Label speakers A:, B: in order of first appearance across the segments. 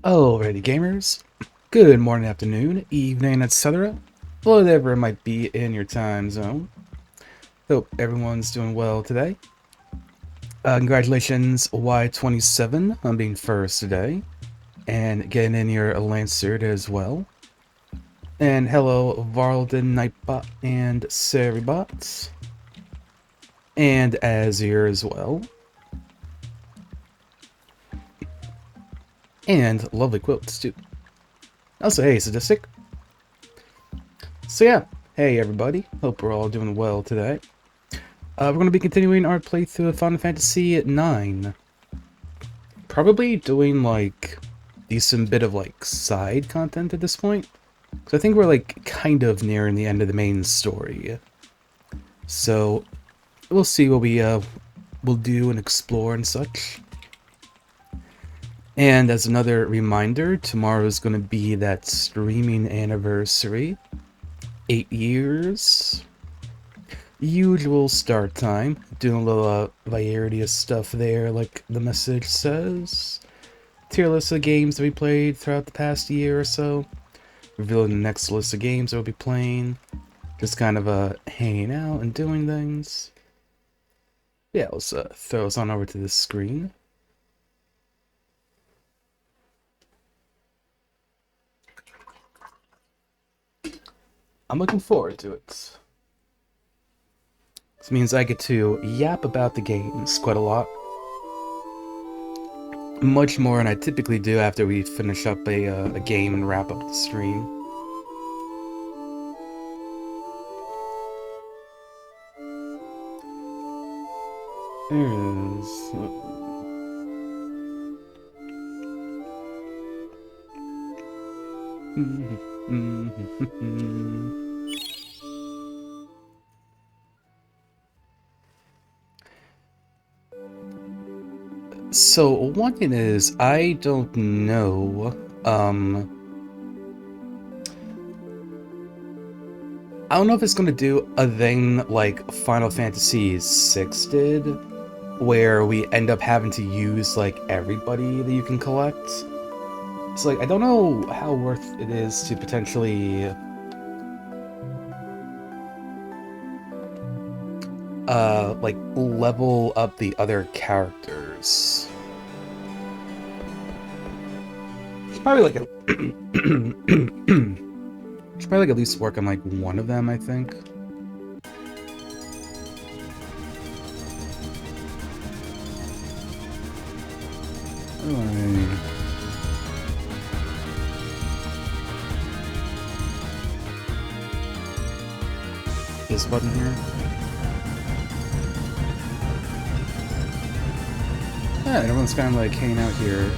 A: Alrighty, gamers. Good morning, afternoon, evening, etc. Whatever it might be in your time zone. Hope everyone's doing well today. Congratulations, Y27, on being first today, and getting in your Lancer as well. And hello, Varlden, Nightbot, and Saribot. And Azir as well. And lovely quotes, too. Also, hey, Sadistic. So yeah, hey everybody, hope we're all doing well today. We're going to be continuing our playthrough of Final Fantasy IX. Probably doing like decent bit of like side content at this point. So I think we're like kind of nearing the end of the main story. So we'll see what we will do and explore and such. And as another reminder, tomorrow is going to be that streaming anniversary. 8 years. Usual start time. Doing a little variety of stuff there, like the message says. Tier list of games that we played throughout the past year or so. Revealing the next list of games that we'll be playing. Just kind of hanging out and doing things. Yeah, let's throw us on over to this screen. I'm looking forward to it. This means I get to yap about the games quite a lot. Much more than I typically do after we finish up a game and wrap up the stream. There it is. So one thing is, I don't know, I don't know if it's gonna do a thing like Final Fantasy VI did, where we end up having to use like everybody that you can collect. So like, I don't know how worth it is to potentially like level up the other characters. Should probably like should probably like at least work on like one of them, I think. This button here. Yeah, everyone's kind of like hanging out here.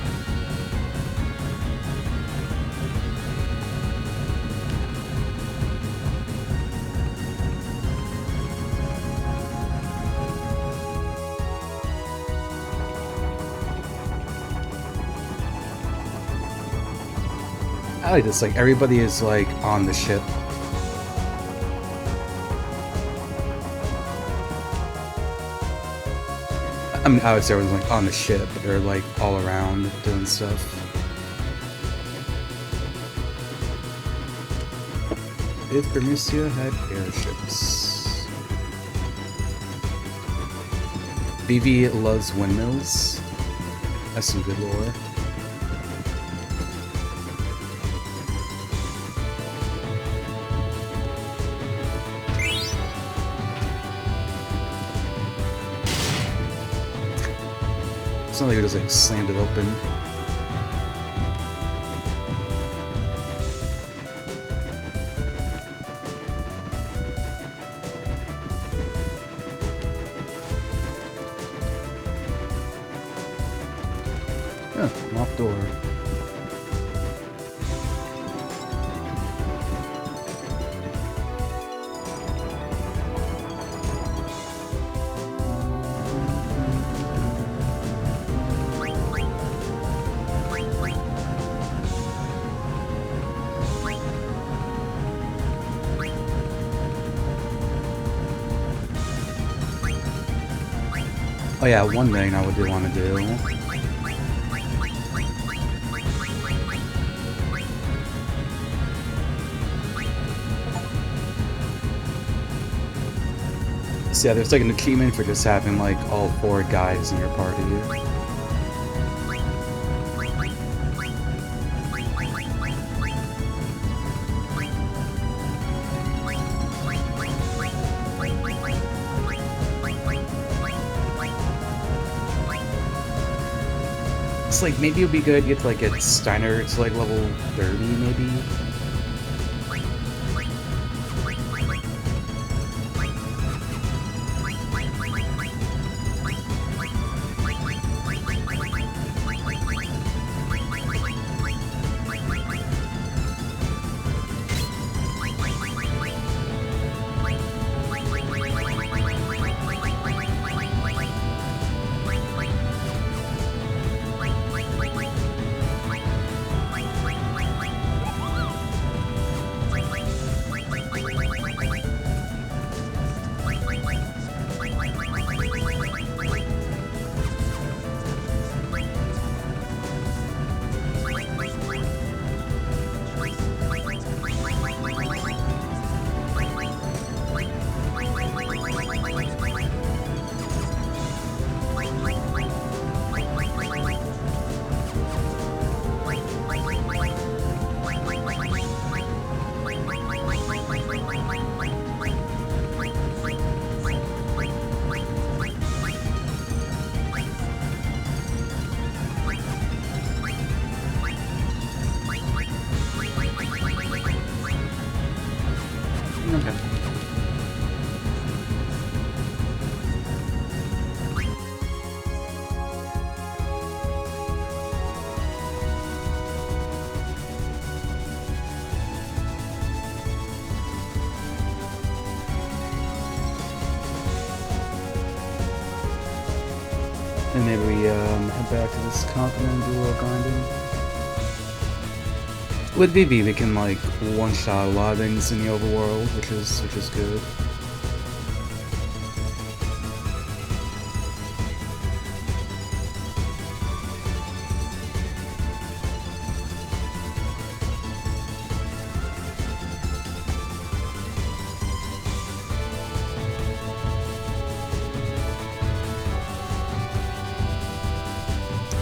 A: I like this, like everybody is like on the ship. I mean, I would say everyone's like on the ship, but they're like all around doing stuff. If Bermucia had airships. Vivi loves windmills. That's some good lore. It's not like we just like slammed it open. Yeah, locked door. Oh yeah, one thing I would want to do So yeah, there's like an achievement for just having like all 4 guys in your party. It's like maybe it'd be good if like get Steiner to like level 30 maybe. Okay. And maybe we head back to this continent and do a little grinding. With VV, we can like one-shot a lot of things in the overworld, which is good.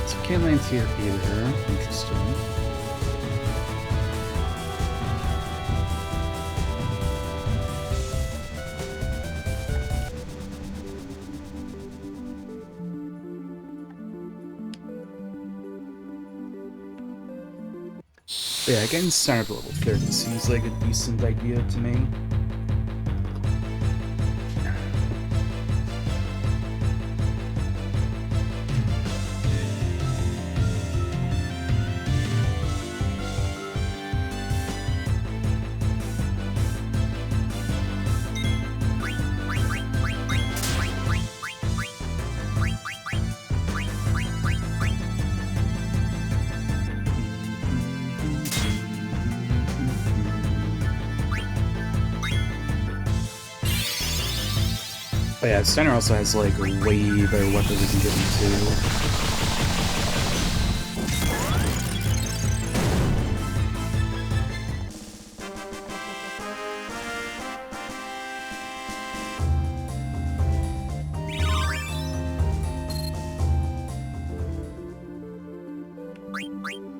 A: So Caitlin's here either. Interesting. But yeah, getting Steiner to level 30 seems like a decent idea to me. But yeah, Steiner also has like way better weapons we can get him to.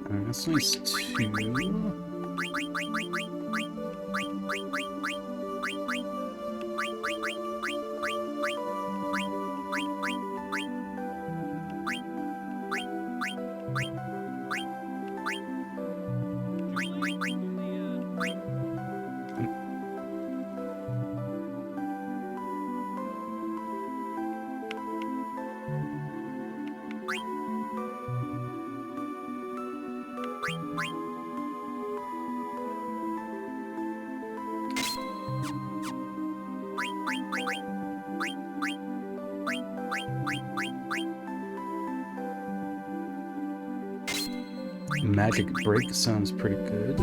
A: Alright, that's nice too. Magic Break sounds pretty good.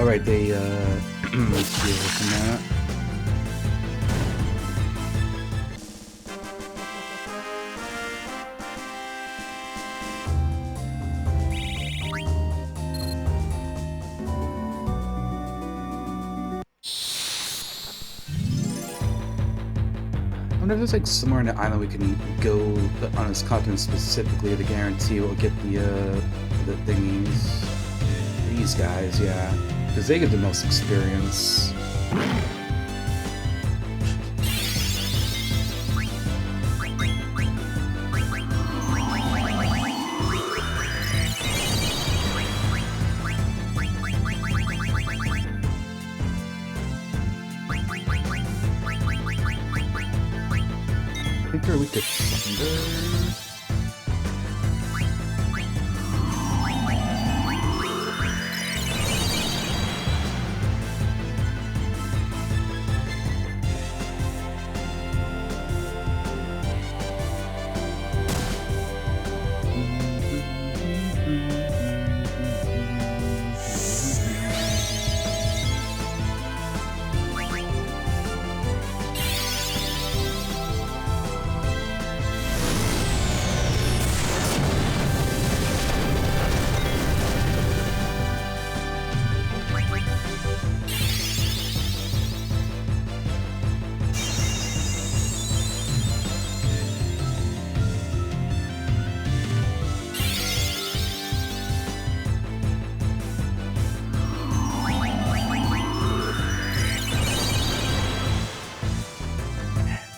A: Alright, they, let's deal with that. I wonder if there's like somewhere in the island we can go on this continent specifically to guarantee we'll get the thingies. These guys, yeah. Because they get the most experience. I think they're weak to thunder.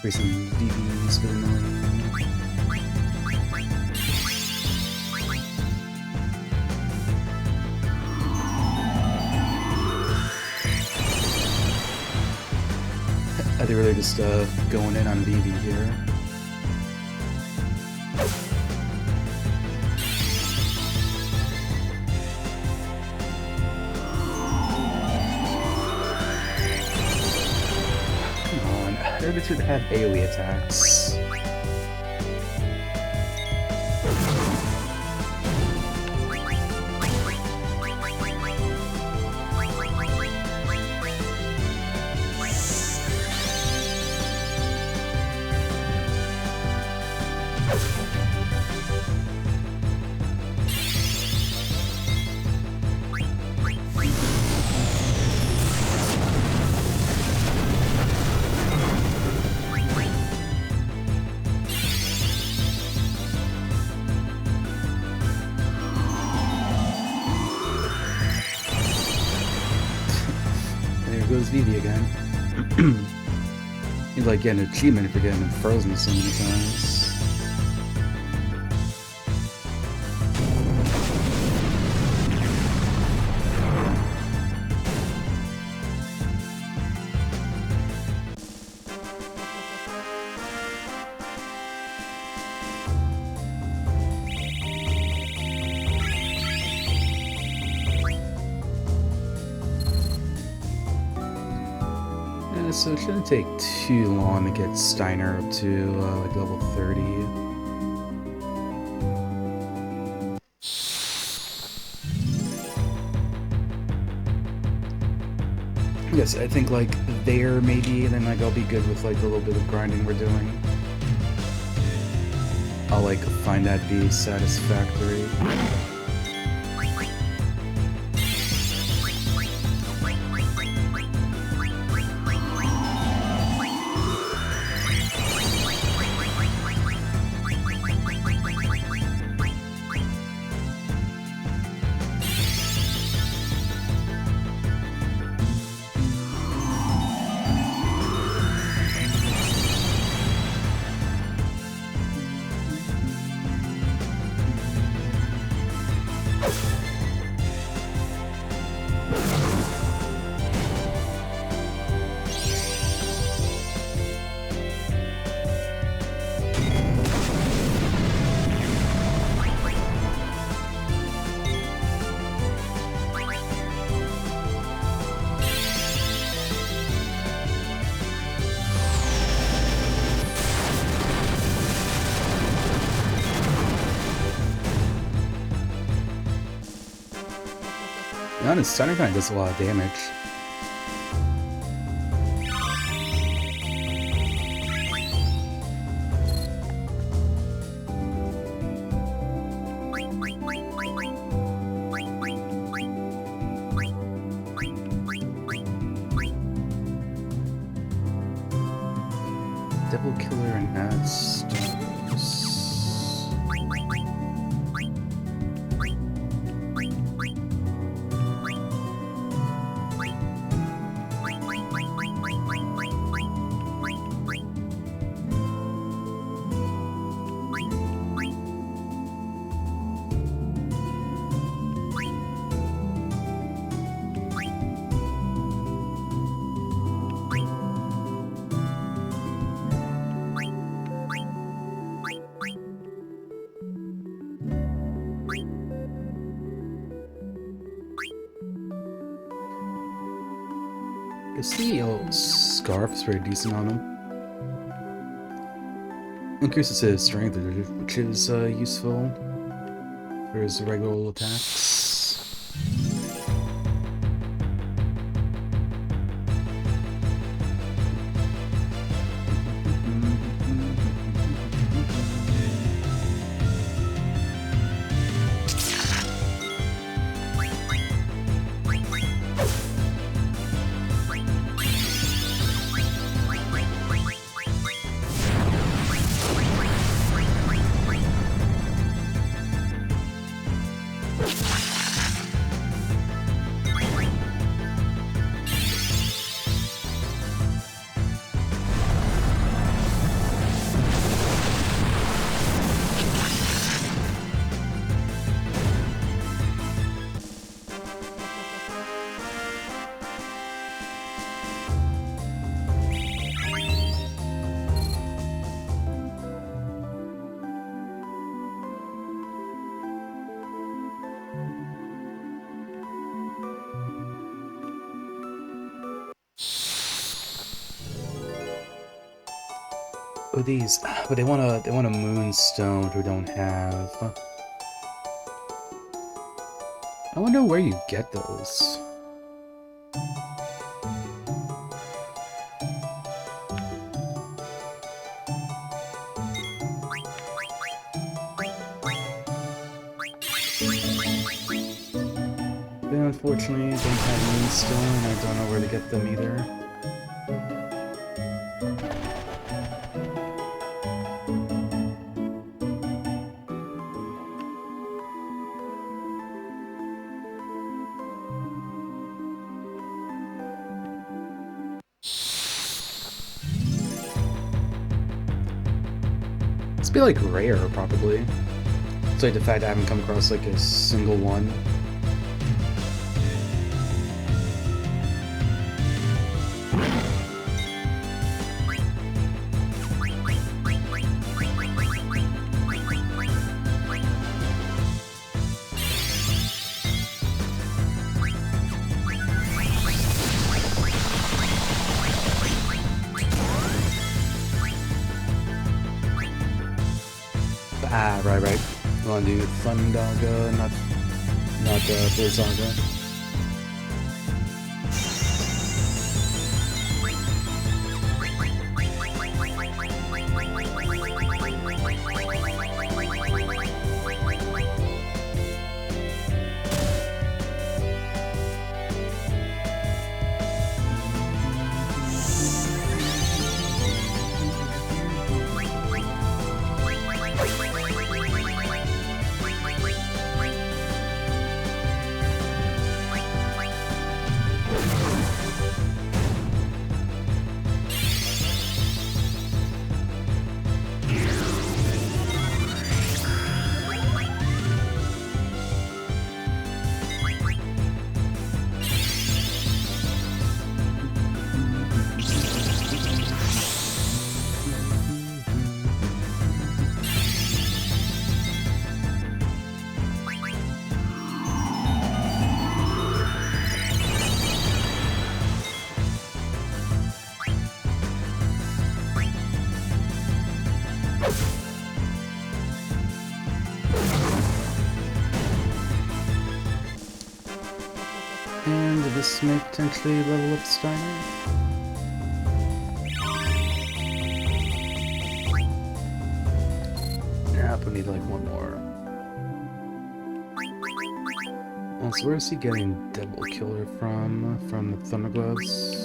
A: Some DBs, but annoying. I think really just going in on BB here. They should have AoE attacks. There goes Vivi again. He's like getting an achievement for getting him frozen so many times. So it shouldn't take too long to get Steiner up to like level 30. Yes, I think like there maybe, and then like I'll be good with like a little bit of grinding we're doing. I'll like find that be satisfactory. Honest, Thunder kind of does a lot of damage. Devil Killer and Nest. Guess the scarf is very decent on him. Increases his strength, which is useful for his regular attacks. Oh, these, but they want a moonstone, which we don't have. I wonder where you get those. But unfortunately, I don't have moonstone, and I don't know where to get them either. This be like rare, probably. It's like the fact I haven't come across like a single one. Ah, right. We want to do Thundaga, not Blizzaga. this may potentially level up Steiner. Nah, but we need like one more. Oh, so where is he getting Devil Killer from? From the Thundergloves?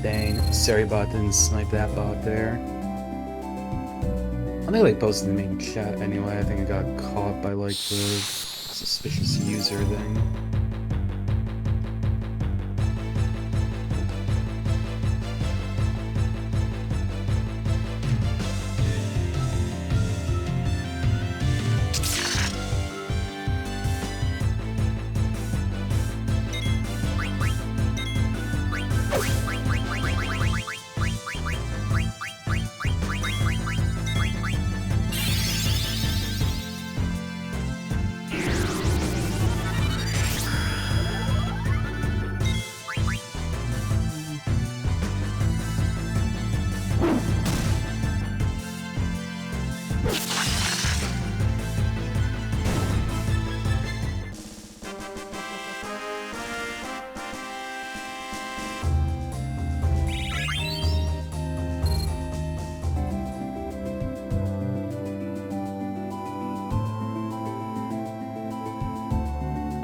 A: Dang, Seribot didn't snipe that bot there. I think like posted in the main chat anyway. I think it got caught by like the suspicious user thing.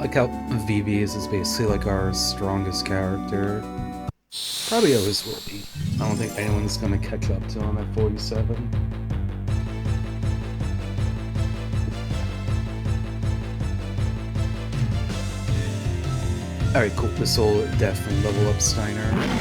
A: Like how VBs is basically like our strongest character. Probably always will be. I don't think anyone's gonna catch up to him at 47. Alright, cool. This will definitely level up Steiner.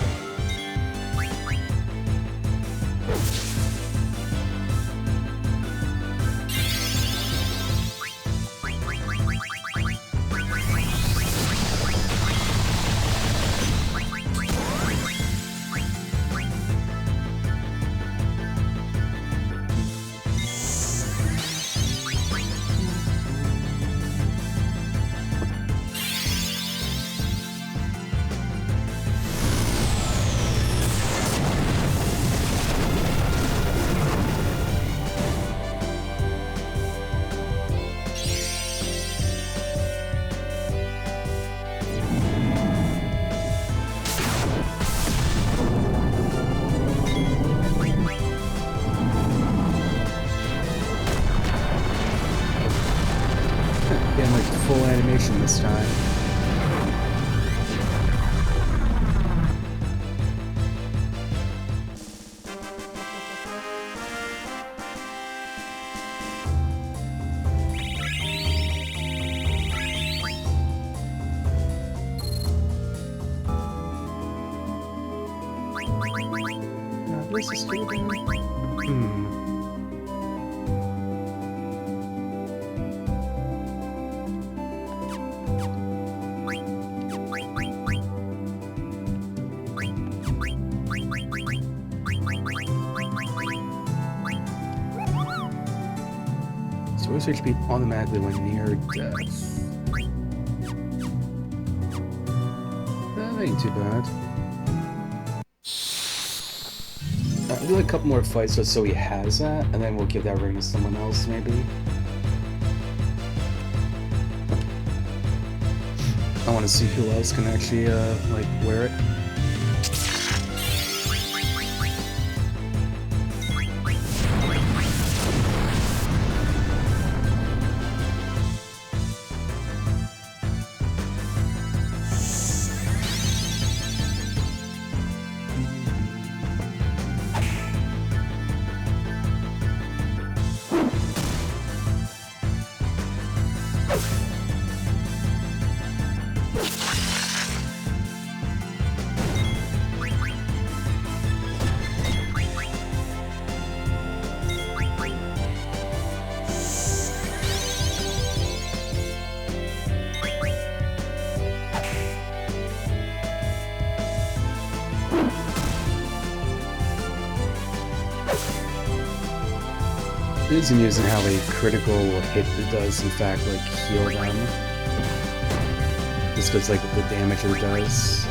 A: Getting like full animation this time. This is Source HP automatically when near death. That ain't too bad. We'll do a couple more fights just so he has that, and then we'll give that ring to someone else, maybe. I want to see who else can actually, like, wear it. is amusing how a critical hit does in fact like heal them. Just because like the damage it does.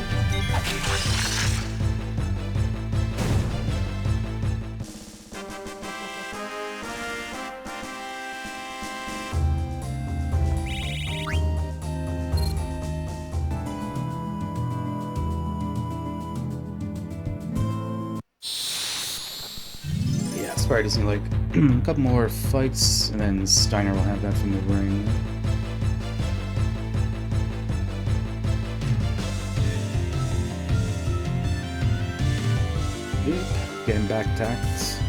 A: Probably just need like a couple more fights, and then Steiner will have that from the ring. Yep, getting back tacked.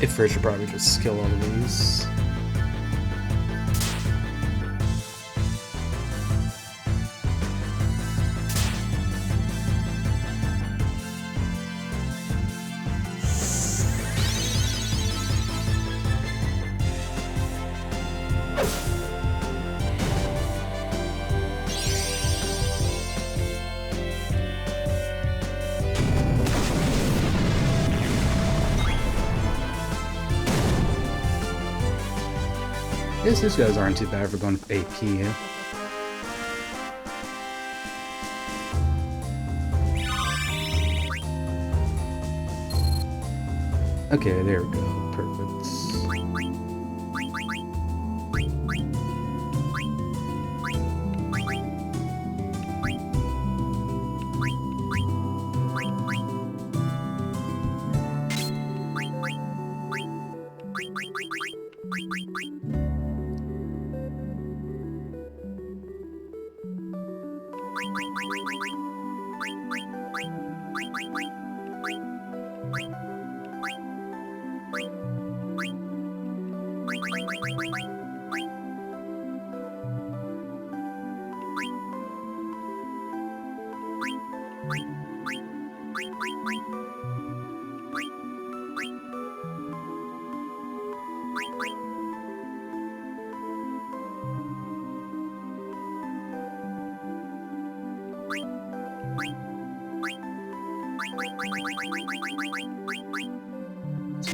A: If first, should probably just skill all of these. I guess these guys aren't too bad for going for AP here. Okay, there we go. Perfect.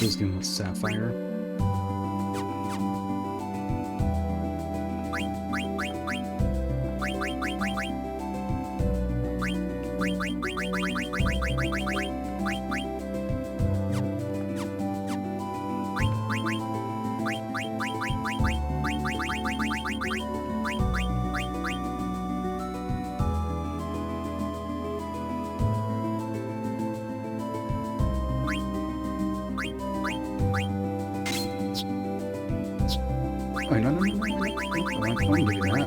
A: Let's give him a Sapphire. Wait, no, I want to do that.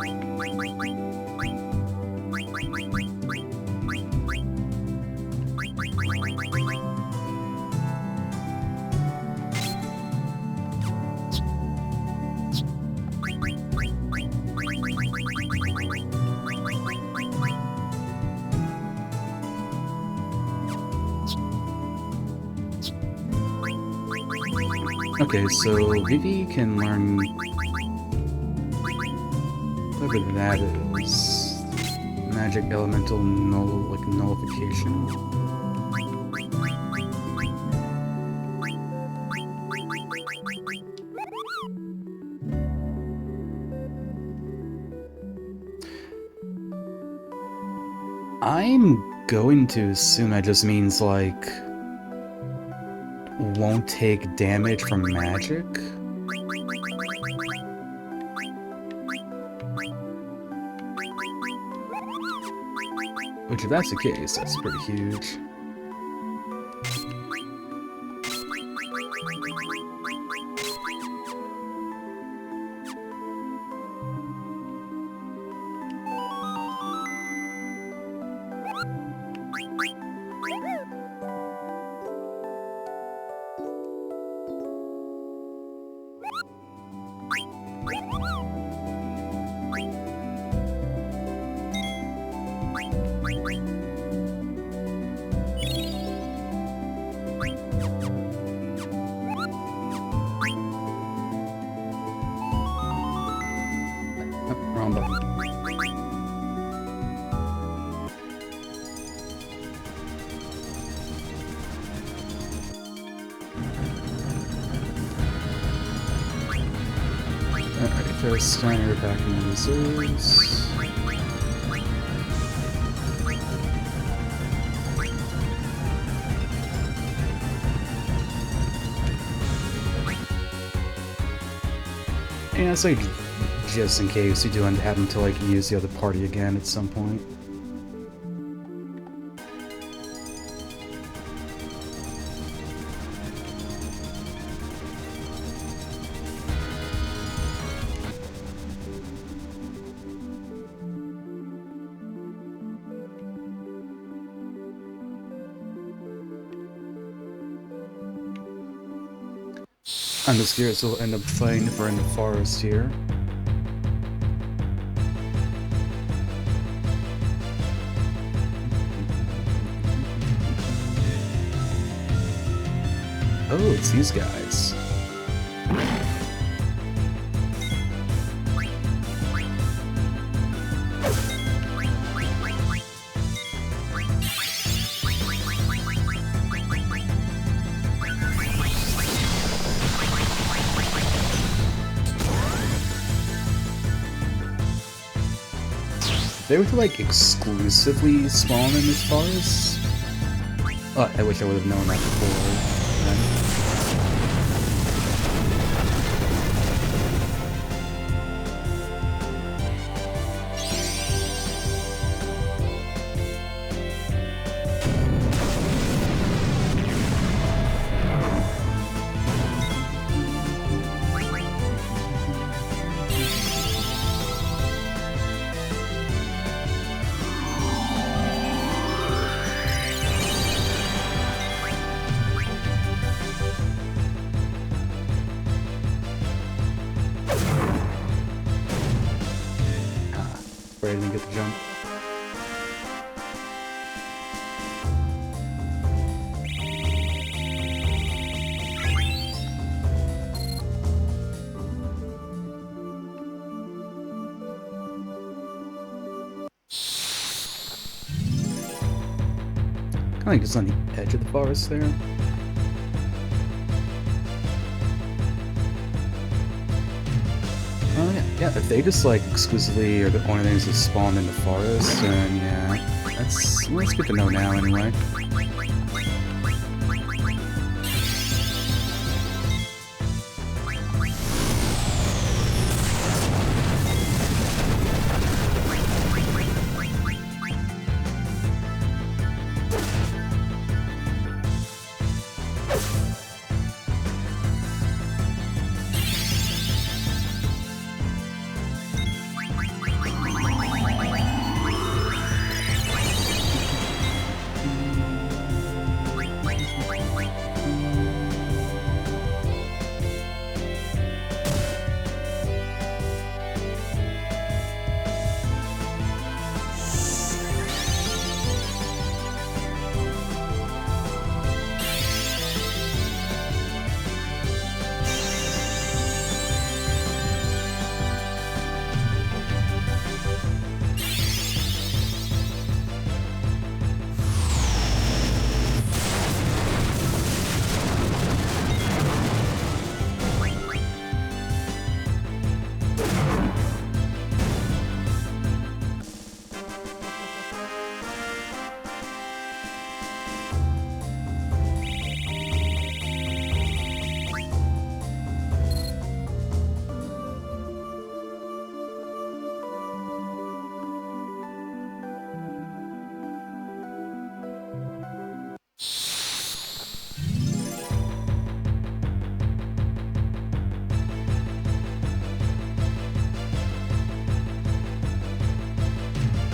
A: Okay, so Vivi can learn whatever that is. Magic Elemental Nullification. I'm going to assume that just means, like, won't take damage from magic. Which, if that's the case, that's pretty huge. Wrong button. Alright, first Steiner back in the reserves. Yeah, it's like just in case you do end up having to like use the other party again at some point. I'm just curious we'll end up fighting if we're in the forest here. Oh, it's these guys. They were to like exclusively spawn in this forest. Oh, I wish I would have known that before. I didn't get the jump. Kind of like just on the edge of the forest there. Oh yeah, if they just like exclusively are the only things that spawn in the forest, then yeah, that's good to know now anyway.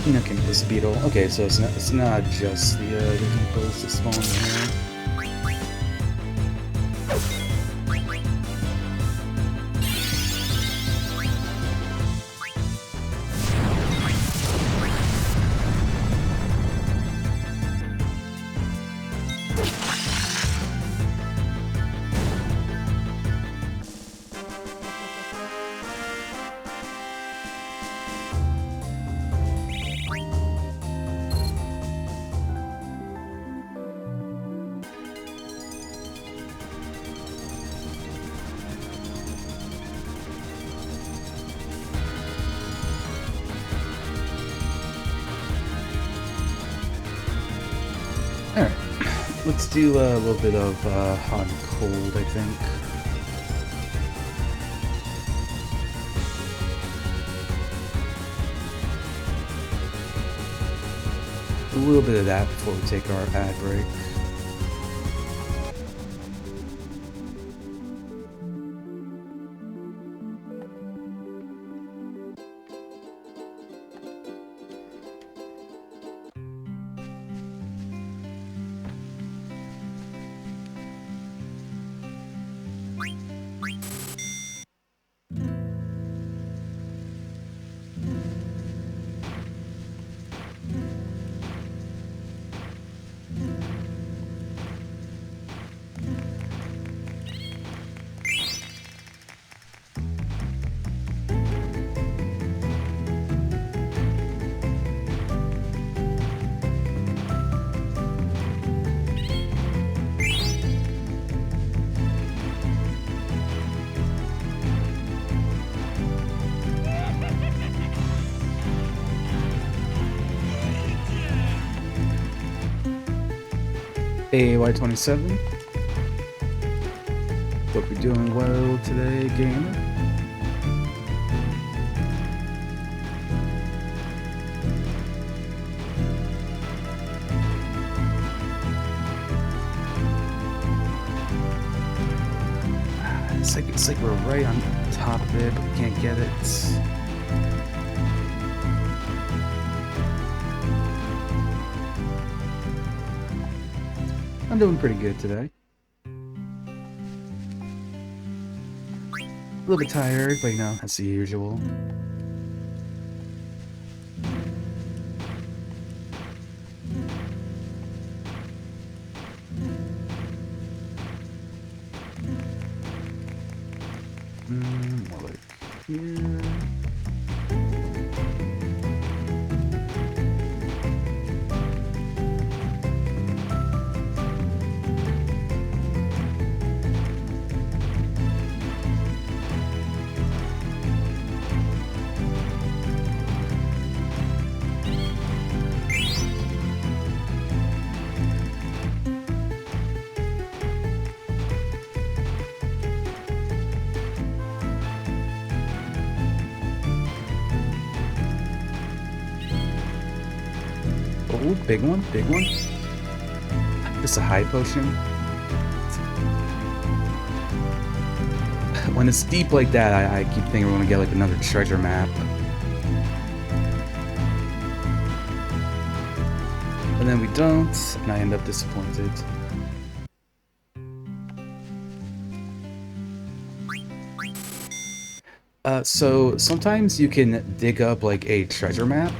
A: Okay, this beetle. Okay, so it's not just the depots that spawn here. Let's do a little bit of hot and cold, I think. A little bit of that before we take our ad break. AY27. Hope you're doing well today, gamer. It's like we're right on top of it, but we can't get it. I'm doing pretty good today. A little bit tired, but you know, that's the usual. More like here. Oh, big one, big one. Just a high potion. When it's deep like that, I keep thinking we're gonna get like another treasure map. And then we don't, and I end up disappointed. So sometimes you can dig up like a treasure map.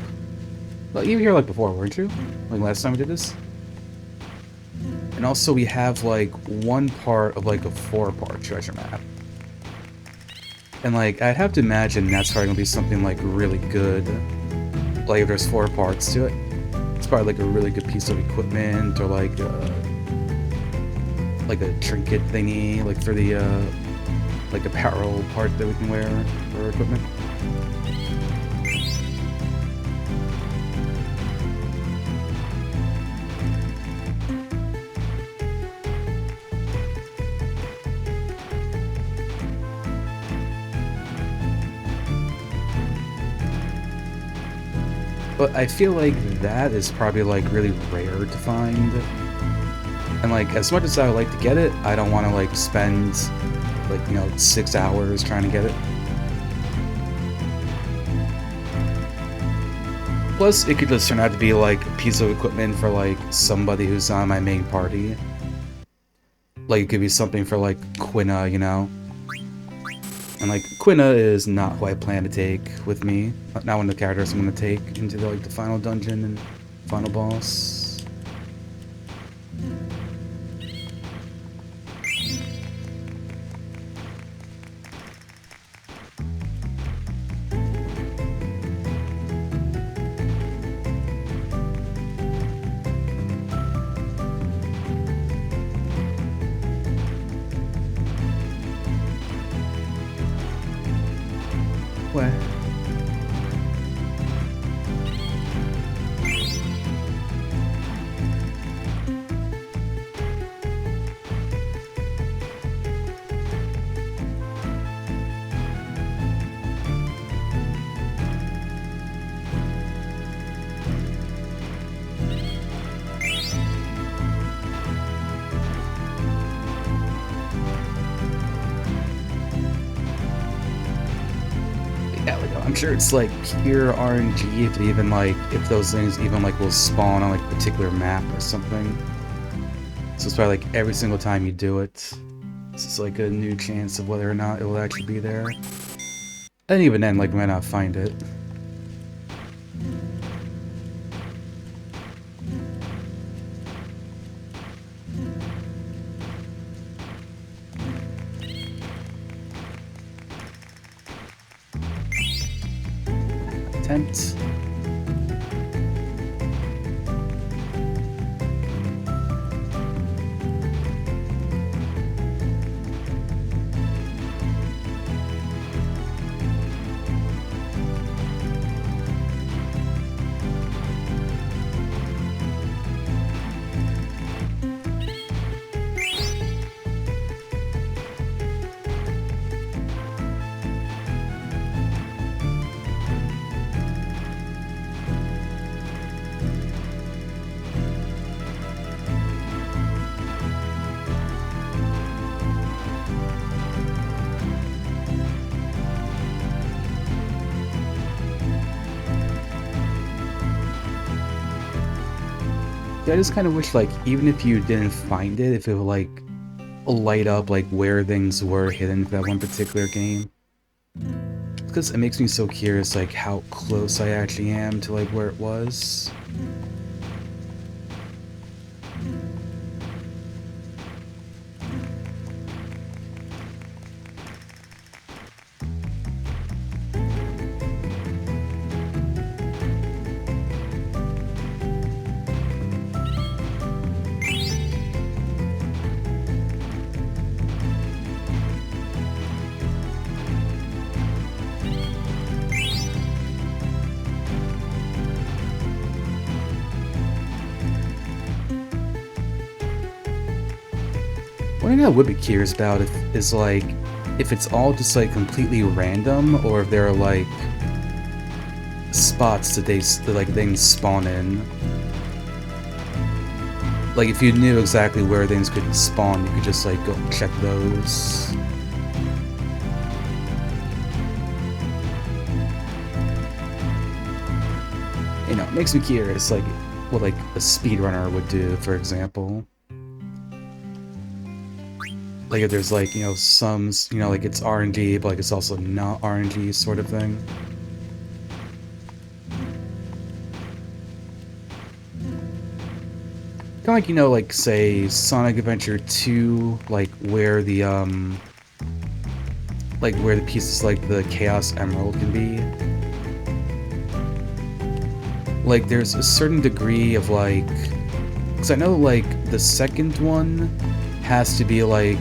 A: Well, you were here like before, weren't you? Like last time we did this? And also we have like one part of like a 4-part treasure map. And like, I'd have to imagine that's probably gonna be something like really good. Like if there's 4 parts to it. It's probably like a really good piece of equipment or like a trinket thingy, like for the like apparel part that we can wear for equipment. But I feel like that is probably like really rare to find. And like, as much as I would like to get it, I don't want to like spend like, you know, 6 hours trying to get it. Plus, it could just turn out to be like a piece of equipment for like somebody who's on my main party. Like, it could be something for like Quina, you know? And like, Quina is not who I plan to take with me. Not one of the characters I'm going to take into the, like, the final dungeon and final boss. What? I'm sure it's like pure RNG if it even like if those things even like will spawn on like a particular map or something. So it's probably like every single time you do it, it's just like a new chance of whether or not it will actually be there. And even then, like, we might not find it. Tent. I just kind of wish, like, even if you didn't find it, if it would, like, light up, like, where things were hidden for that one particular game. Because it makes me so curious, like, how close I actually am to, like, where it was. One thing I would be curious about is like, if it's all just like completely random, or if there are like spots that like things spawn in. Like if you knew exactly where things could spawn, you could just like go check those. You know, it makes me curious, like what like a speedrunner would do, for example. Like if there's like, you know, some, you know, like it's RNG, but like it's also not RNG sort of thing. Kinda like, you know, like say Sonic Adventure 2, like where the pieces like the Chaos Emerald can be. Like there's a certain degree of like, because I know like the second one has to be like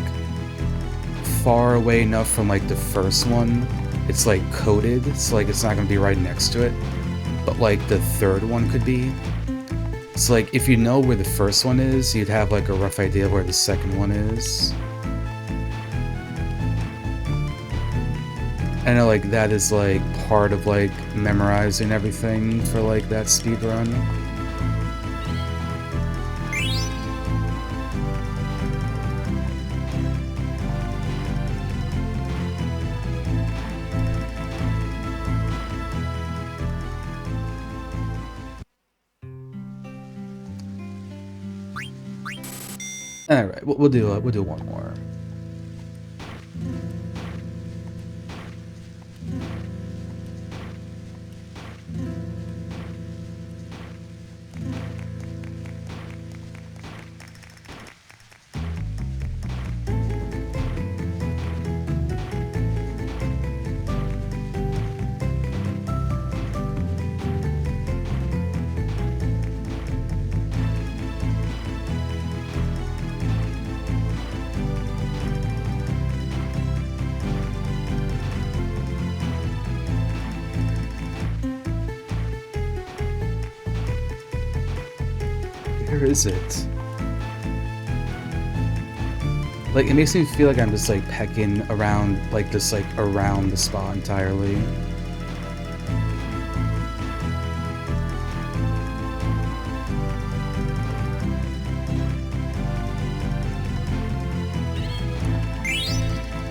A: far away enough from like the first one, it's like coded, so like it's not gonna be right next to it, but like the third one could be. So like if you know where the first one is, you'd have like a rough idea of where the second one is. I know like that is like part of like memorizing everything for like that speedrun. Alright, we'll do one more. Where is it? Like, it makes me feel like I'm just, like, pecking around, like, just, like, around the spot entirely.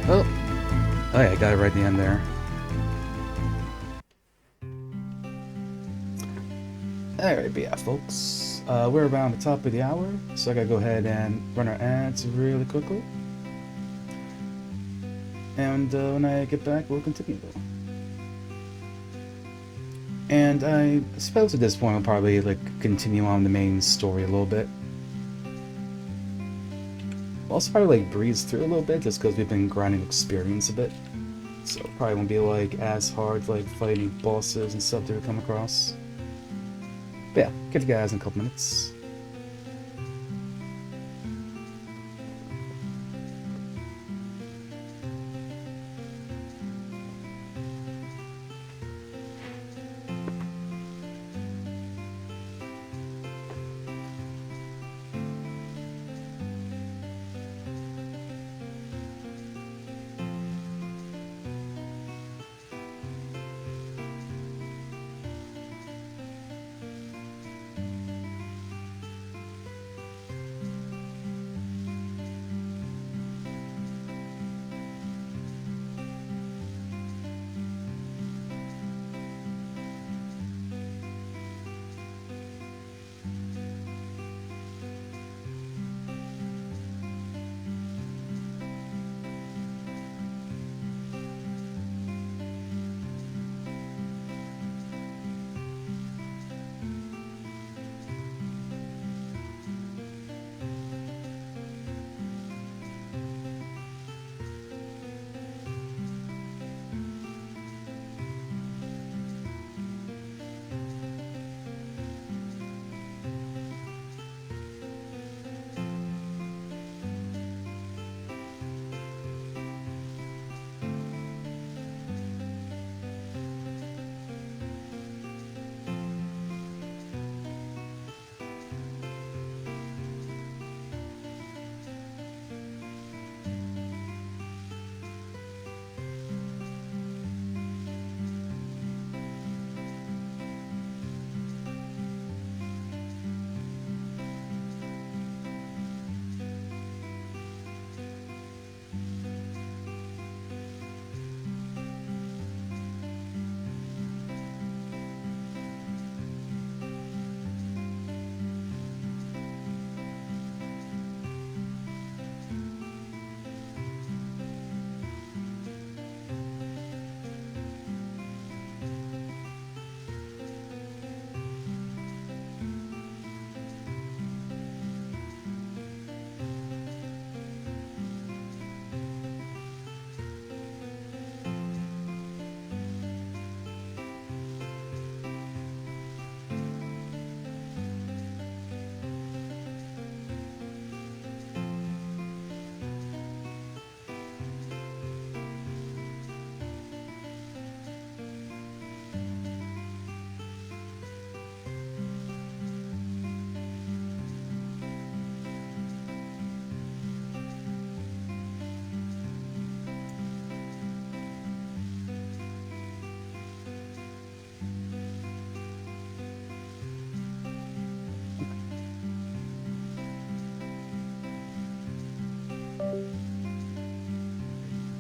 A: Oh! Oh yeah, I got it right at the end there. Alright, but yeah, folks, we're around the top of the hour, so I gotta go ahead and run our ads really quickly. And when I get back, we'll continue. And I suppose at this point I'll probably like continue on the main story a little bit. I'll also probably like breeze through a little bit just because we've been grinding experience a bit. So probably won't be like as hard like fighting bosses and stuff that we come across. But yeah, get you guys in a couple minutes.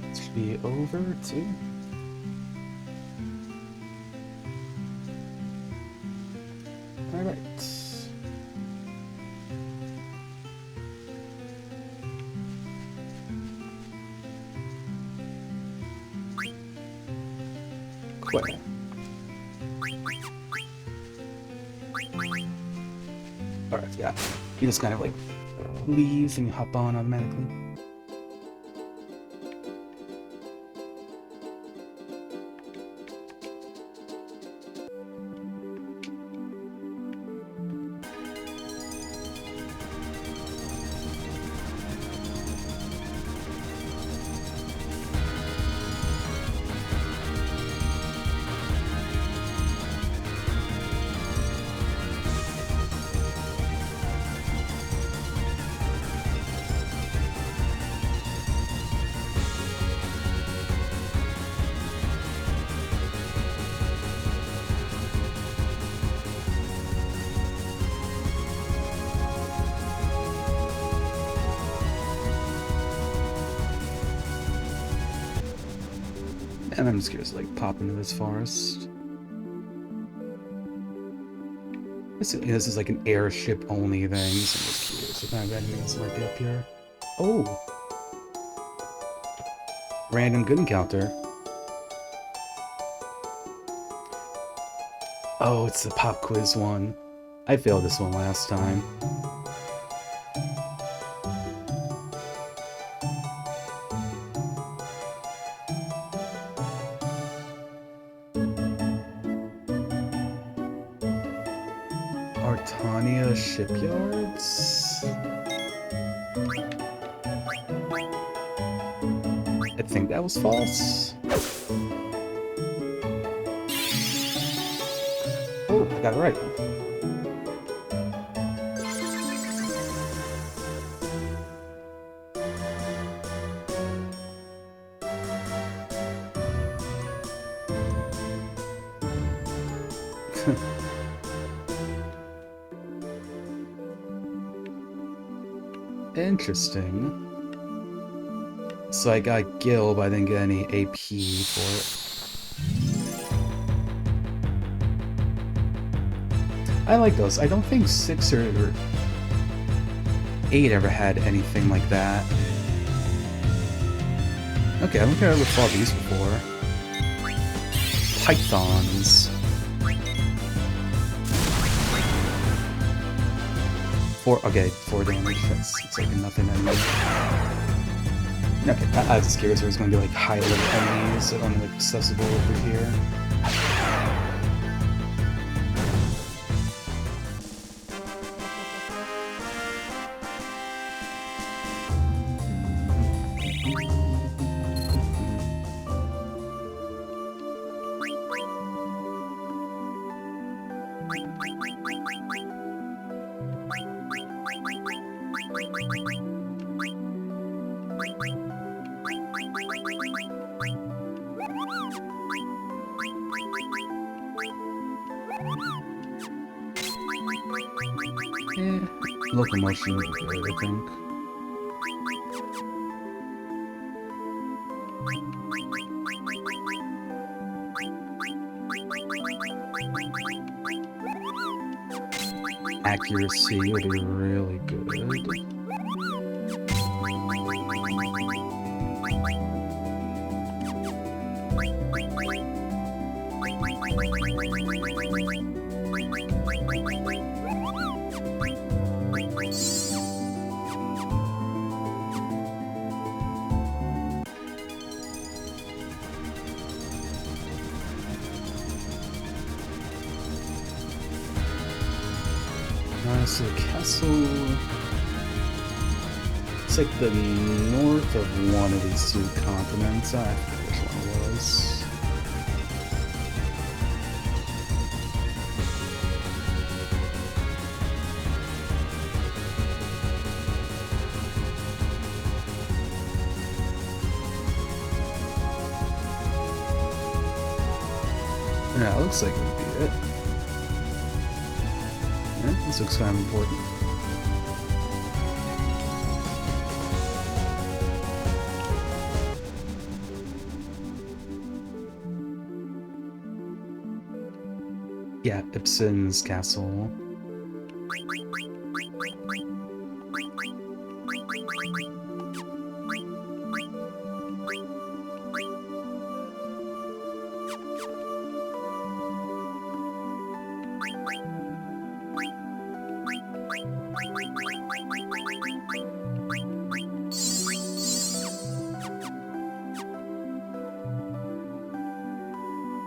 A: This should be over too. Alright. Quit. Alright, yeah. You just kind of like leave and you hop on automatically. And I'm just curious, like, pop into this forest. This is like an airship only thing, so I'm just curious what kind of enemies might be up here. Oh! Random good encounter. Oh, it's the pop quiz one. I failed this one last time. Artania Shipyards? I think that was false. Oh, I got it right. Interesting. So I got Gil, but I didn't get any AP for it. I like those. I don't think 6 or 8 ever had anything like that. Okay, I don't think I ever fought these before. Pythons. 4 damage. It's like nothing anymore. Okay, I was just curious if there's going to be like high level enemies that are inaccessible over here. Locomotion would be good, I think. Accuracy would be really good. So the castle... It's like the north of one of these 2 continents. I forget which one it was. Yeah, it looks like it would be it. This looks kind of important. Yeah, Ibsen's castle.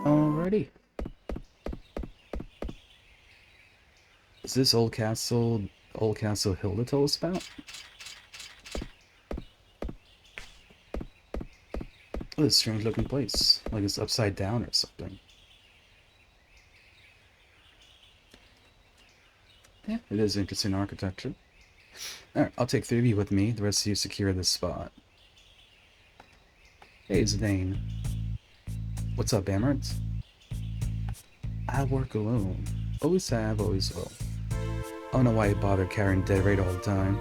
A: Alrighty. Is this Old Castle Hilda told us about? Oh, this strange looking place. Like it's upside down or something. Yeah, it is interesting architecture. Alright, I'll take 3 of you with me. The rest of you secure this spot. Hey, Zidane. What's up, Emirates? I work alone. Always have, always will. I don't know why you bother carrying dead rate all the time.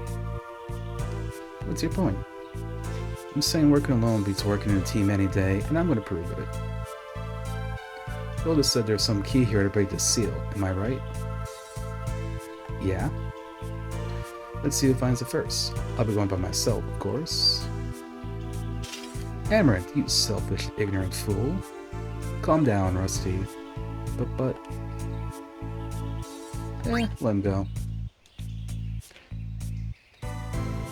A: What's your point? I'm saying working alone beats working in a team any day, and I'm gonna prove it. Hilda said there's some key here to break the seal, am I right? Yeah? Let's see who finds it first. I'll be going by myself, of course. Amaranth, you selfish, ignorant fool. Calm down, Rusty. But... let him go.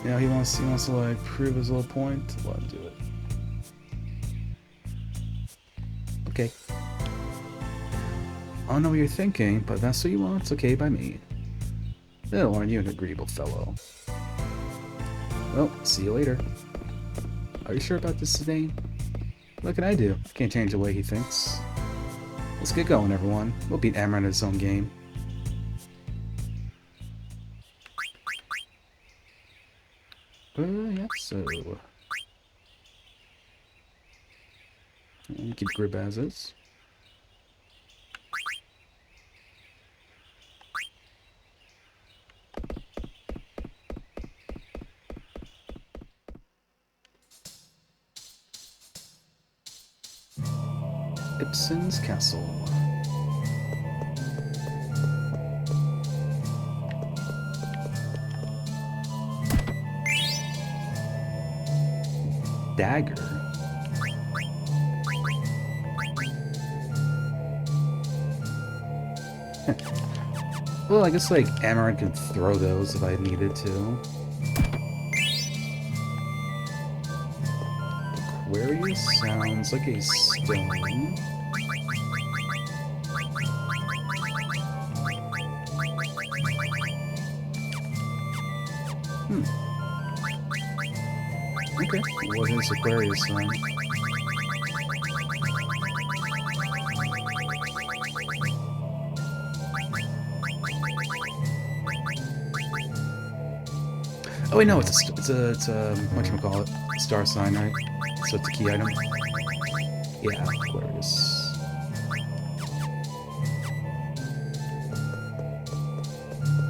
A: You know, he wants to, like, prove his little point. Let him do it. Okay. I don't know what you're thinking, but if that's what you want, it's okay by me. Then aren't you an agreeable fellow? Well, see you later. Are you sure about this, Zidane? What can I do? Can't change the way he thinks. Let's get going, everyone. We'll beat Amaranth in his own game. Yeah, so... keep grip as is. Ibsen's Castle. Dagger. Well, I guess, like, Amaranth can throw those if I needed to. Aquarius sounds like a stone. Okay, what is Aquarius then? Oh wait, no, it's a whatchamacallit, star sign, right? So it's a key item. Yeah, Aquarius.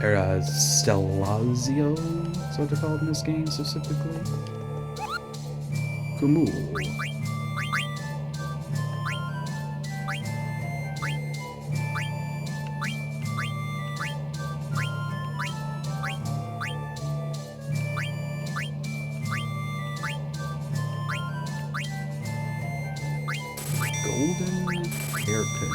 A: Or Stellazio, is what they're called in this game specifically. Kumu. Golden hairpin.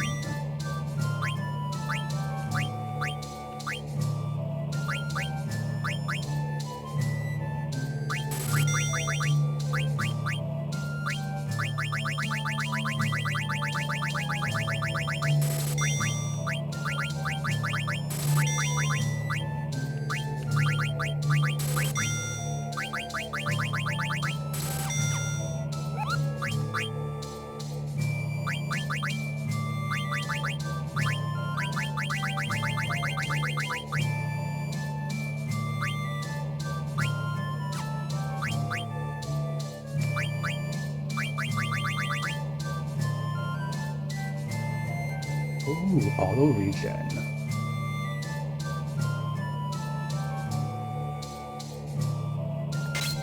A: Ooh, auto regen.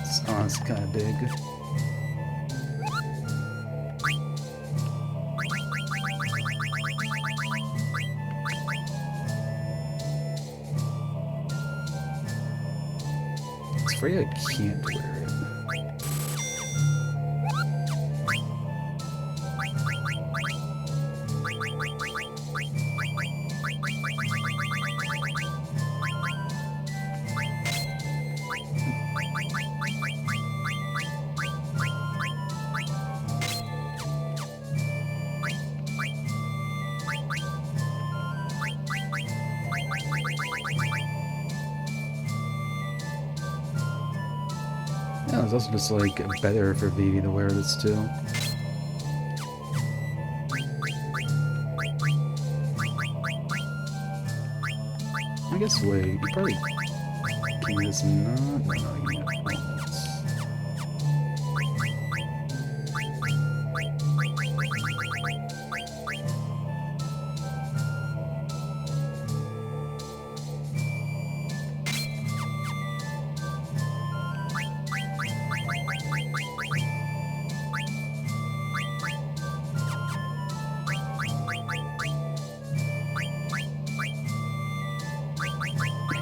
A: It's honestly kind of big. It's afraid I can't wear it. Yeah, it's also just like better for Vivi to wear this too. I guess wait, you probably can this not. No, you can't.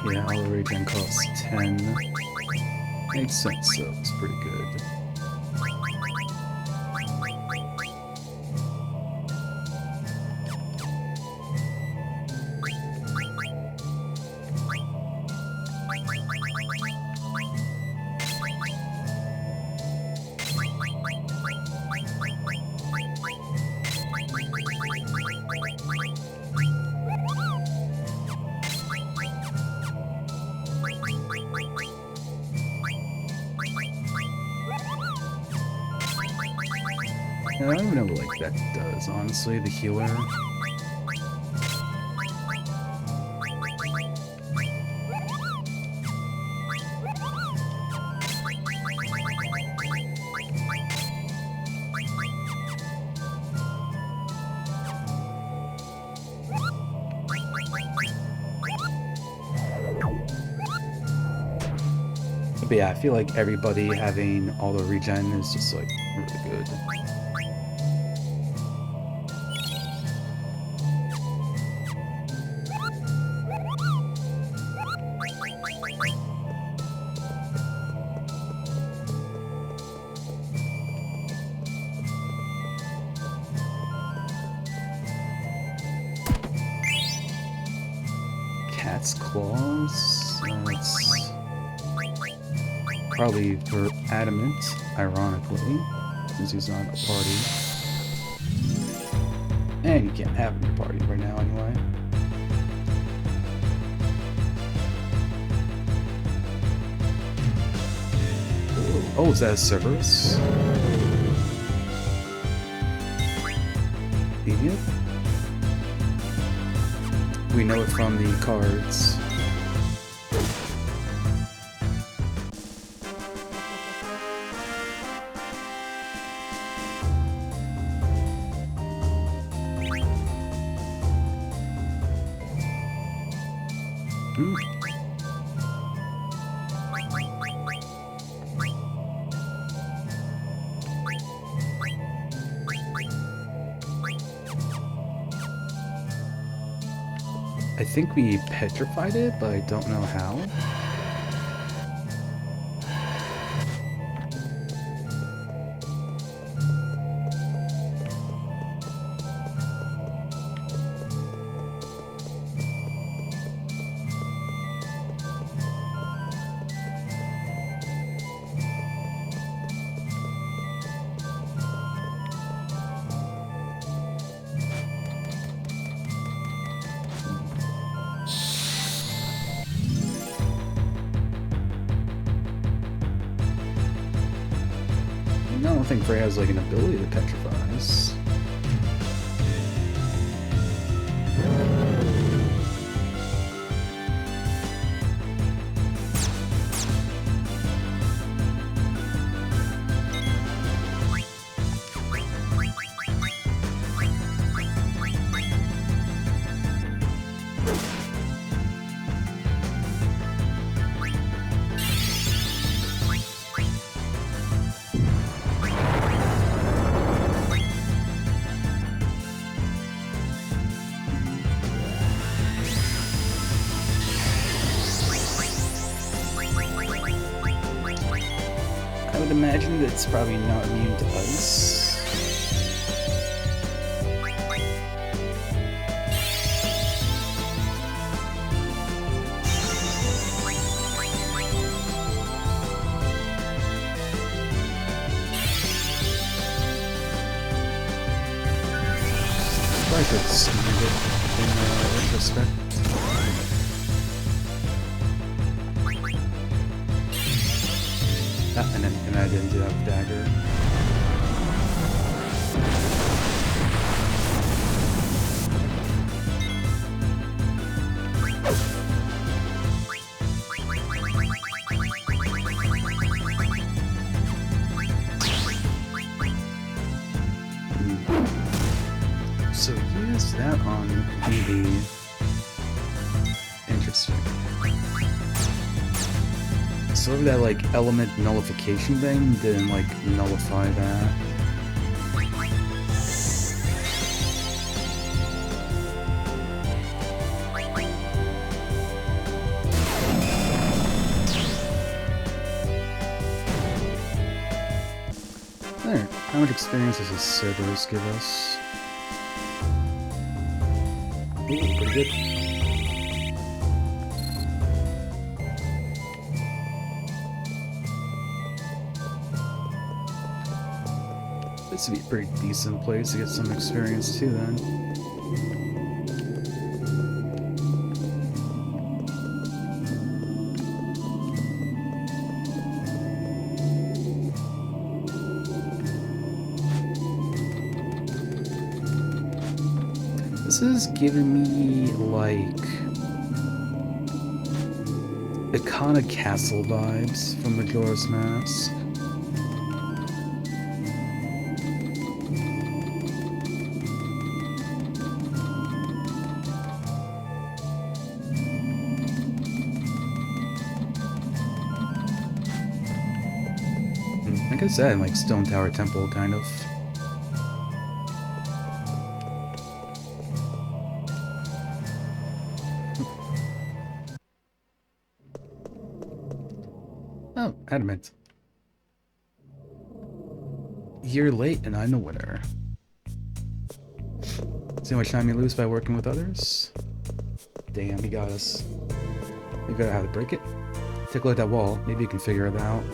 A: Yeah, all the regen costs 10. Makes sense, so it's pretty good. I don't even know what like that does, honestly, the healer. But yeah, I feel like everybody having all the regen is just like really good. Cat's claws. That's probably for adamant, ironically, since he's not a party. And you can't have him in your party right now anyway. Oh, is that a Cerberus? Idiot? We know it from the cards. I think we petrified it, but I don't know how. I don't think Frey has like an ability to petrify us. I would imagine that it's probably not immune to ice. I could stand it in retrospect. And I didn't do that dagger. So use that on maybe. Interesting. So that like element nullification thing didn't like nullify that. How much experience does this Cerberus give us? Ooh, pretty good. This would be a pretty decent place to get some experience too, then. This is giving me, like, Ikana Castle vibes from Majora's Mask. Like I said, like Stone Tower Temple, kind of. Oh, adamant. You're late and I'm the winner. See how much time you lose by working with others? Damn, he got us. You gotta have to break it. Take a look at that wall. Maybe you can figure it out.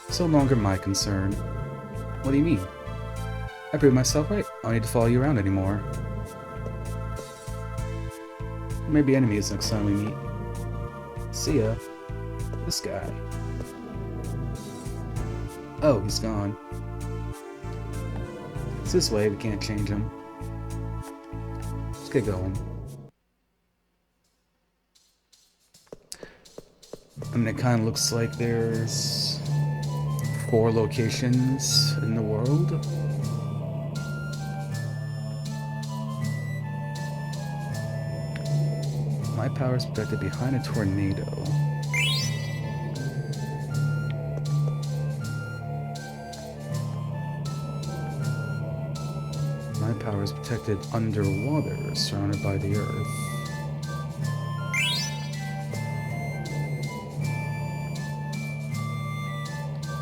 A: It's no longer my concern. What do you mean? I proved myself right. I don't need to follow you around anymore. Maybe enemies next time we meet. See ya. This guy. Oh, he's gone. It's this way, we can't change him. Let's get going. I mean, it kind of looks like there's 4 locations in the world. My power is protected behind a tornado. My power is protected underwater, surrounded by the earth.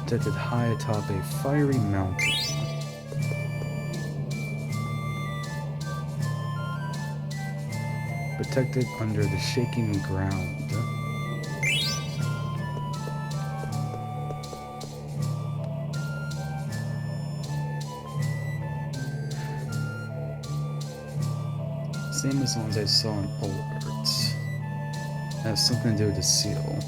A: Protected high atop a fiery mountain. Protected under the shaking ground. Same as the ones I saw in Alert. That has something to do with the seal.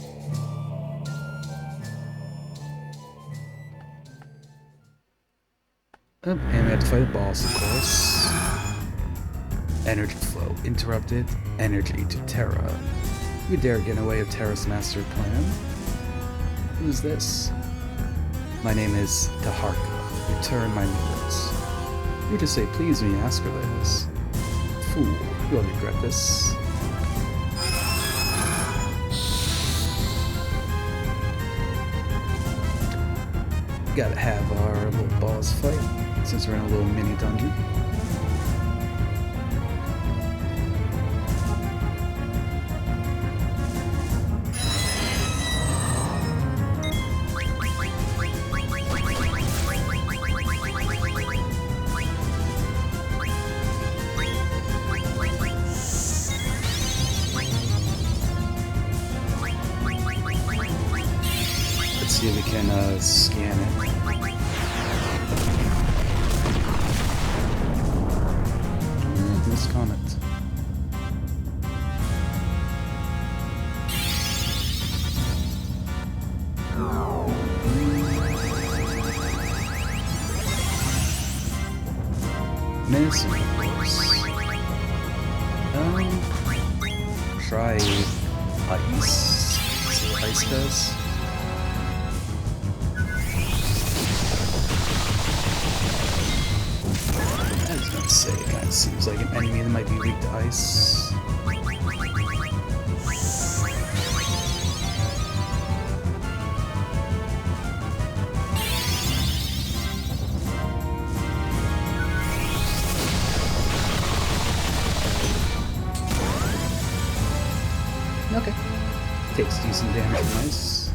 A: Oh, and we have to fight a boss, of course. Energy flow interrupted. Energy to Terra. You dare get in the way of Terra's master plan? Who's this? My name is Taharka. Return my words. You just say please when you ask for this. Fool, you'll regret this. Gotta have our little boss fight, since we're in a little mini dungeon. Let's see if we can scan it. Missed comment. Miss, of course. Try ice. See what ice does. I was gonna say, it kind of seems like an enemy that might be weak to ice. Okay. Takes decent damage from ice.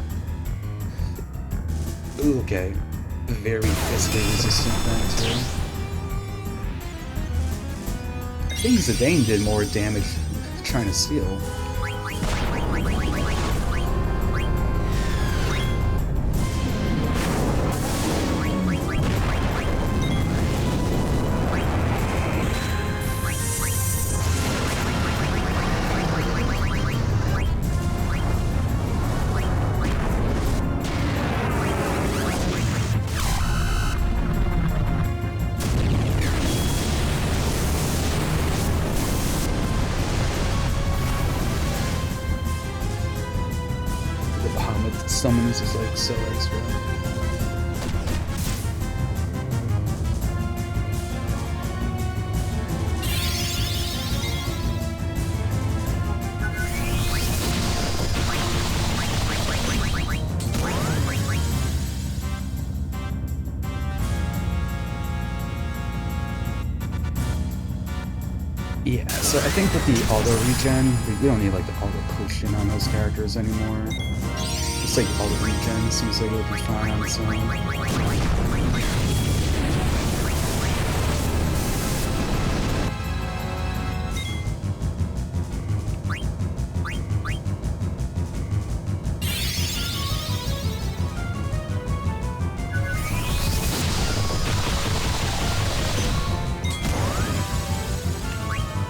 A: Ooh, Ooh, okay. Very physically resistant then, too. I think Zidane did more damage trying to steal. Summons is like so extra. Yeah, so I think with the auto regen, we don't need like the auto potion on those characters anymore. Just like auto regen seems like it would be fine on its own.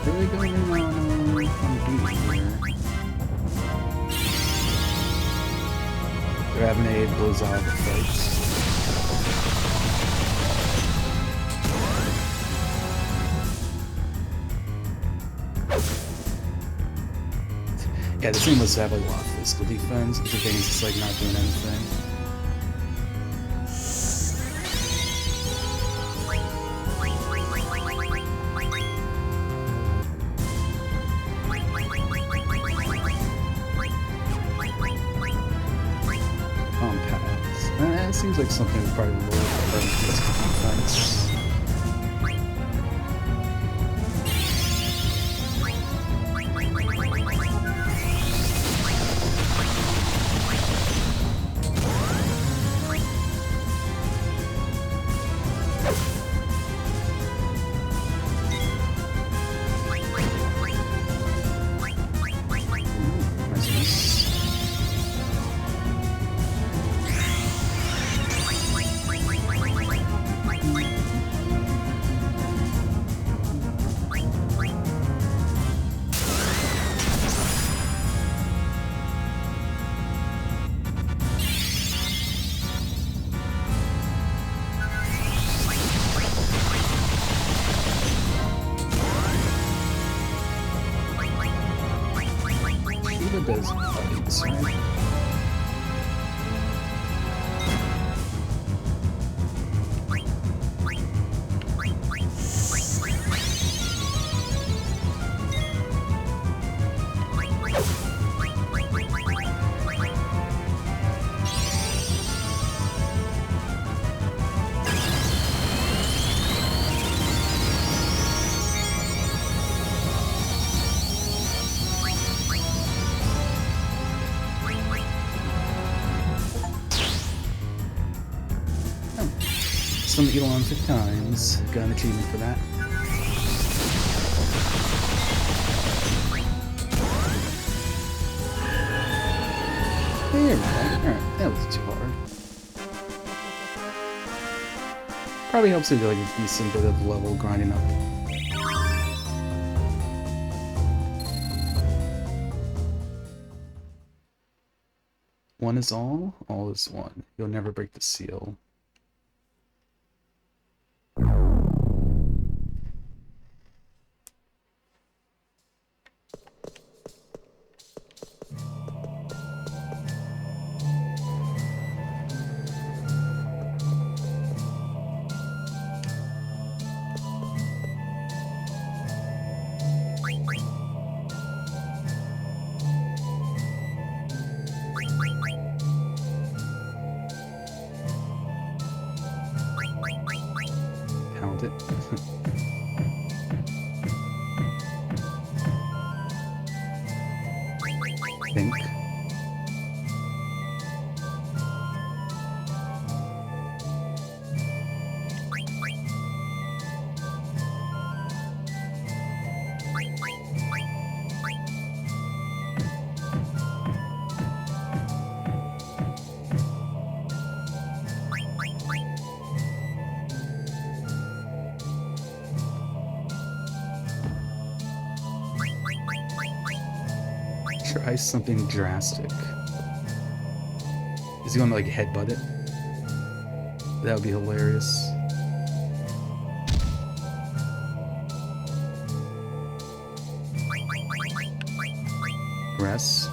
A: Really going on duty here. Ravenade blows out the fights. Yeah, this thing must have like a lot of physical defense. The thing is just like not doing anything. It seems like something would probably lower the defense. Does fights, right? Some Elon 5 times. Got an achievement for that. There we go. Alright, that wasn't too hard. Probably helps you do like a decent bit of level grinding up. One is all is one. You'll never break the seal. Try something drastic. Is he gonna like headbutt it? That would be hilarious. Rest.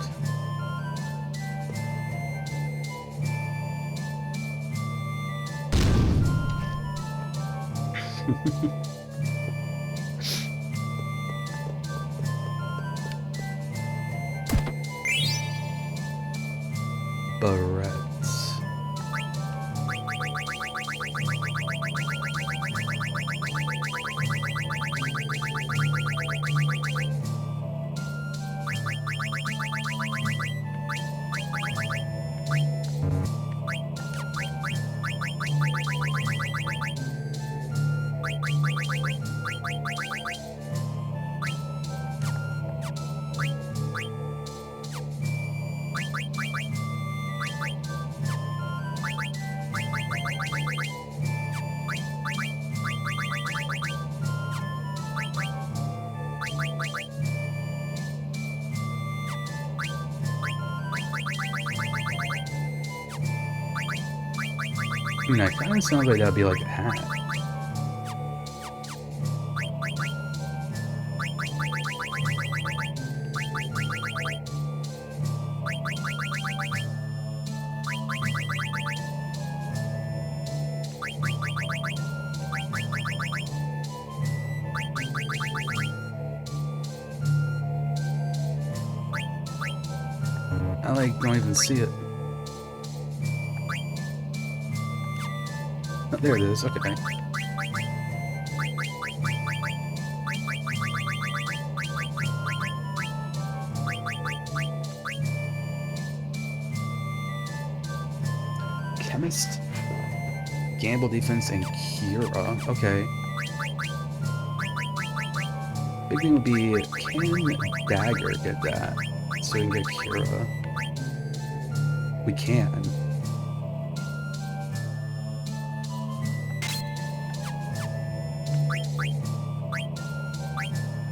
A: Barrett. I mean, that kind of sounds like that'd be like a hat. I like don't even see it. Oh, there it is. Okay. Chemist, Gamble defense, and Kira. Okay. Big thing would be, can Dagger get that? So we can get Kira. We can.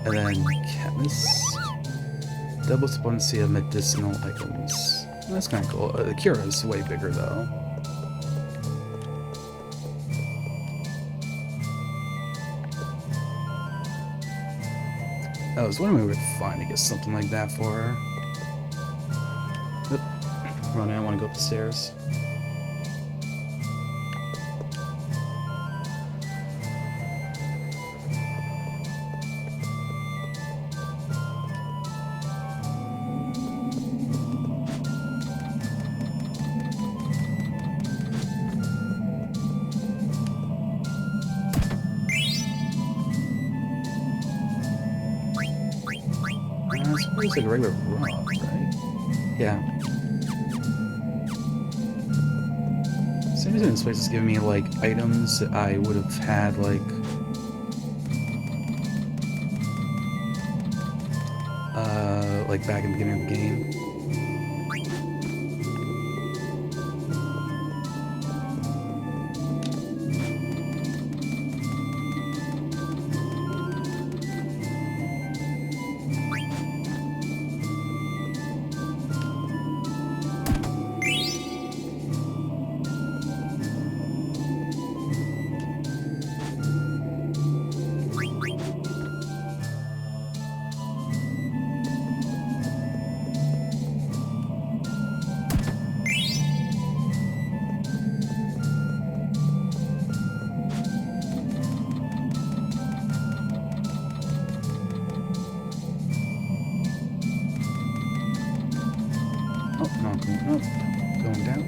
A: And then Chemist. Double potency of medicinal items. That's kind of cool. Kira is way bigger though. I was wondering where we would find to get something like that for her. Oop. Running, I want to go up the stairs. I suppose like a regular rock, right? Yeah. Some reason this place is giving me like items that I would have had like back in the beginning of the game. Oh, no, going up, going down.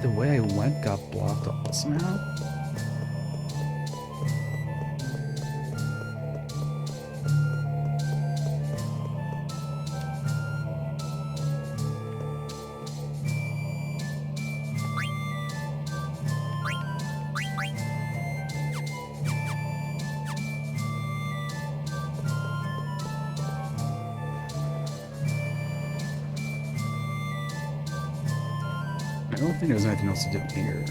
A: the way I went got blocked off this map? I don't think there's anything else to do here.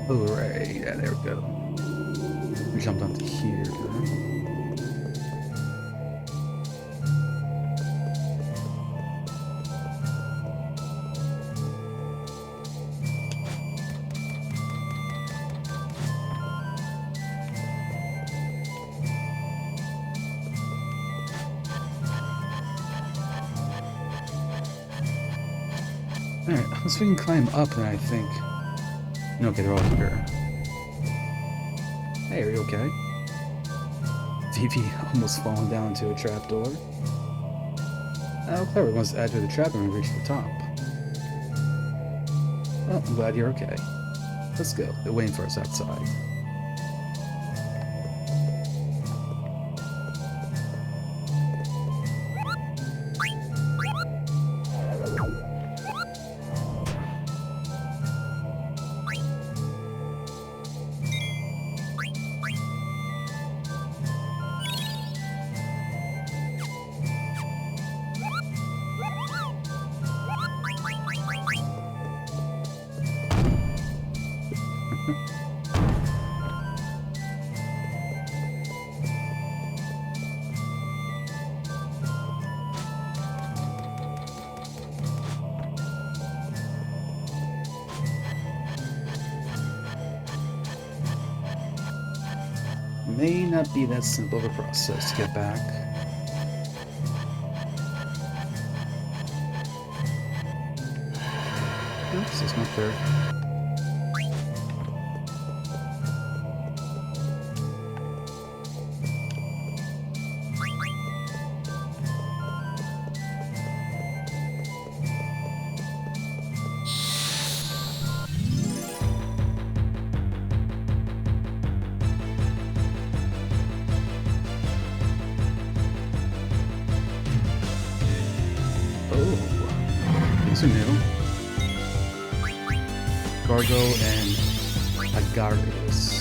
A: Hooray, yeah, there we go. We jumped onto here. Alright, unless we can climb up, then I think... Okay, they're all here. Hey, are you okay? Vivi almost falling down into a trapdoor. Oh, clever, wants to add to the trap and we reach the top. Well, I'm glad you're okay. Let's go. They're waiting for us outside. May not be that simple of a process to get back. Oops, it's not there. These are new. Gargo and Agarius.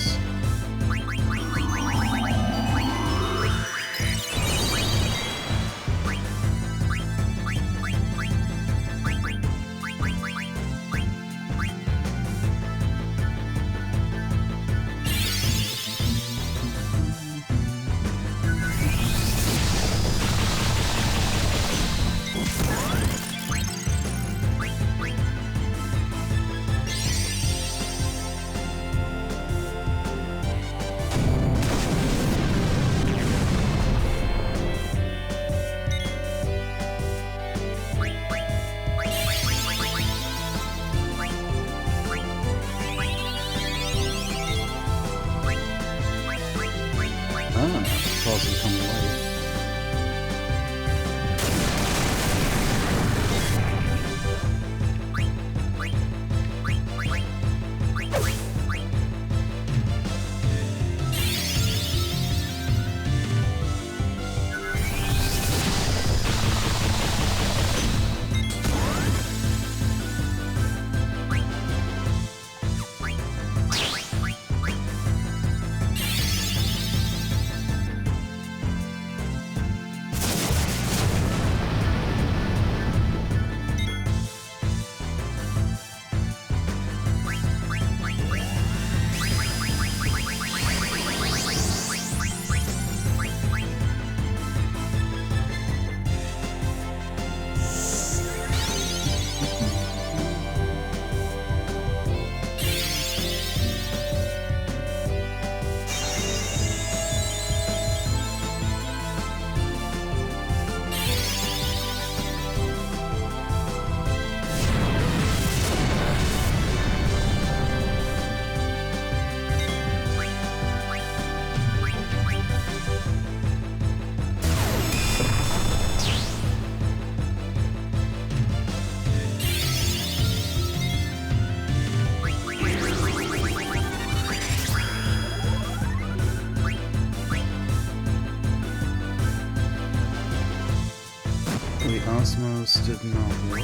A: This did not work.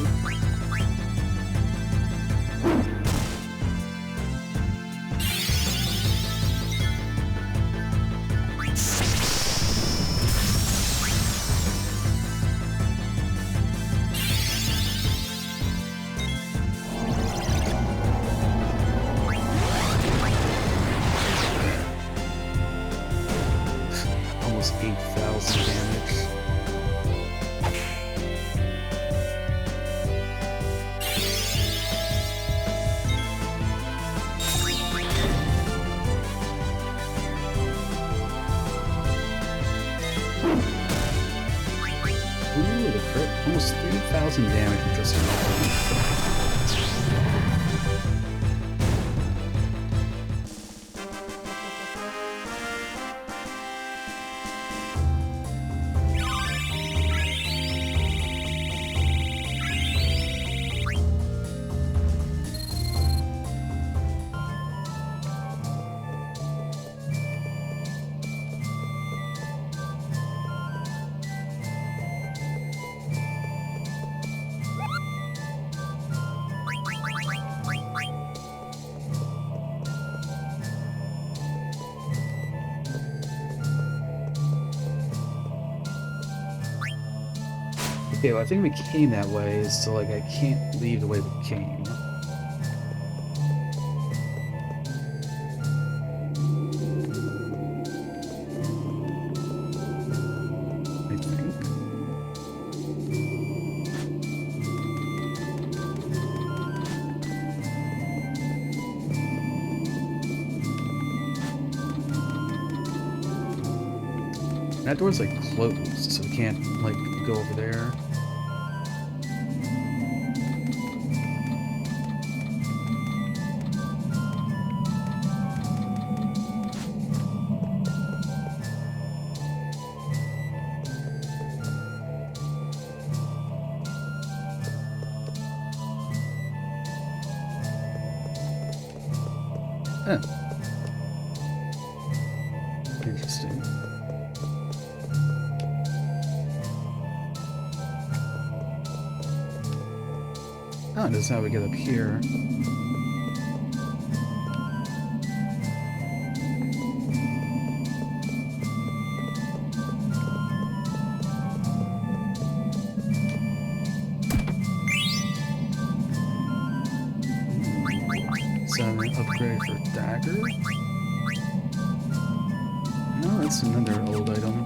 A: Almost 8,000 damage. Ooh, the crit. Almost 3,000 damage with just an Okay, well, I think we came that way, so, like, I can't leave the way we came. I think. That door's, like, closed, so we can't, like, go over there. Huh. Interesting. Oh, this is how we get up here. So I'm gonna upgrade for dagger. No, that's another old item.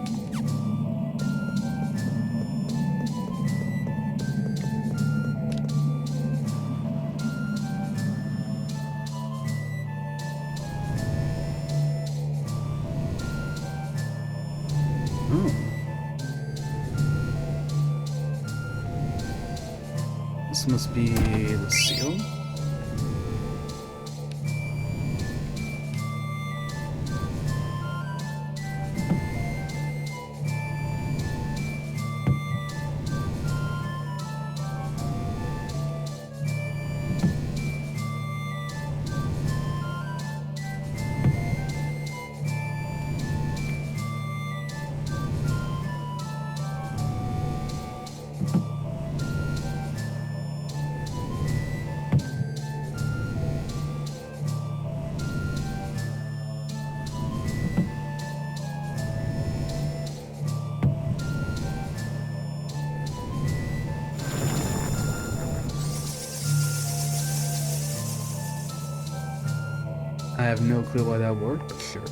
A: Oh. This must be the seal. I have no clue why that worked, but sure.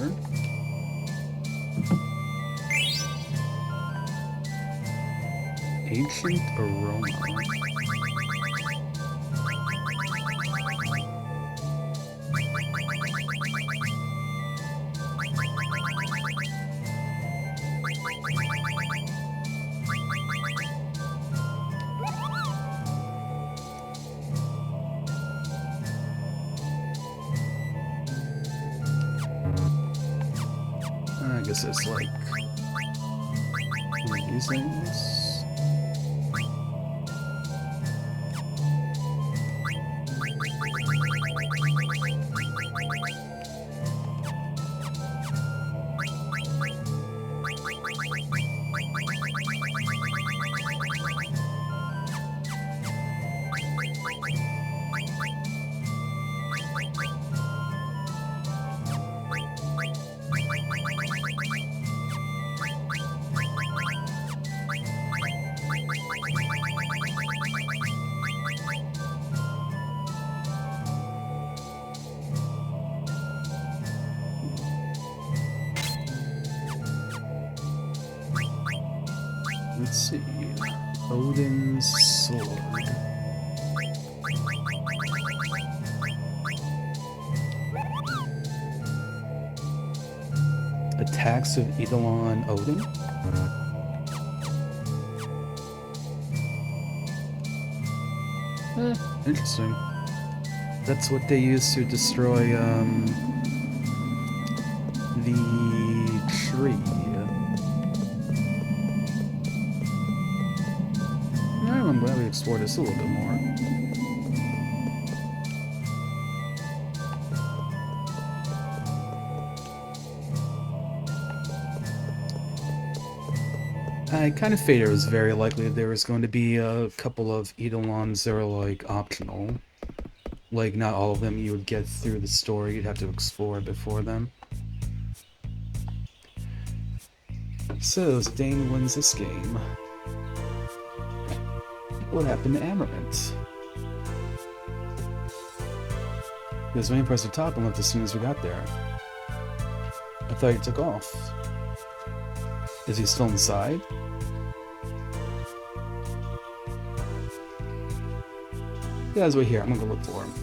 A: Ancient aroma. I guess it's like one of these things. Let's see. Odin's sword. Attacks of Eidolon Odin? Interesting. That's what they use to destroy, the tree. I'm glad we explored this a little bit more. I kind of figured it was very likely there was going to be a couple of Eidolons that are, like, optional. Like, not all of them you would get through the story, you'd have to explore before them. So, Zidane wins this game. What happened to Amarant? He was waiting for us to top and left as soon as we got there. I thought he took off. Is he still inside? You guys wait here, I'm gonna go look for him.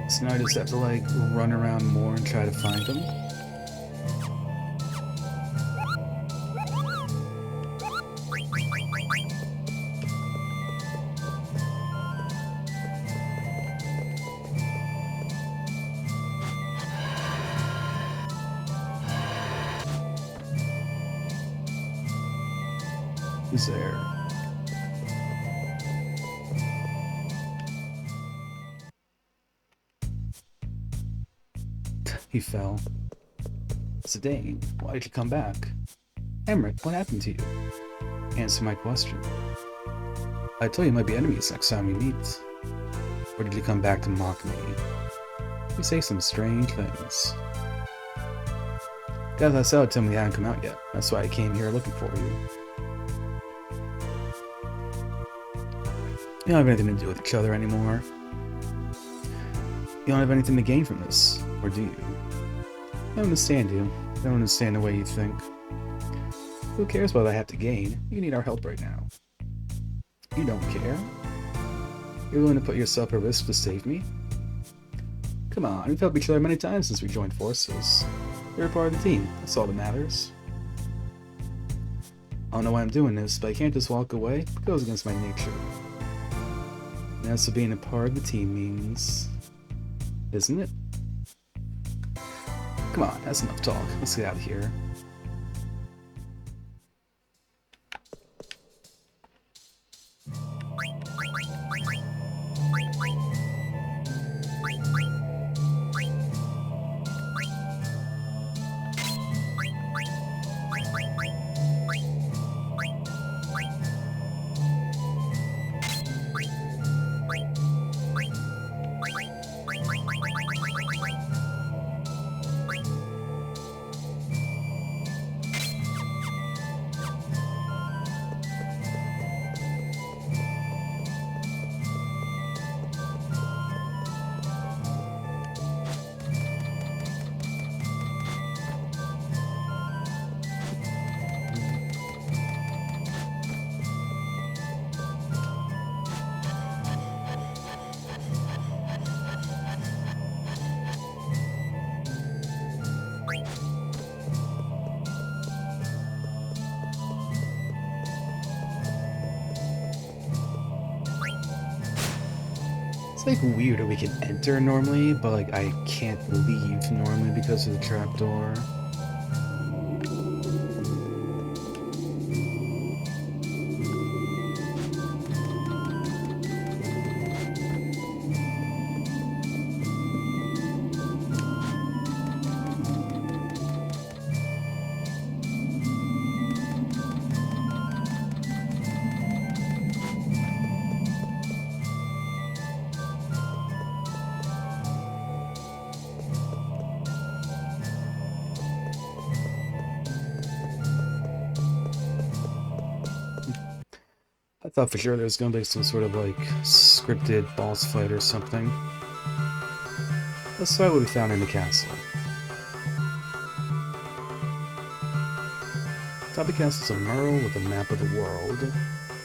A: So now I just have to, like, run around more and try to find him. Who's there? He fell. Zidane, why did you come back? Amarant, what happened to you? Answer my question. I told you might be enemies next time we meet. Or did you come back to mock me? You say some strange things. Guys I saw told me you hadn't come out yet. That's why I came here looking for you. You don't have anything to do with each other anymore. You don't have anything to gain from this, or do you? I don't understand you. I don't understand the way you think. Who cares what I have to gain? You need our help right now. You don't care? You're willing to put yourself at risk to save me? Come on, we've helped each other many times since we joined forces. You're a part of the team, that's all that matters. I don't know why I'm doing this, but I can't just walk away. It goes against my nature. And that's what being a part of the team means, isn't it? Come on, that's enough talk. Let's get out of here. It's like weird that we can enter normally, but like I can't leave normally because of the trapdoor. I thought for sure there was gonna be some sort of like scripted boss fight or something. Let's try what we found in the castle. Top of the castle is a mural with a map of the world.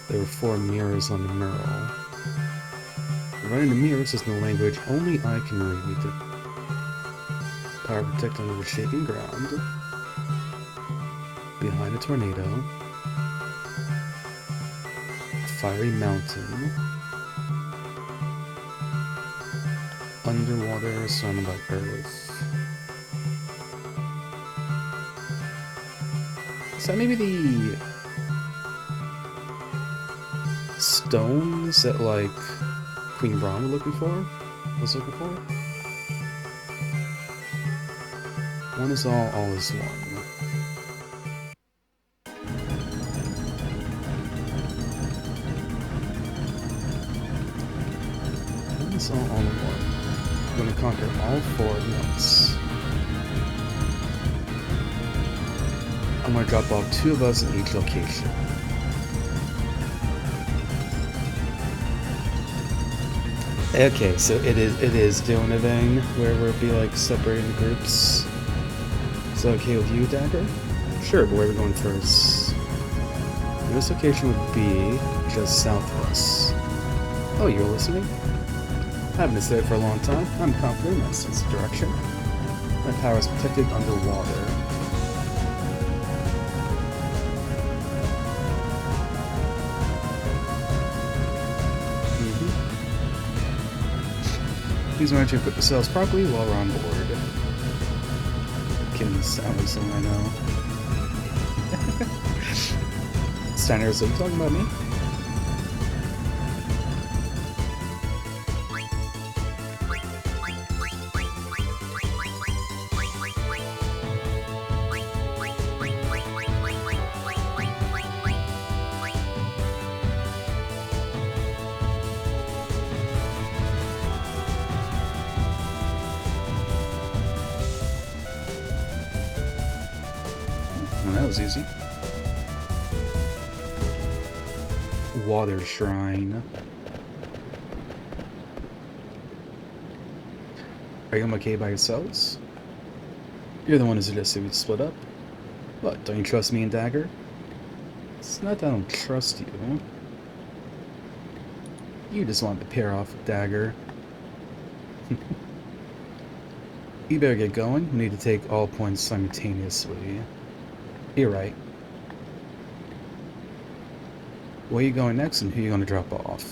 A: There were 4 mirrors on the mural. Running the mirrors is no language only I can read. Power protect under the shaking ground. Behind a tornado. Fiery mountain. Underwater, surrounded by earth. Is that maybe the stones that like Queen Braun was looking for? One is all is one. One is all in one. I'm gonna conquer all 4 at once. I'm gonna drop off 2 of us in each location. Okay, so it is doing a thing where we'll be like separating the groups. Is that okay with you, Dagger? Sure, but where are we going first? This location would be just south of us. Oh, you're listening? I haven't been there for a long time. I'm confident in my sense of direction. My power is protected underwater. Please remember to equip yourselves properly while we're on board. Kidding, sound like someone I know. Steiner, are you talking about me? Well, that was easy. Water Shrine. Are you okay by yourselves? You're the one who suggested we split up. What, don't you trust me and Dagger? It's not that I don't trust you. You just want to pair off with Dagger. You better get going. We need to take all points simultaneously. You're right. Where are you going next and who are you going to drop off?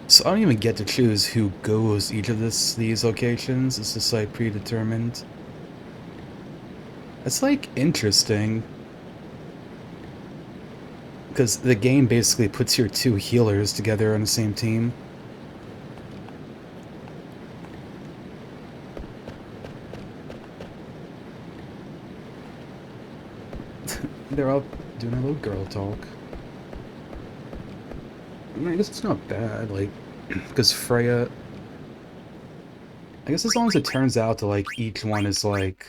A: So I don't even get to choose who goes each of these locations. It's just like predetermined. It's like interesting. Because the game basically puts your 2 healers together on the same team. They're all doing a little girl talk. I mean, I guess it's not bad, like, because Freya... I guess as long as it turns out to, like, each one is, like...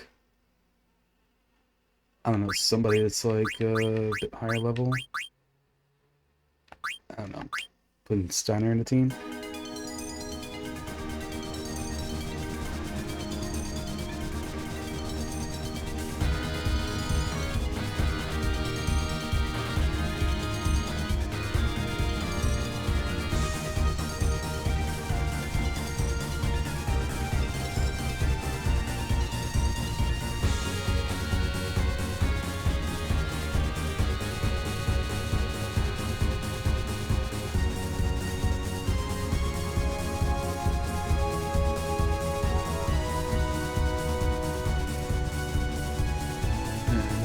A: I don't know, somebody that's, like, a bit higher level. I don't know. Putting Steiner in the team.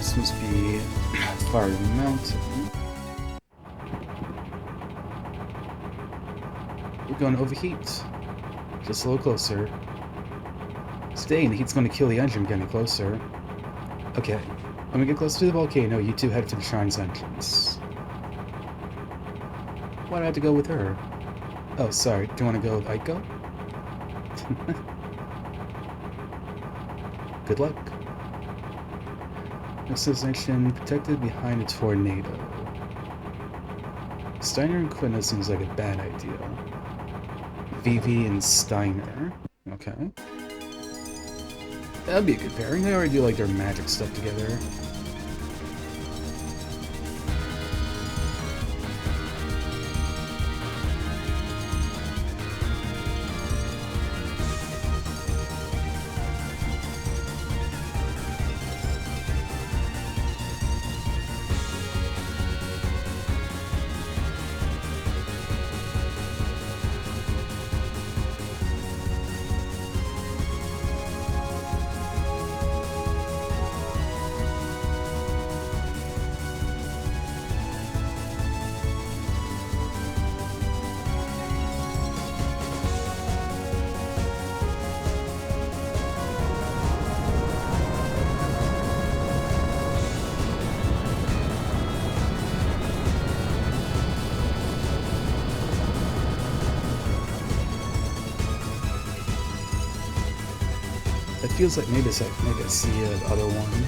A: This must be Fire Mountain. We're going to overheat. Just a little closer. Staying, the heat's going to kill the engine getting closer. Okay. When we get close to the volcano, you two head for the shrine's entrance. Why'd I have to go with her? Oh, sorry. Do you want to go with Aiko? Good luck. This is section protected behind a tornado. Steiner and Quinna seems like a bad idea. Vivi and Steiner. Okay. That'd be a good pairing. They already do like their magic stuff together. It feels like maybe it's like maybe I see the other one.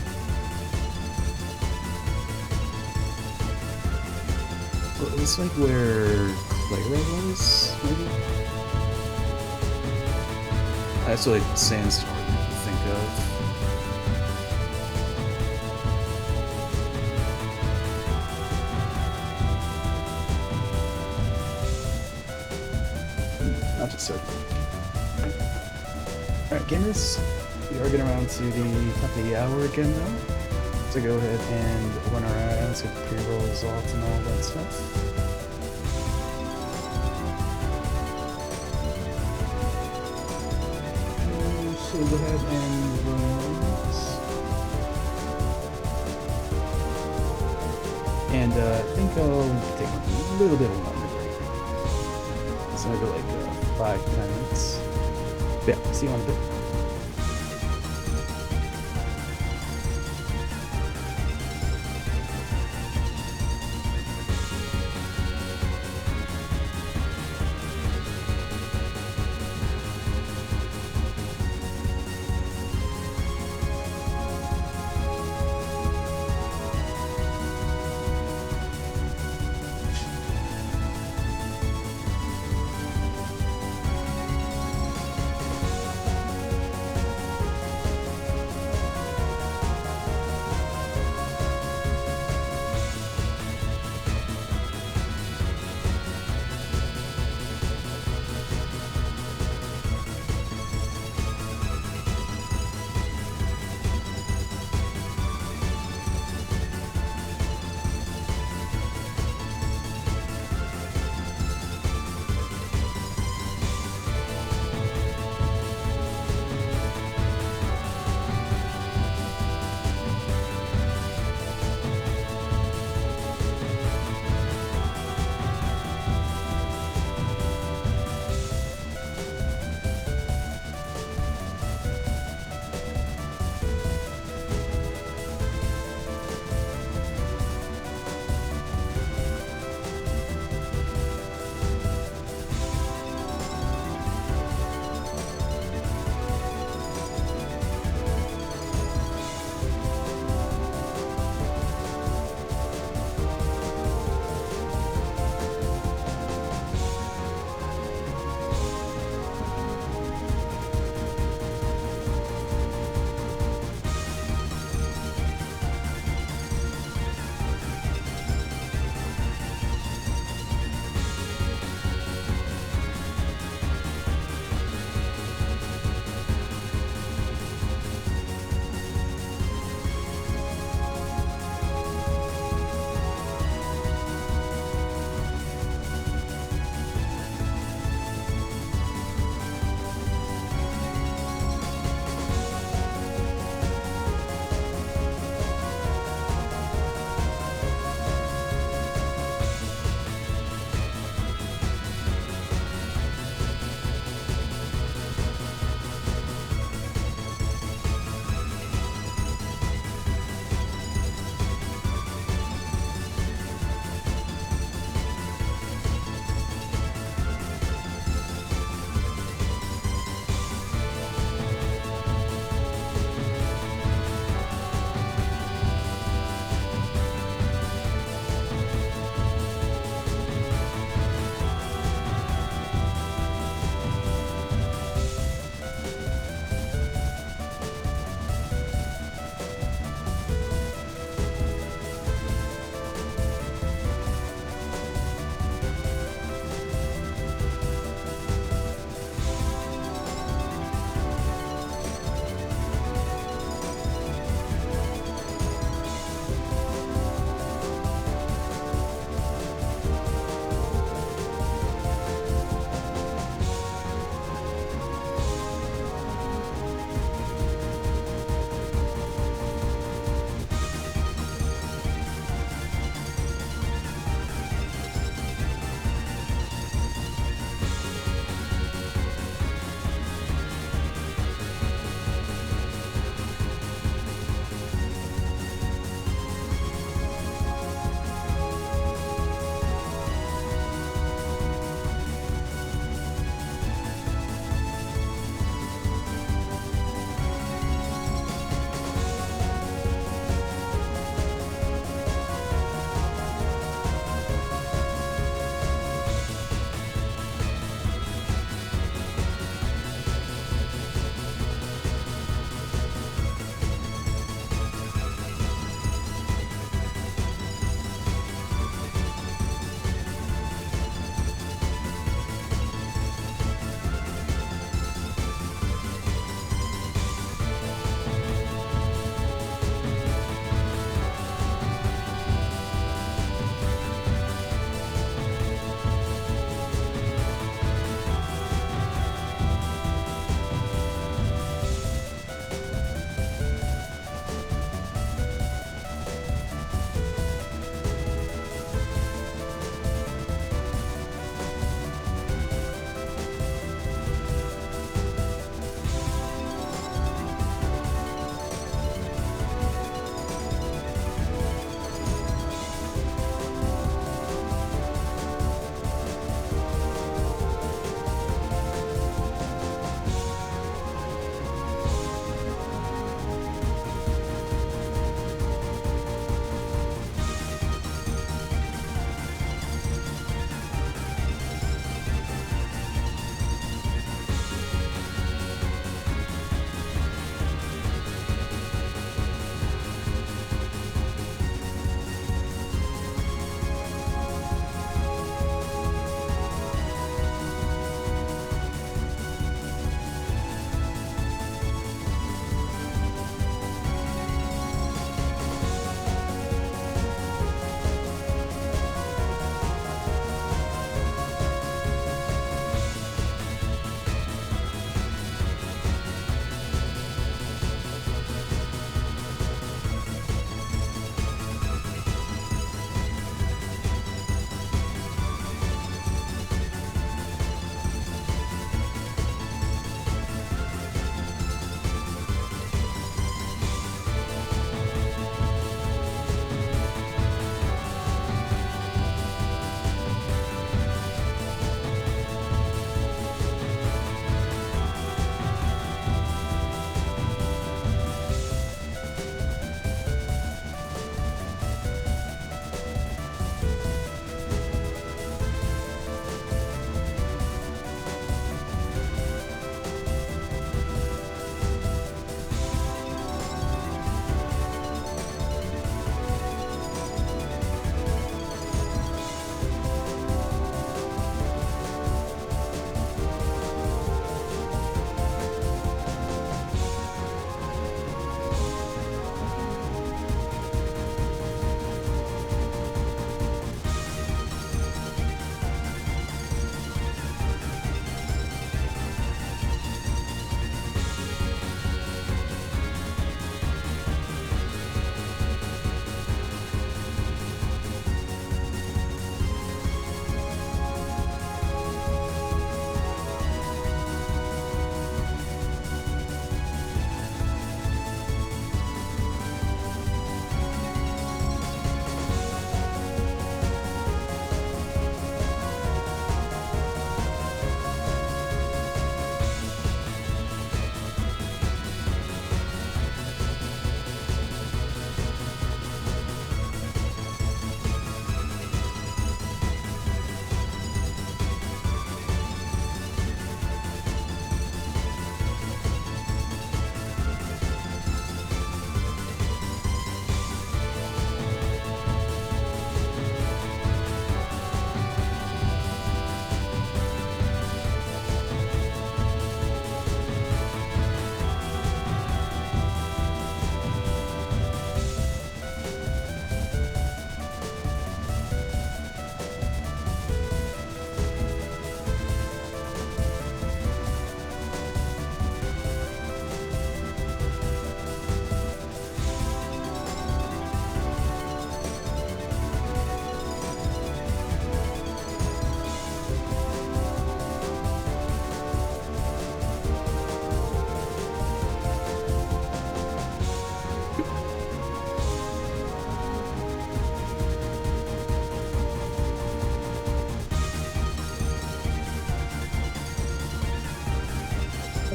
A: Well, it was like where Clara was, maybe? That's what like Sandstorm I think of. Not just circle. Alright, gamers. We are getting around to the top of the hour again now. So go ahead and run our ads, get the pre-rolls off and all that stuff. So go ahead and run those. And I think I'll take a little bit of a longer break. So maybe like 5-10 minutes. But yeah, see you in a bit.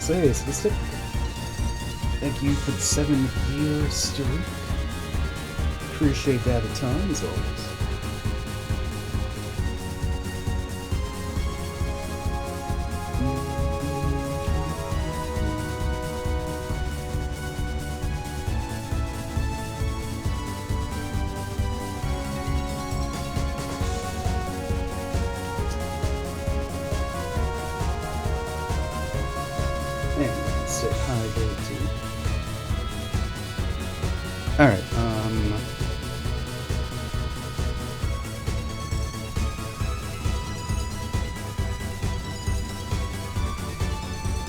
A: So hey, Statistic, thank you for the 7-year streak. Appreciate that a ton, as always. And say hi there too. Alright,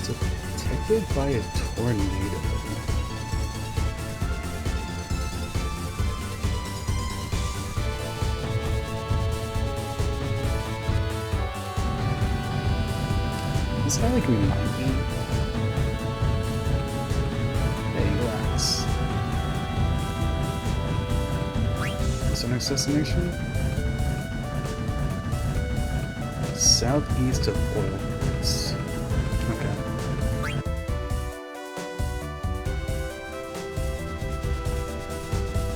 A: so protected by a tornado. This guy like remind me. Hey, relax. What's our next destination? Southeast of Oil Rigs. Okay.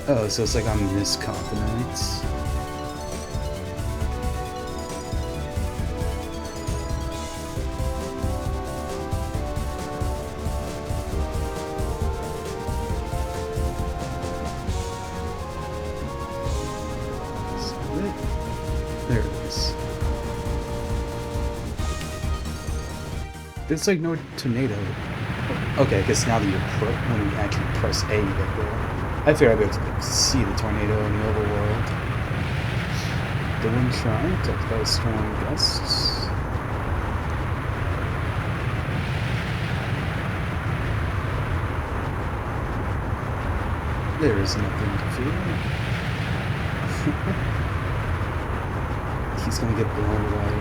A: Oh, so it's like on this continent. There it is. There's like no tornado. Okay, I guess now that when you actually press A, you get there. I figured I'd be able to see the tornado in the overworld. The Wind Shrine, talked about storm gusts. There is nothing to fear. He's gonna get blown away.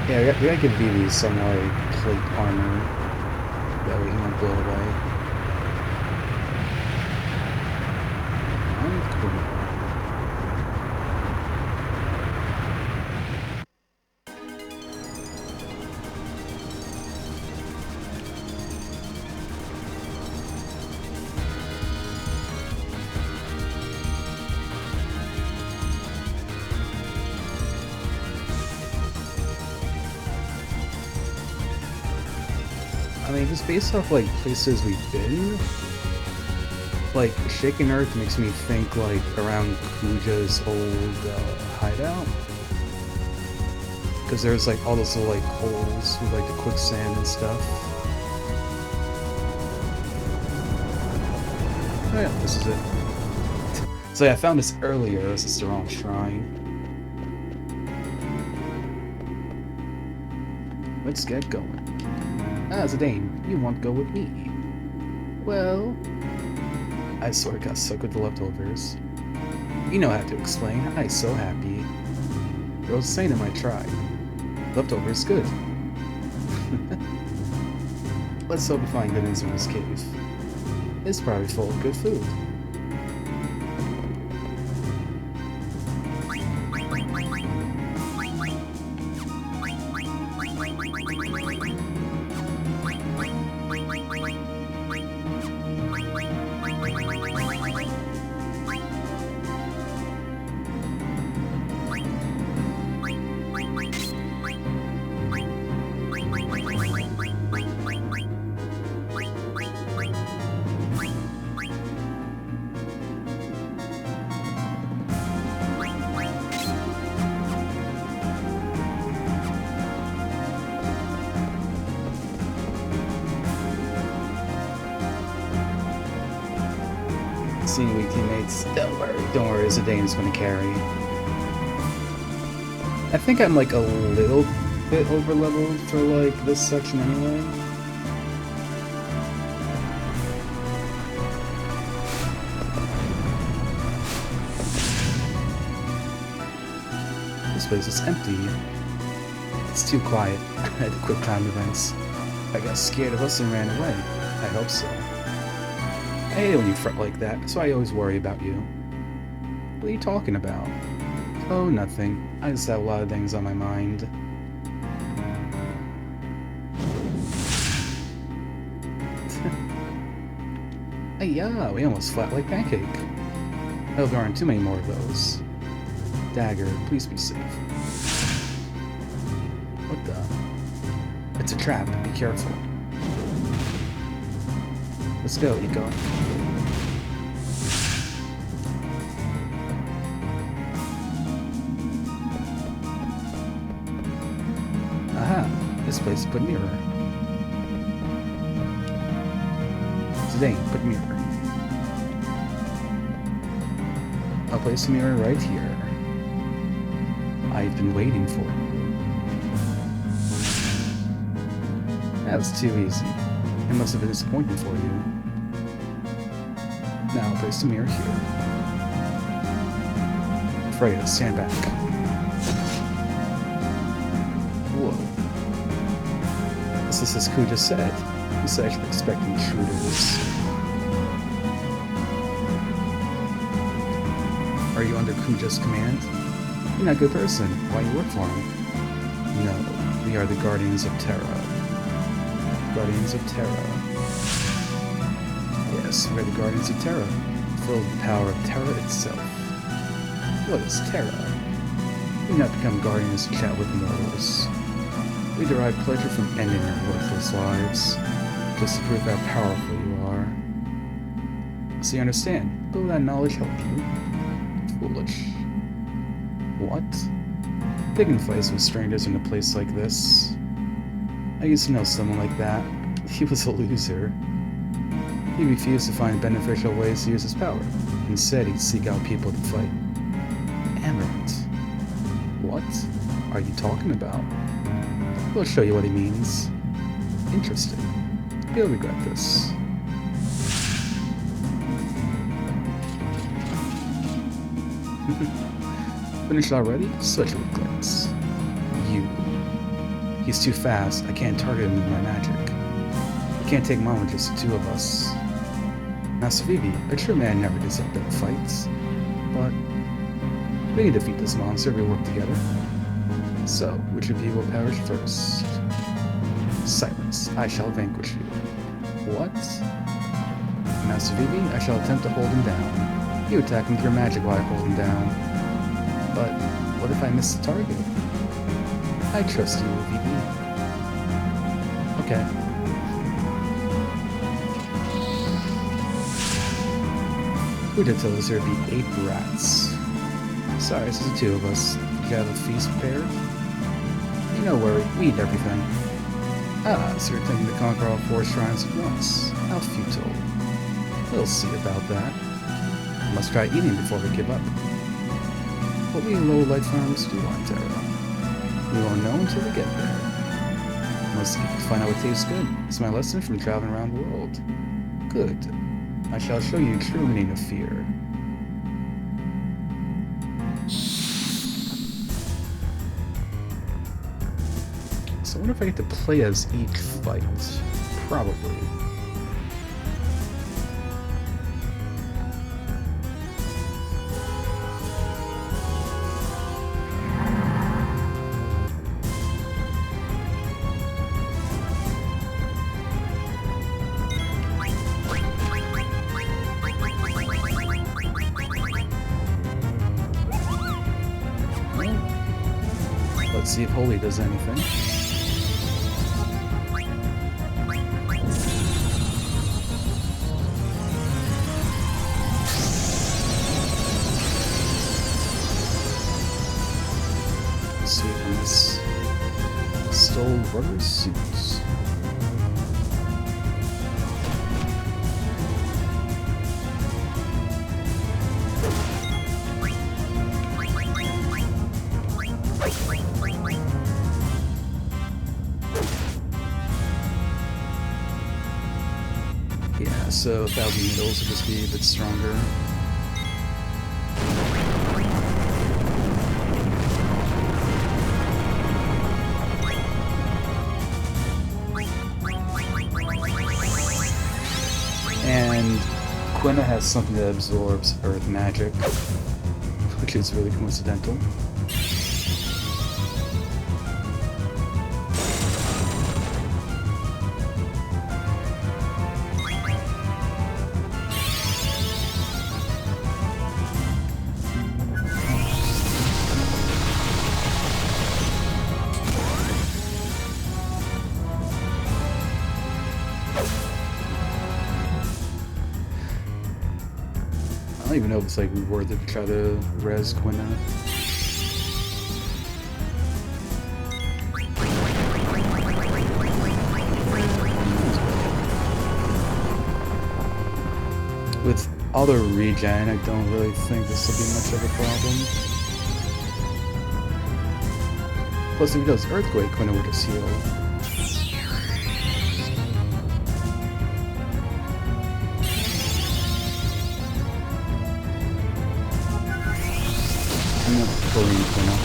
A: Yeah, we gotta give Vivi some like plate armor. That way he won't blow away. I mean, just based off like places we've been, like Shaken Earth makes me think like around Kuja's old hideout, because there's like all those little like holes with like the quicksand and stuff. Oh yeah, this is it. So yeah, I found this earlier. This is the wrong shrine. Let's get going. Ah, Zidane, you won't go with me. Well, I sort of got stuck with the leftovers. You know I have to explain. I'm so happy. There was a saying in my tribe. Leftovers good. Let's hope we find good news in this cave. It's probably full of good food. Seeing weak teammates, don't worry, Zidane's gonna carry. I think I'm like a little bit over leveled for like this section anyway. This place is empty. It's too quiet. I had quick time events. I got scared of us and ran away. I hope so. I hate it when you fret like that, so I always worry about you. What are you talking about? Oh, nothing. I just have a lot of things on my mind. Hey, yeah, we almost flat like pancake. I hope there aren't too many more of those. Dagger, please be safe. What the? It's a trap, be careful. Let's go, Eco. Aha, this place put mirror. Today, put mirror. I'll place a mirror right here. I've been waiting for you. That was too easy. It must have been disappointing for you. Now I'll place the mirror here. Freya, stand back. Whoa. This is as Ku just said. He's actually expecting intruders. Are you under Kuja's command? You're not a good person. Why you work for him? No, we are the Guardians of Terra. Guardians of Terra. Yes, we are the Guardians of Terra, full of the power of Terra itself. What is Terra? We do not become Guardians to chat with mortals. We derive pleasure from ending our worthless lives, just to prove how powerful you are. So you understand, but will that knowledge help you? Foolish. What? Picking fights with strangers in a place like this? I used to know someone like that. He was a loser. He refused to find beneficial ways to use his power. Instead, he'd seek out people to fight. Amarant. What are you talking about? We'll show you what he means. Interesting. You'll regret this. Finished already? Such regrets. You. He's too fast. I can't target him with my magic. I can't take him on with just the two of us. Master Vivi, a true man never gives up in fights. But we can defeat this monster if we work together. So, which of you will perish first? Silence. I shall vanquish you. What? Master Vivi, I shall attempt to hold him down. You attack him with your magic while I hold him down. But what if I miss the target? I trust you, Vivi. Okay. Kuja told us there'd be 8 rats. Sorry, it's the 2 of us. You have a feast prepared? No worry, we eat everything. Ah, so you're attempting to conquer all 4 shrines at once. How futile. We'll see about that. Must try eating before we give up. What we low-light farmers do on Terra. We won't know until we get there. Must find out what tastes good. It's my lesson from traveling around the world. Good. I shall show you the true meaning of fear. So I wonder if I get to play as each fight. Probably. Let's see if Holy does anything. Let's see if this stole rubber suits. Yeah, so 1,000 needles would just be a bit stronger. And Quina has something that absorbs earth magic, which is really coincidental. I don't even know if it's like worth it to try to res Quina. With auto regen, I don't really think this will be much of a problem. Plus, if he does Earthquake, Quina would just heal. I'm not bullying Quina.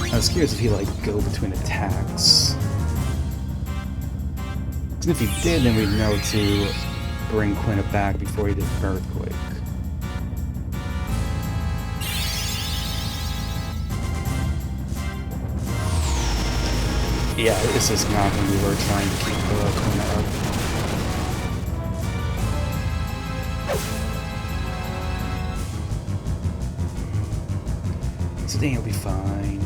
A: I was curious if he like go between attacks. Because if he did, then we'd know to bring Quina back before he did Earthquake. Yeah, this is not when we were trying to keep Quina up. So then he'll be fine.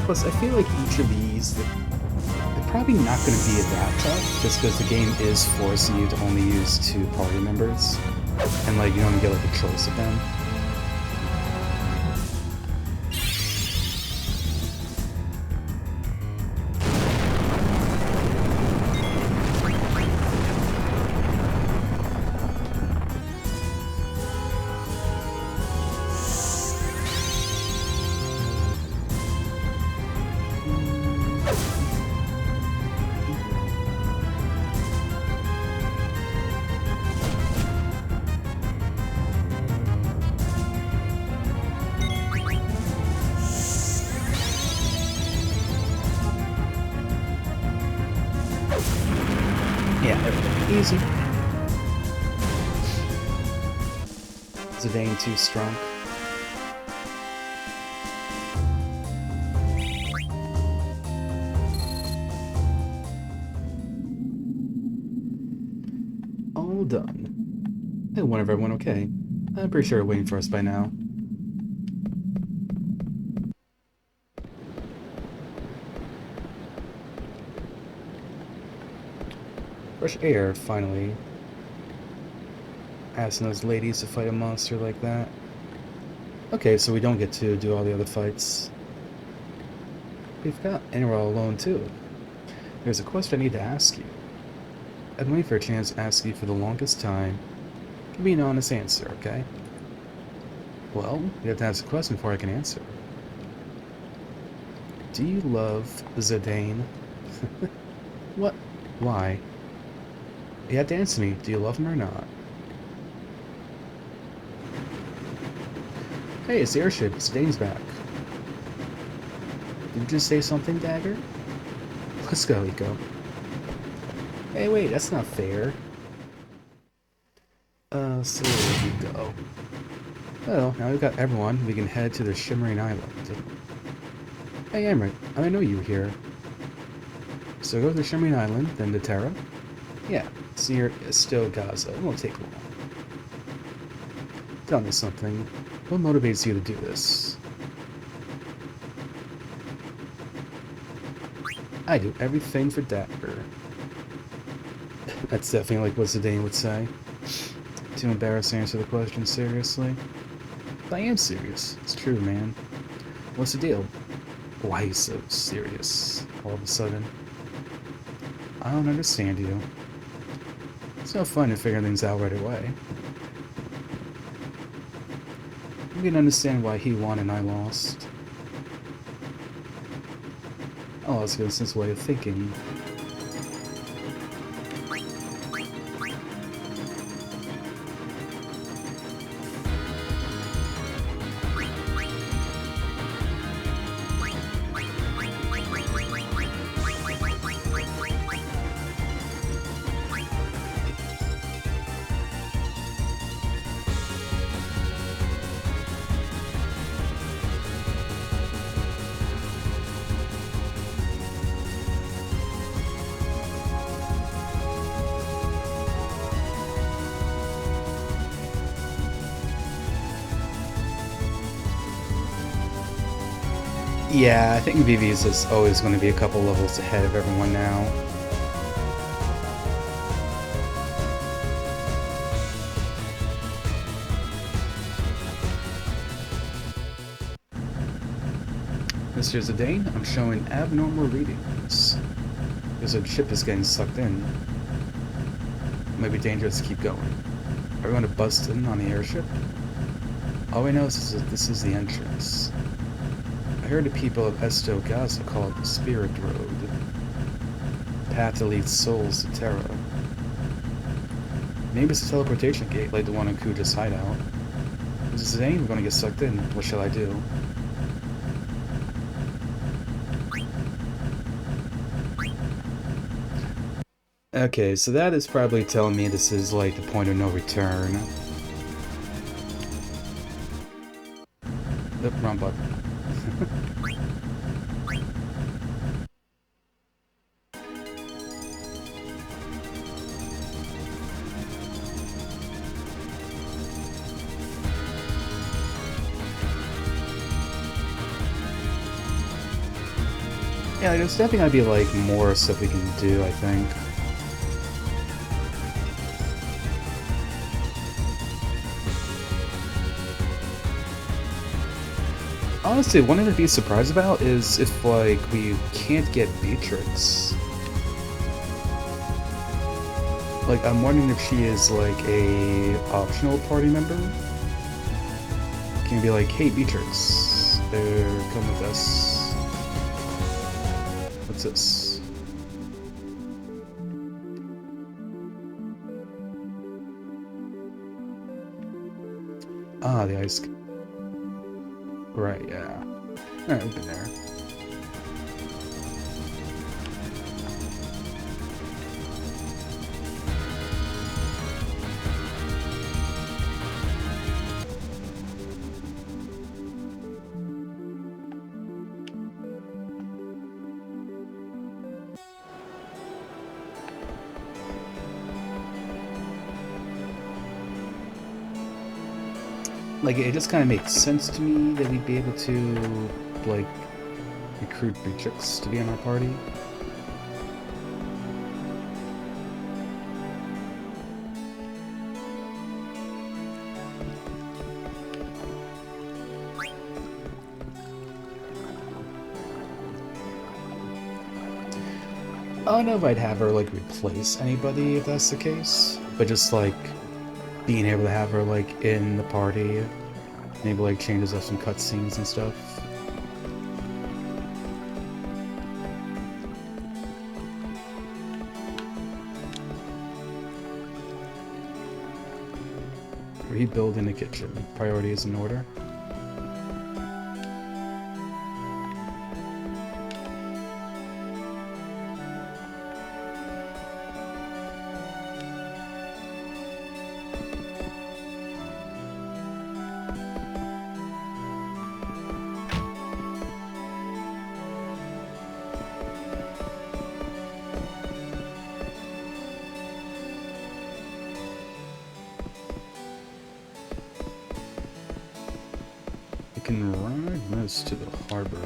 A: Plus, I feel like each of these, they're probably not going to be that tough, just because the game is forcing you to only use 2 party members, and like you don't get like a choice of them. Yeah, everything easy. Zidane too strong. All done. I wonder if everyone okay. I'm pretty sure they're waiting for us by now. Fresh air, finally. Asking those ladies to fight a monster like that. Okay, so we don't get to do all the other fights. We've got Enroll alone too. There's a question I need to ask you. I've been waiting for a chance to ask you for the longest time. Give me an honest answer, okay? Well, you have to ask a question before I can answer. Do you love Zidane? What? Why? You have to answer me. Do you love him or not? Hey, it's the airship. Zidane's back. Did you just say something, Dagger? Let's go, Eco. Hey, wait, that's not fair. So where do we go? Well, now we've got everyone. We can head to the Shimmering Island. Hey, Emmerich, I know you here. So go to the Shimmering Island, then to Terra? Yeah, it's near Still Gaza. It won't take long. Tell me something. What motivates you to do this? I do everything for Dagger. That's definitely like what Zidane would say. Too embarrassed to answer the question seriously. But I am serious. It's true, man. What's the deal? Why are you so serious all of a sudden? I don't understand you. It's no fun to figure things out right away. You can understand why he won and I lost. Oh, it's good since way of thinking. Yeah, I think Vivi's is always going to be a couple levels ahead of everyone now. Mr. Zidane, I'm showing abnormal readings. There's a ship is getting sucked in. Might be dangerous to keep going. Are we going to bust in on the airship? All we know is this is the entrance. I heard the people of Esto Gaza call it the Spirit Road. Path that leads souls to Terra. Maybe it's a teleportation gate like the one in Kuja's hideout. Mrs. Zane, we're gonna get sucked in. What shall I do? Okay, so that is probably telling me this is like the point of no return. Nope, wrong button. Yeah, there's definitely gonna be like more stuff we can do, I think. Honestly, one thing to be surprised about is if like we can't get Beatrix. Like, I'm wondering if she is like a optional party member. Can you be like, hey Beatrix, come with us. What's this? Ah, the ice. Right, yeah. Alright, we've been there. Like, it just kind of makes sense to me that we'd be able to, like, recruit Beatrix to be in our party. I don't know if I'd have her, like, replace anybody if that's the case, but just, like, being able to have her, like, in the party, maybe, like, changes up some cutscenes and stuff. Rebuilding the kitchen. Priorities in order. You can ride this to the harbor.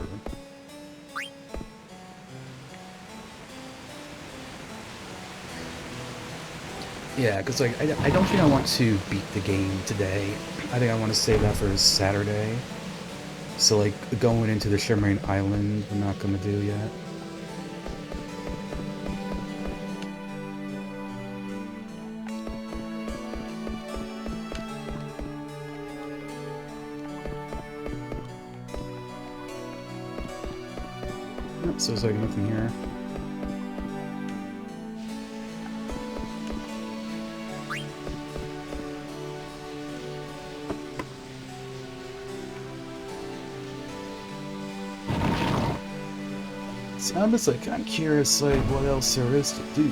A: Yeah, because like I don't think I want to beat the game today. I think I want to save that for Saturday. So like going into the Shimmering Island, we're not gonna do yet. Nope, so there's like nothing here. See, I'm just like kind of curious, like what else there is to do.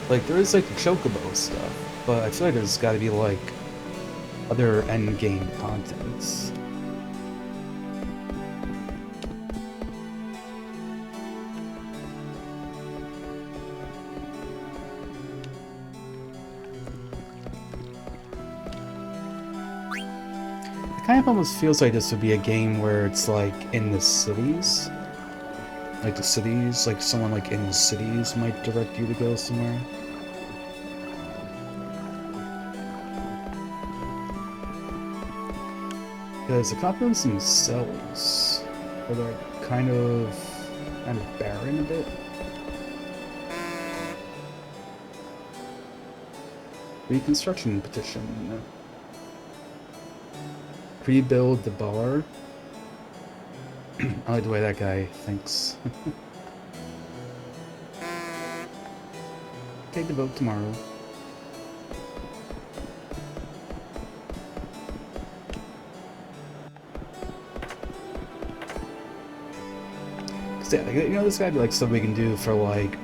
A: Like there is like the Chocobo stuff, but I feel like there's got to be like other end game contents. I kind of almost feels like this would be a game where it's like in the cities. Like the cities, like someone like in the cities might direct you to go somewhere. Because the confidence themselves are like kind of barren a bit. Reconstruction petition. Pre-build the bar. I like the way that guy thinks. Take the vote tomorrow. Cause yeah, you know, this guy be like stuff we can do for like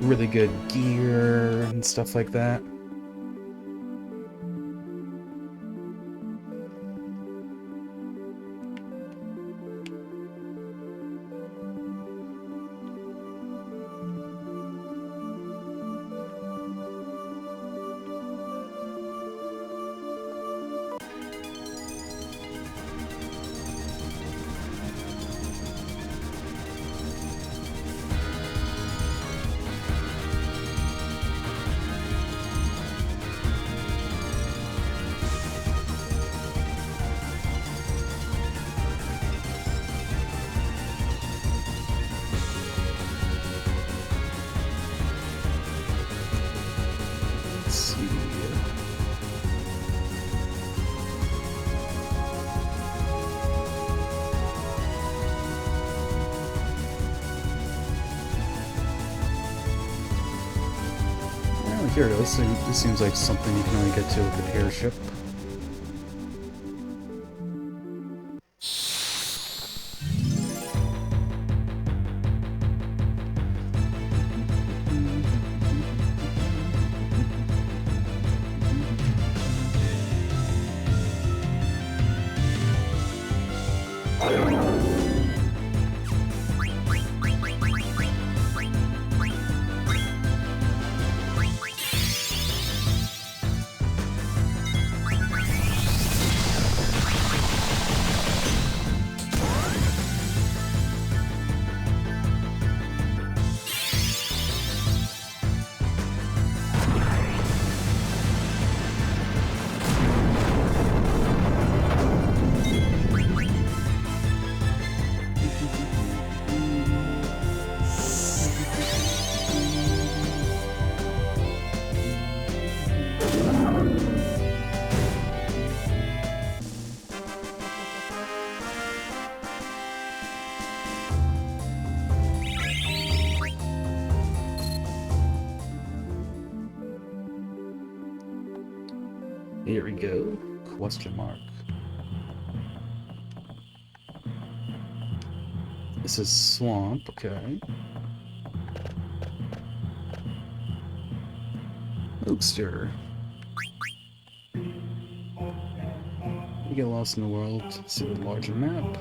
A: really good gear and stuff like that. Let's see. Oh, here it is. This seems like something you can only get to with an airship. Here we go. Question mark. This is swamp, okay. Oakster. We get lost in the world, see the larger map.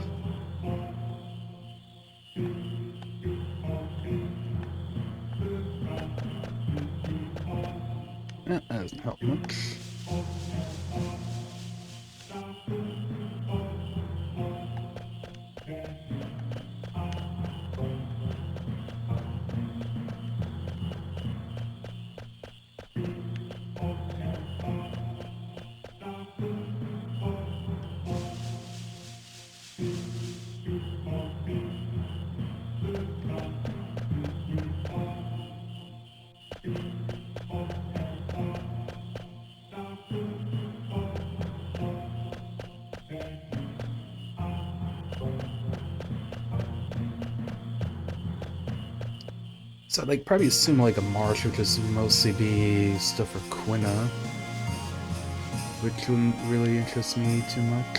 A: That doesn't help much. So I'd like probably assume like a marsh would just mostly be stuff for Quina, which wouldn't really interest me too much.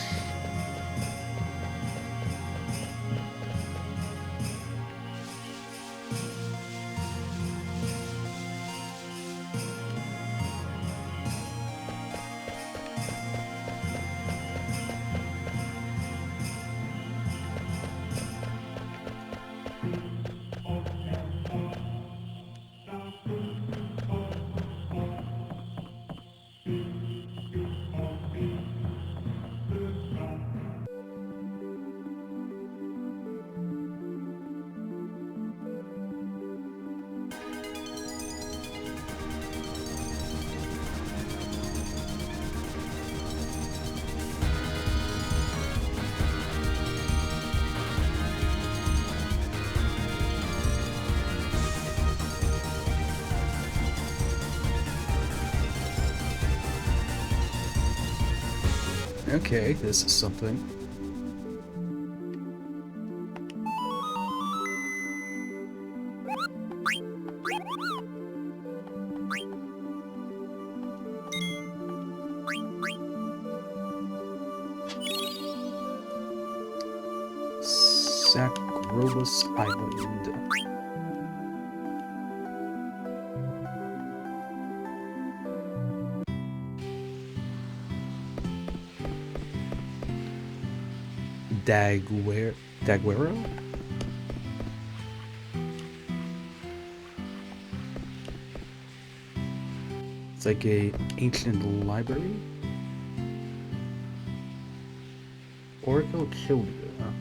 A: Okay, this is something. Sacrobus Island. Daguerro? It's like a ancient library. Oracle killed you, huh?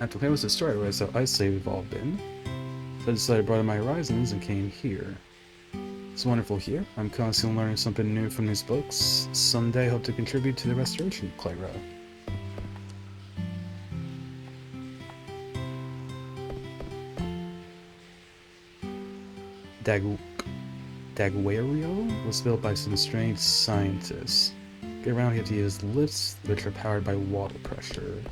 A: After playing was destroyed, where so isolated we've all been. So I decided to broaden my horizons and came here. It's wonderful here. I'm constantly learning something new from these books. Someday I hope to contribute to the restoration of Clyra. Daguerro was built by some strange scientists. To get around, you have to use lifts, which are powered by water pressure.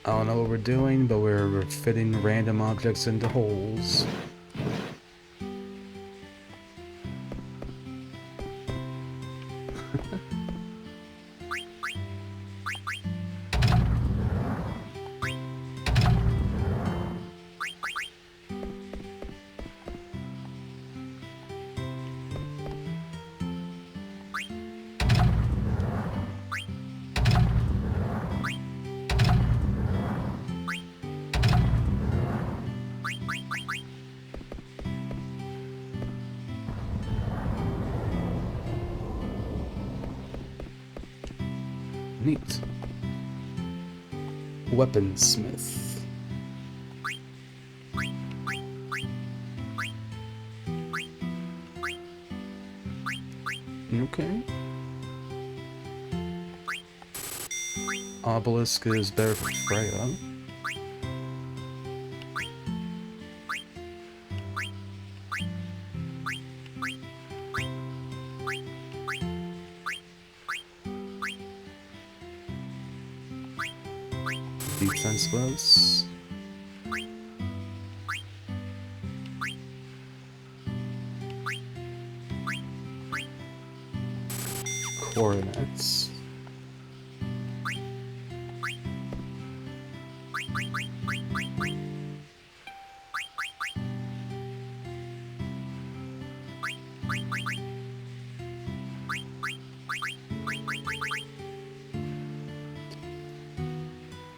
A: I don't know what we're doing, but we're fitting random objects into holes. Neat. Weaponsmith. Okay. Obelisk is better for Freya. Defense was. Coronets.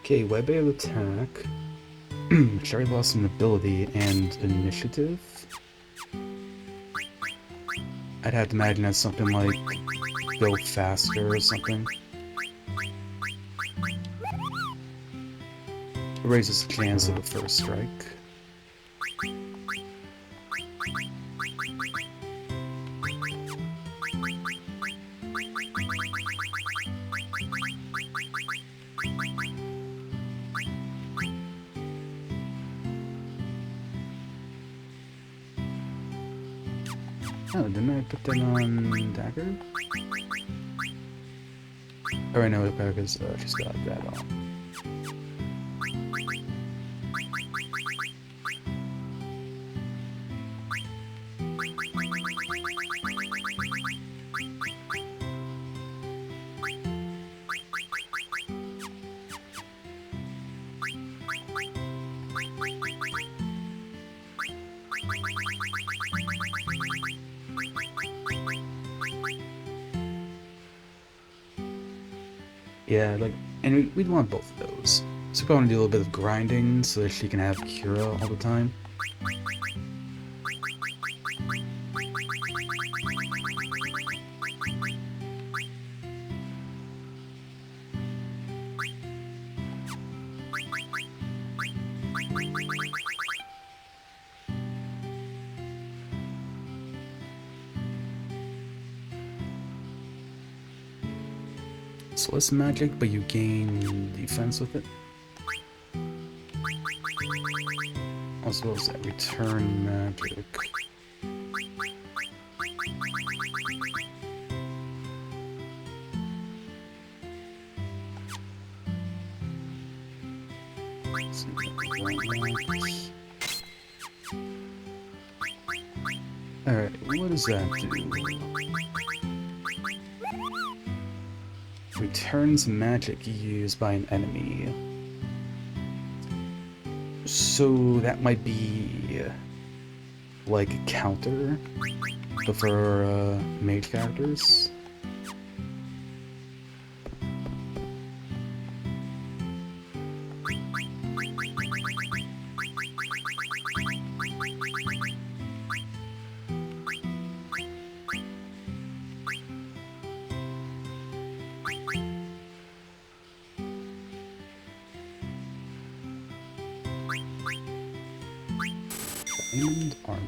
A: Okay, web attack. Sherry lost an ability and initiative. I'd have to imagine that's something like go faster or something. It raises the chance of a first strike. Oh, didn't I put that on Dagger? Oh, I know, because she's got that on. Yeah, like, and we'd want both of those. So we probably want to do a little bit of grinding so that she can have Cura all the time. It's less magic, but you gain defense with it. As well as that return magic. Alright, what does that do? Returns magic used by an enemy. So that might be like a counter, but for mage characters. Diamond armor.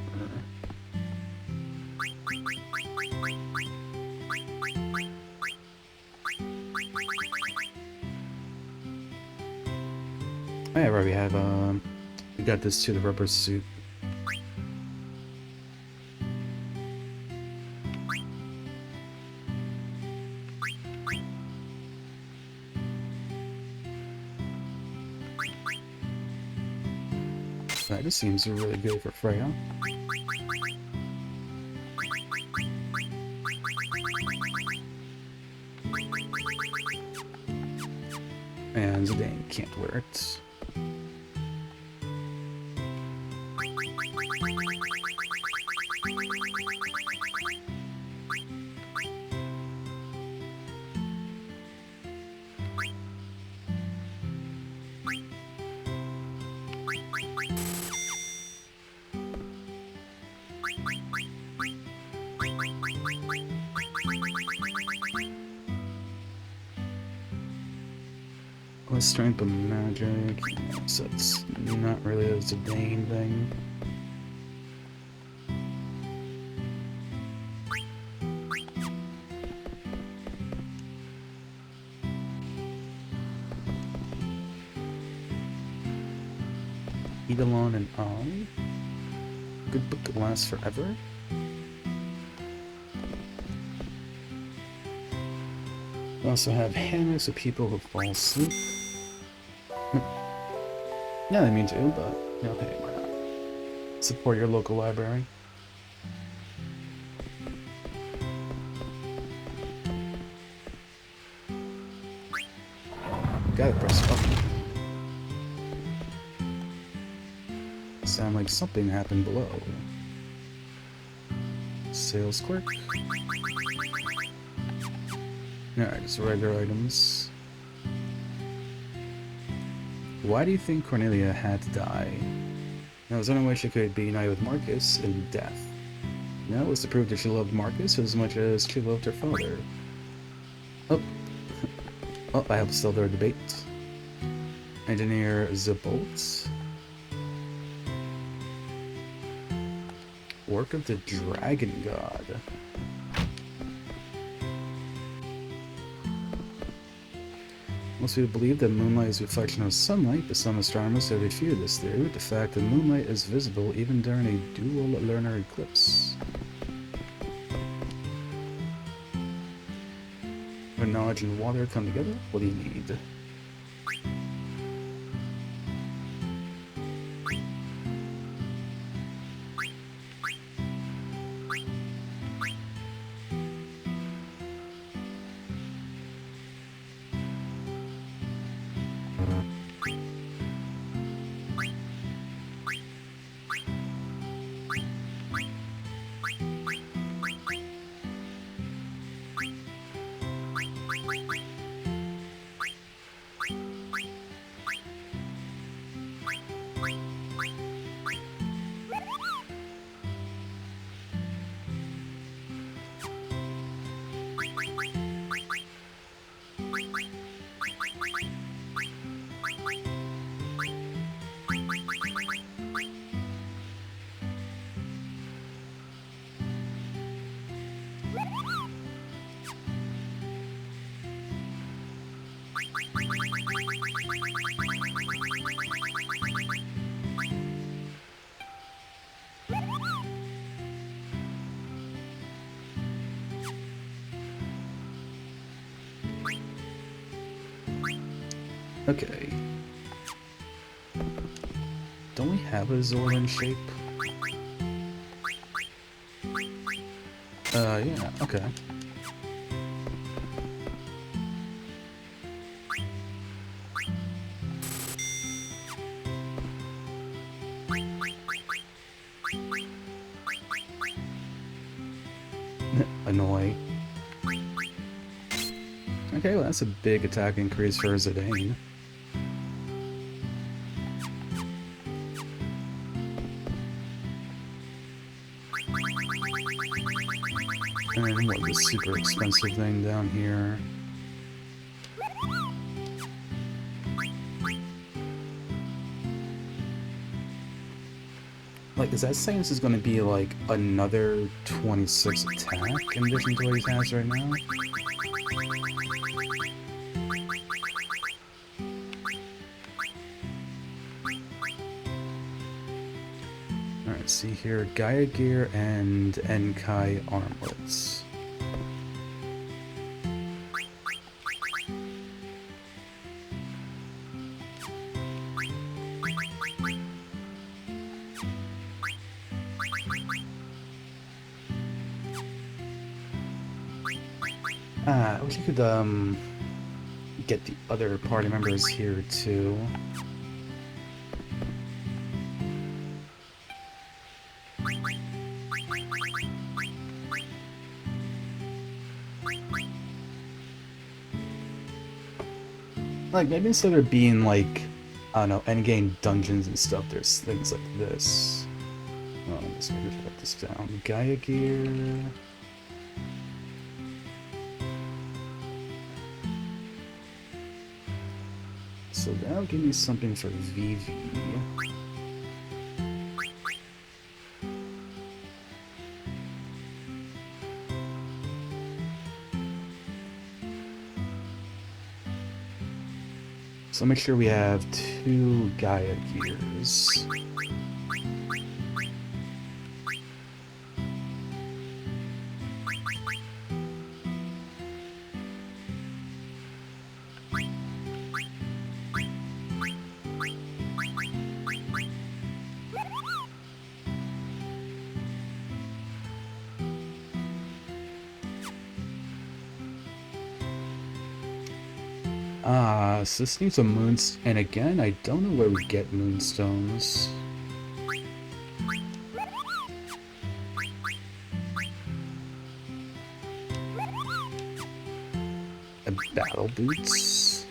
A: Oh yeah, right, we got this too, the rubber suit. That just seems really good for Freya. And Zidane can't wear it. Less strength of magic, so it's not really a Zidane thing. Eidolon and I. Good book that lasts forever. We also have hammocks of people who fall asleep. Yeah, I mean to, but you know, hey, why not? Support your local library. Gotta press button. Sound like something happened below. Sales clerk. Alright, just regular items. Why do you think Cornelia had to die? Now, there's only way she could be united with Marcus in death. No, it was to prove that she loved Marcus as much as she loved her father. Oh. Oh, I hope still their debate. Engineer Zabolt. Work of the Dragon God. Most people believe that moonlight is a reflection of sunlight, but some astronomers have refuted this theory with the fact that moonlight is visible even during a dual lunar eclipse. When knowledge and water come together, what do you need? Okay. Don't we have a Zoran shape? Yeah, okay. Annoy. Okay, well that's a big attack increase for Zidane. And what, this super expensive thing down here? Like, is that saying this is going to be, like, another 26 attack in addition to what he has right now? Alright, see here, Gaia Gear and Enkai Armlets. I wish you could, get the other party members here, too. Like, maybe instead of being, like, I don't know, endgame dungeons and stuff, there's things like this. Oh, I'm just gonna put this down. Gaia Gear... So that'll give me something for Vivi. So make sure we have 2 Gaia Gears. So this needs a and again, I don't know where we get moonstones. Battle boots.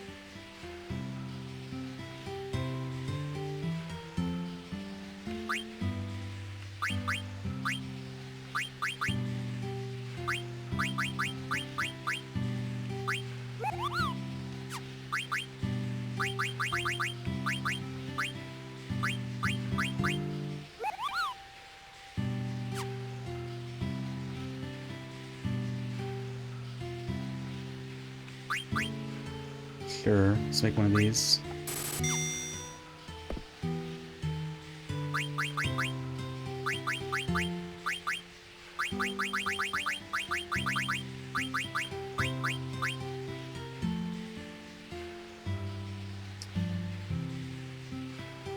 A: Sure, let's make one of these.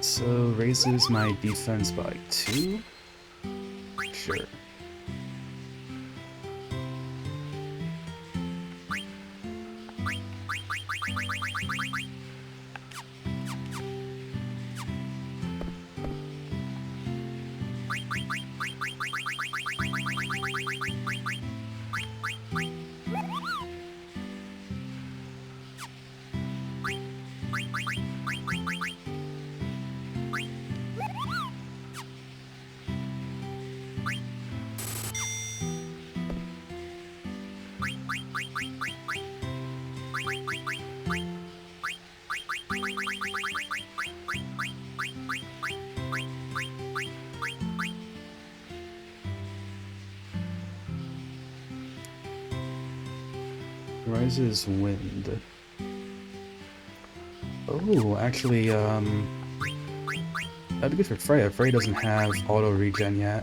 A: So raises my defense by 2? Sure. Rises Wind. Oh, actually, that'd be good for Freya. Freya doesn't have auto regen yet.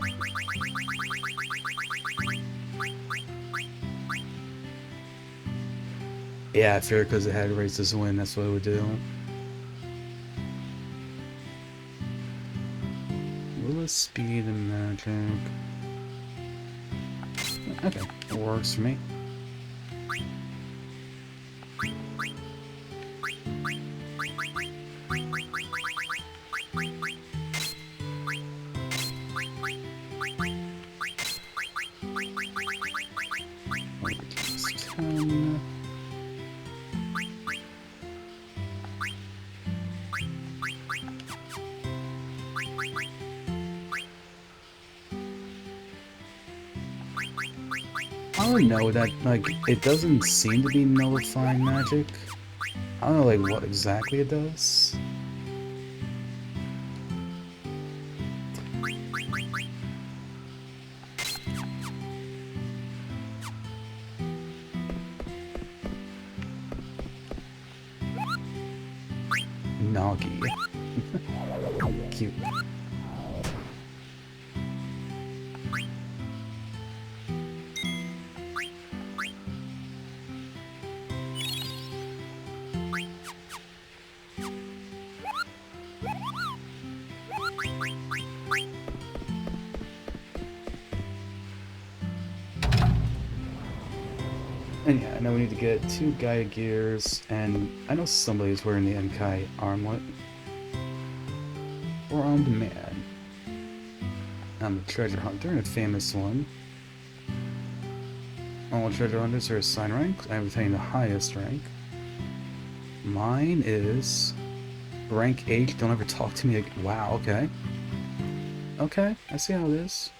A: Yeah, I figured because it had Rises Wind, that's what it would do. Willis Speed and Magic. Okay, it works for me. I don't know that, like, it doesn't seem to be nullifying magic. I don't know, like, what exactly it does. Noggy. Cute. And yeah, now we need to get 2 Gaia Gears, and I know somebody's wearing the Enkai armlet. Or Armed Man. I'm a treasure hunter and a famous one. All treasure hunters are assigned ranks. I have attained the highest rank. Mine is rank 8. Don't ever talk to me again. Wow, okay. Okay, I see how it is.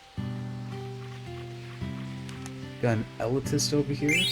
A: Got an elitist over here.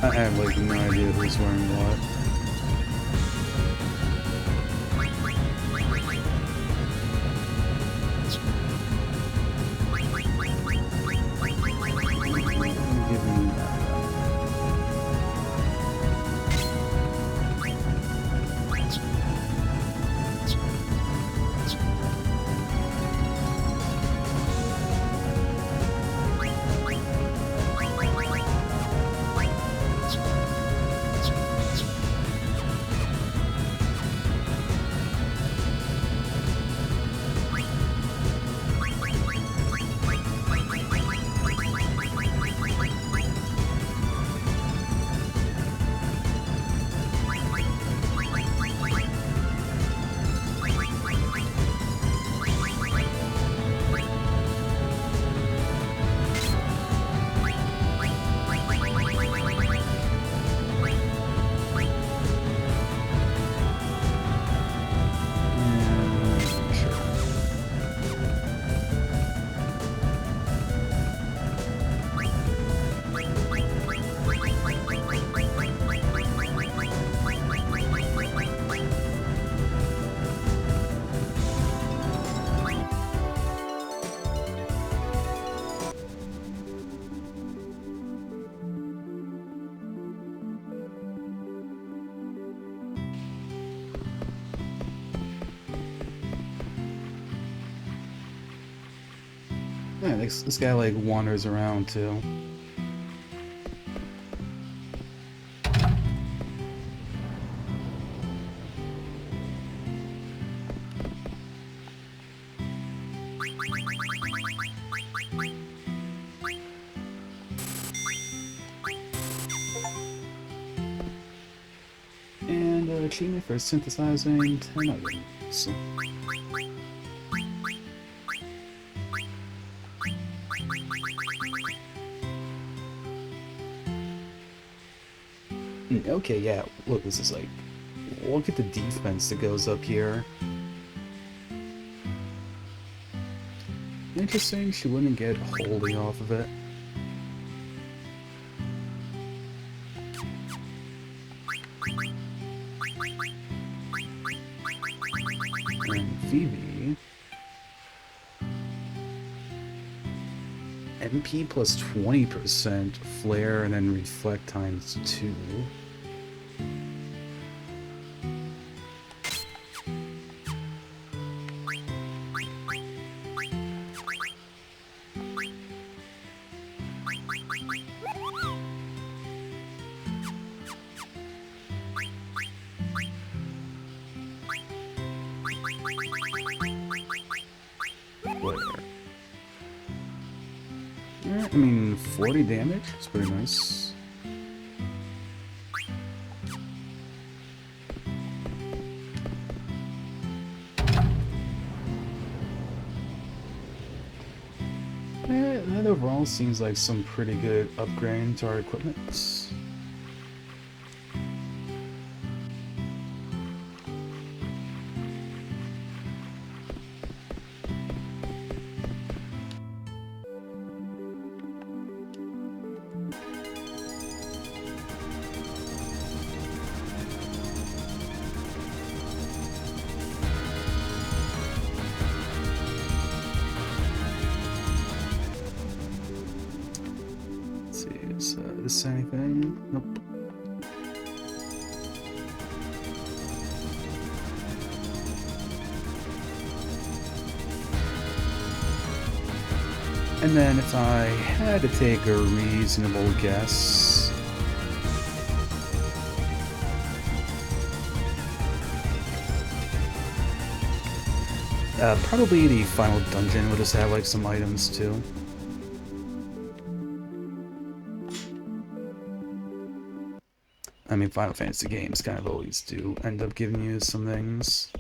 A: I have like no idea who's wearing what. Yeah, this guy like wanders around too. And achievement for synthesizing 10 items. Okay, yeah, look, this is like... Look at the defense that goes up here. Interesting, she wouldn't get wholly off of it. And Phoebe... MP plus 20%, flare, and then reflect times 2. Whatever. Yeah, I mean, 40 damage? It's pretty nice. Yeah, that overall seems like some pretty good upgrade to our equipment. Is this anything? Nope. And then if I had to take a reasonable guess... probably the final dungeon will just have like some items too. I mean, Final Fantasy games kind of always do end up giving you some things.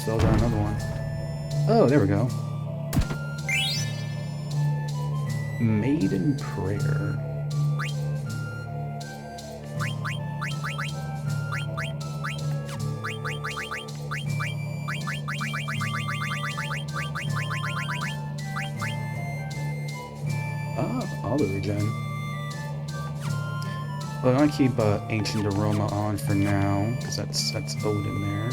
A: Fell down another one. Oh, there we go. Maiden Prayer. Ah, auto regen. Well, I'm gonna keep Ancient Aroma on for now, because that's Odin there.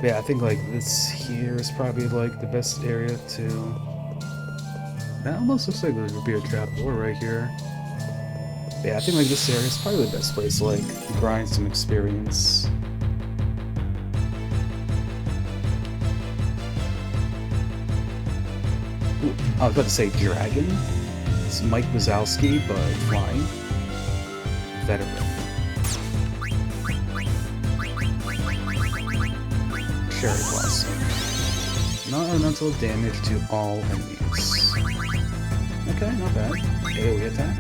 A: Yeah, I think like this here is probably like the best area to... That almost looks like there would be a trapdoor right here. Yeah, I think like this area is probably the best place to like grind some experience. Ooh, I was about to say dragon. It's Mike Wazowski, but flying. Veteran. Cherry Blossom. Non-elemental damage to all enemies. Okay, not bad. AoE attack.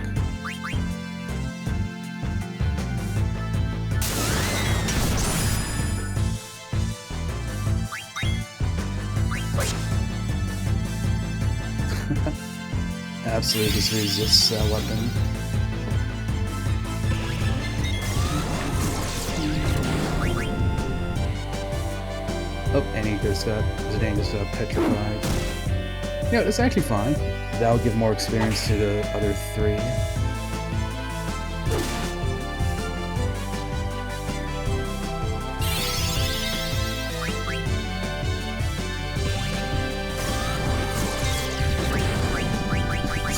A: Absolutely just resists that weapon. Oh, and he just petrified. Yeah, it's actually fine. That'll give more experience to the other three.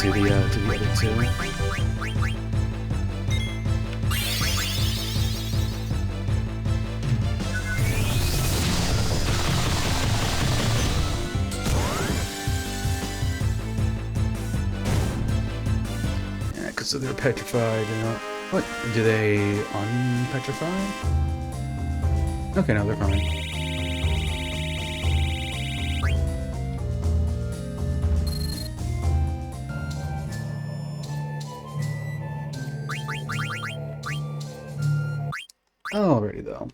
A: To the other two. So they're petrified. What? Do they unpetrify? Okay, no, they're fine. Alrighty though.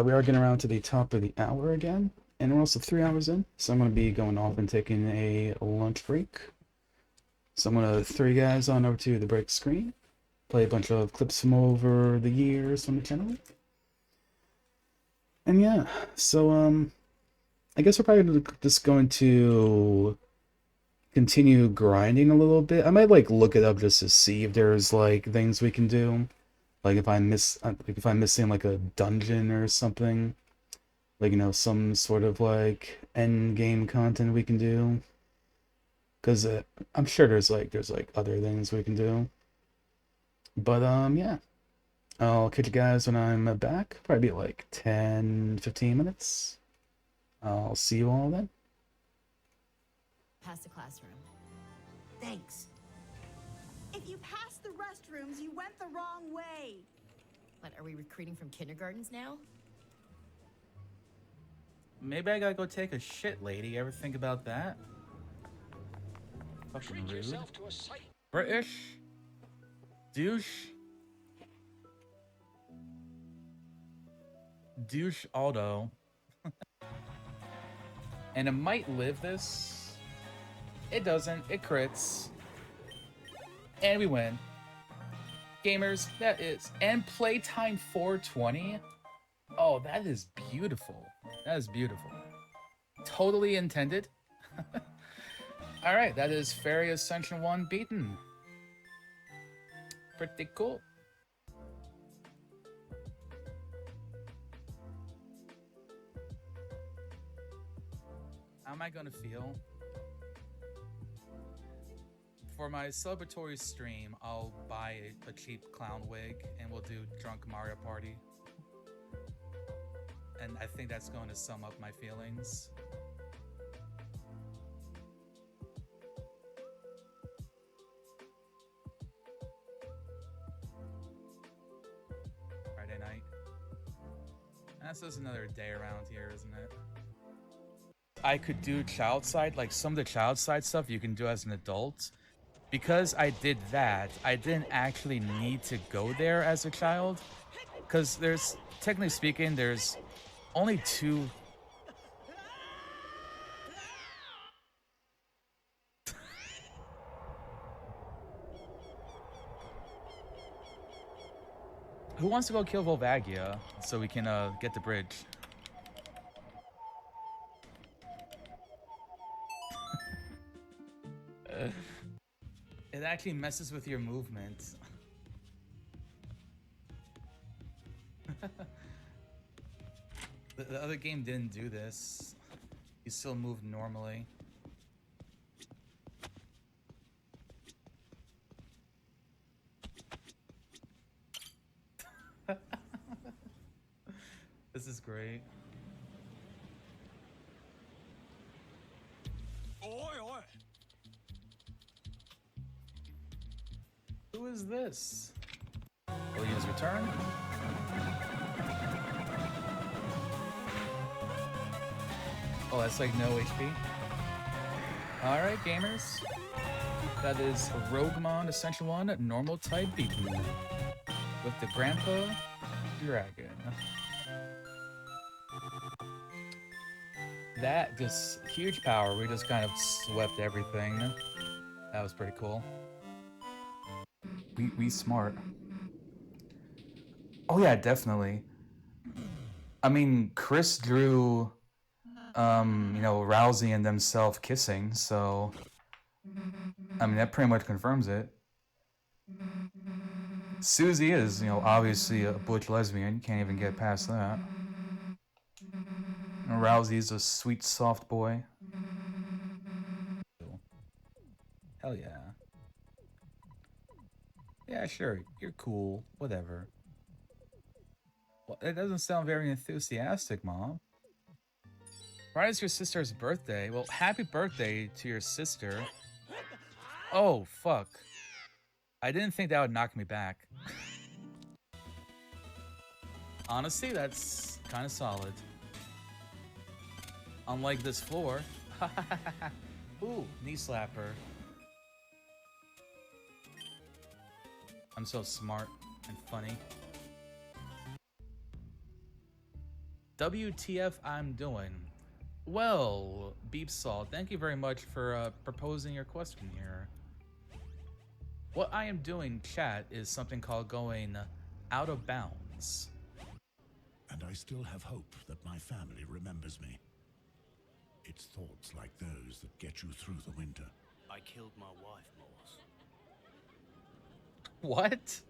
A: We are getting around to the top of the hour again, and we're also 3 hours in, so I'm going to be going off and taking a lunch break. So I'm going to throw you guys on over to the break screen, play a bunch of clips from over the years from the channel. And yeah, so I guess we're probably just going to continue grinding a little bit. I might like look it up just to see if there's like things we can do. Like if if I'm missing like a dungeon or something, like some sort of like end game content we can do. Cause I'm sure there's like other things we can do. But yeah, I'll catch you guys when I'm back. Probably be like 10-15 minutes. I'll see you all then.
B: Past the classroom.
C: Thanks. If you passed the restrooms, you went the wrong way.
B: What, are we recruiting from kindergartens now?
D: Maybe I gotta go take a shit, lady. Ever think about that? Fucking rude. British? Douche? Douche Aldo. And it might live this. It doesn't. It crits. And we win. Gamers, that is. And playtime 420. Oh, that is beautiful. That is beautiful. Totally intended. Alright, that is Fairy Ascension 1 beaten. Pretty cool. How am I gonna feel? For my celebratory stream, I'll buy a cheap clown wig and we'll do Drunk Mario Party. And I think that's going to sum up my feelings. Friday night. That's just another day around here, isn't it? I could do child side, like some of the child side stuff you can do as an adult. Because I did that, I didn't actually need to go there as a child. Because there's, technically speaking, there's only two. Who wants to go kill Volvagia so we can get the bridge? It actually messes with your movement. The other game didn't do this. You still moved normally. This is great.
E: Oi, oi.
D: Who is this? Will use return. Oh, that's like no HP. Alright, gamers. That is Roguemon Ascension 1 normal type beaten. With the Grandpa Dragon. That just huge power. We just kind of swept everything. That was pretty cool. We smart. Oh yeah, definitely. I mean, Chris drew Rousey and themselves kissing, so I mean that pretty much confirms it. Susie is, obviously a butch lesbian. You can't even get past that. And Rousey's a sweet, soft boy. Hell yeah. Yeah, sure. You're cool. Whatever. Well, it doesn't sound very enthusiastic, Mom. Friday's your sister's birthday. Well, happy birthday to your sister. Oh, fuck. I didn't think that would knock me back. Honestly, that's kind of solid. Unlike this floor. Ooh, knee slapper. I'm so smart and funny. WTF I'm doing? Well, Beepsalt, thank you very much for proposing your question here. What I am doing, chat, is something called going out of bounds.
E: And I still have hope that my family remembers me. It's thoughts like those that get you through the winter.
F: I killed my wife, Morse.
D: What?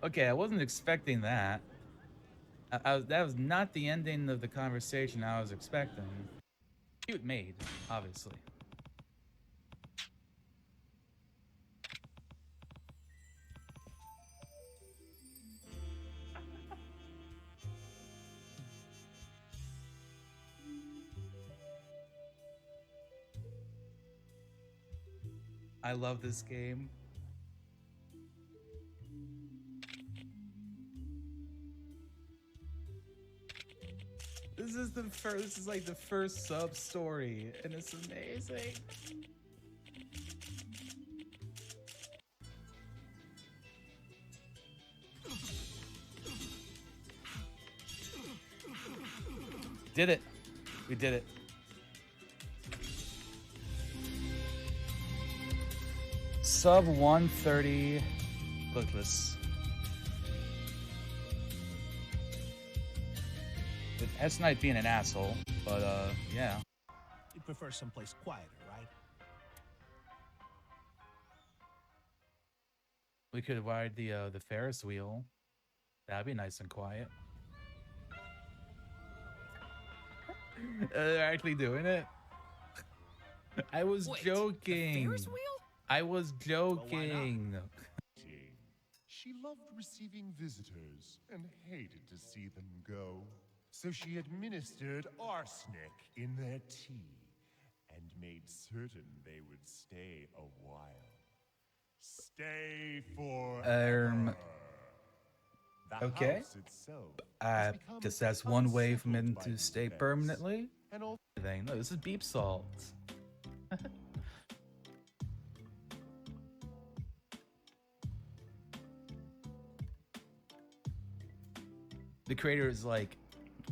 D: Okay, I wasn't expecting that. That was not the ending of the conversation I was expecting. Cute maid, obviously. I love this game. This is like the first sub story, and it's amazing. Did it. We did it. Sub 130. Look at this. With S Knight being an asshole, but yeah.
E: You prefer someplace quieter, right?
D: We could ride the Ferris wheel. That'd be nice and quiet. They're actually doing it. I was joking.
B: Ferris wheel?
D: I was joking.
G: She loved receiving visitors and hated to see them go. So she administered arsenic in their tea and made certain they would stay a while. Stay forever. The
D: Okay.
G: house itself has become
D: Guess that's one way for men
G: unsettled by
D: to
G: the
D: stay
G: events,
D: permanently.
G: and all
D: No, this is Beepsalt. The creator is like,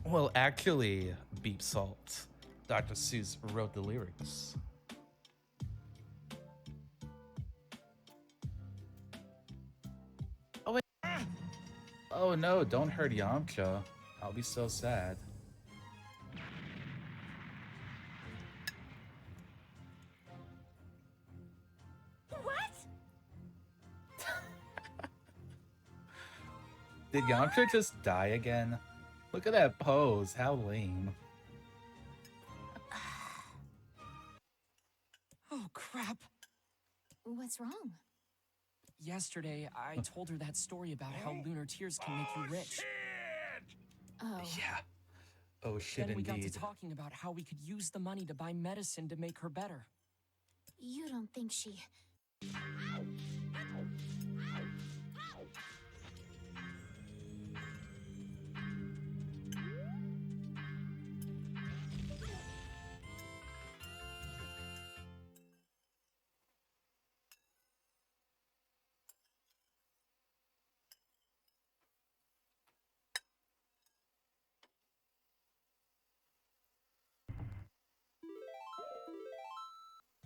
D: well, actually, Beepsalt. Dr. Seuss wrote the lyrics. Oh, wait. Oh no, don't hurt Yamcha. I'll be so sad.
C: What?
D: Did Yamcha just die again? Look at that pose, how lame.
H: Oh, crap.
B: What's wrong?
H: Yesterday, I told her that story about how lunar tears can make you rich.
B: Oh.
D: Yeah. Oh shit,
H: Then we got
D: indeed.
H: to talking about how we could use the money to buy medicine to make her better.
B: You don't think she...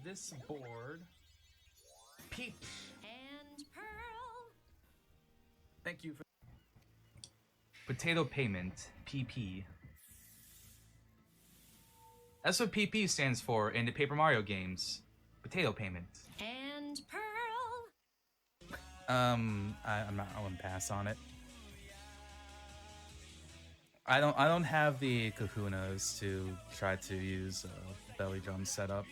D: This board. Peach.
B: And Pearl.
D: Thank you for potato payment, PP. That's what PP stands for in the Paper Mario games. Potato payment.
B: And Pearl.
D: I wouldn't pass on it. I don't have the kahunas to try to use belly drum setup.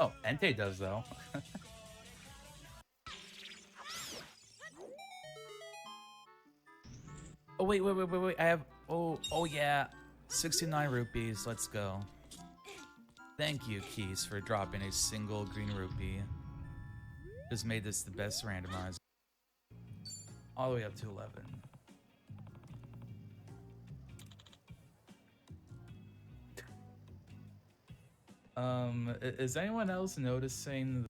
D: Oh, Entei does though. Oh wait. I have oh yeah. 69 rupees. Let's go. Thank you, Keys, for dropping a single green rupee. Just made this the best randomizer. All the way up to 11. Is anyone else noticing?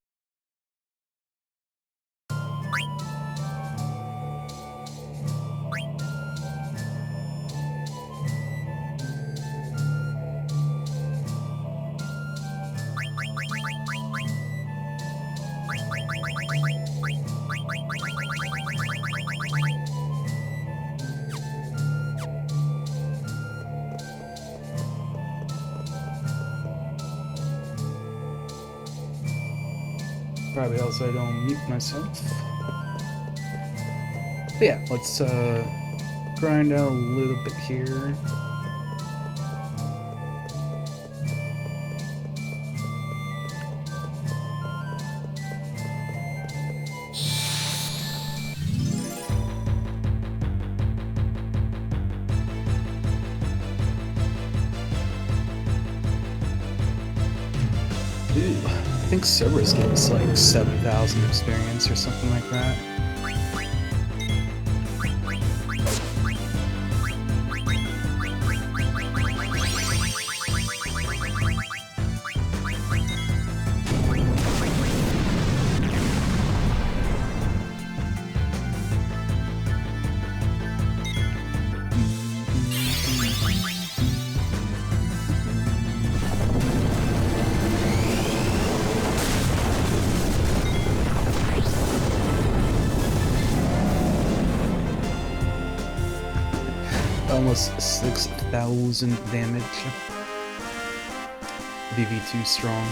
A: Probably else I don't mute myself. But yeah, let's grind out a little bit here. Ooh, I think Cerberus gave us like 7,000 experience or something like that. Almost 6,000 damage. VV2 strong.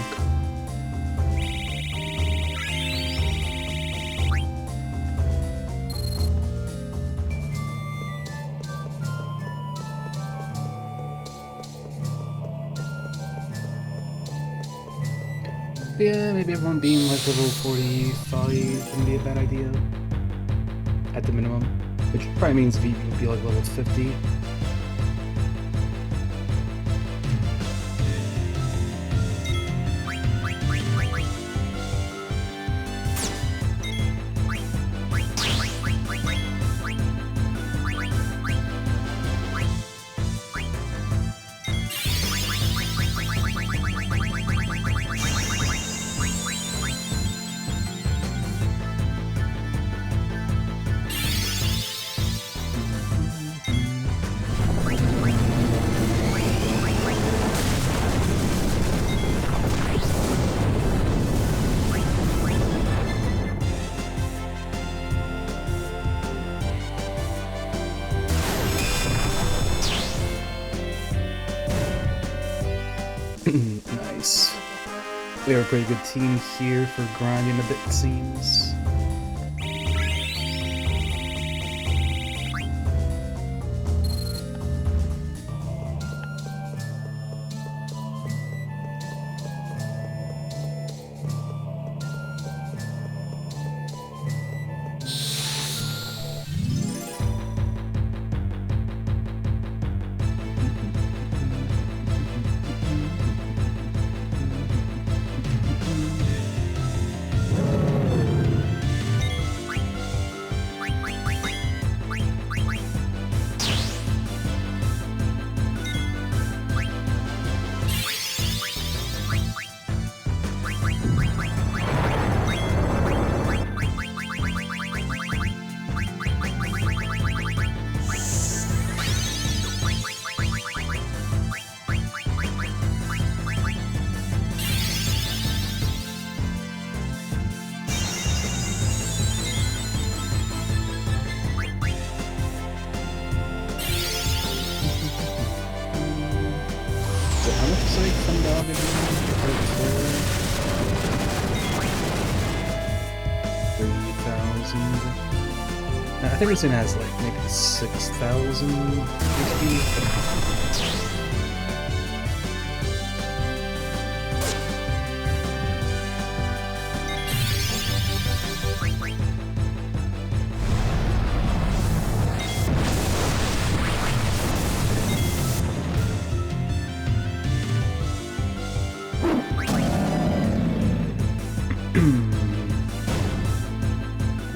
A: Yeah, maybe everyone being like level 45 wouldn't be a bad idea. At the minimum. Which probably means VV would be like level 50. Nice. We have a pretty good team here for grinding a bit, it seems. So how much is like $10 $3,000. I think this one has like maybe 6,000 HP.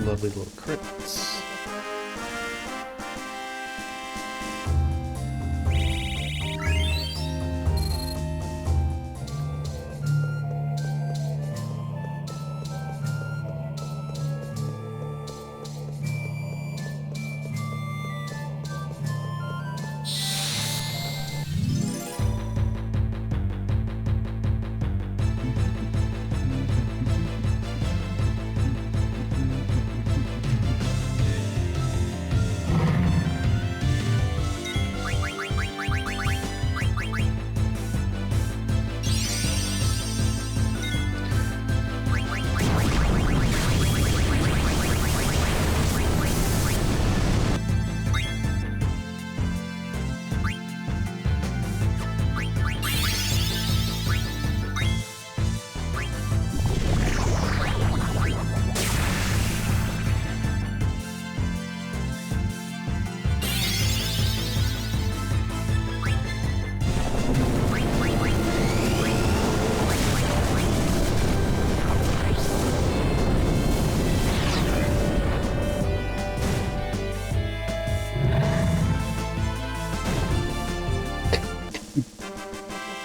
A: lovely little crypts.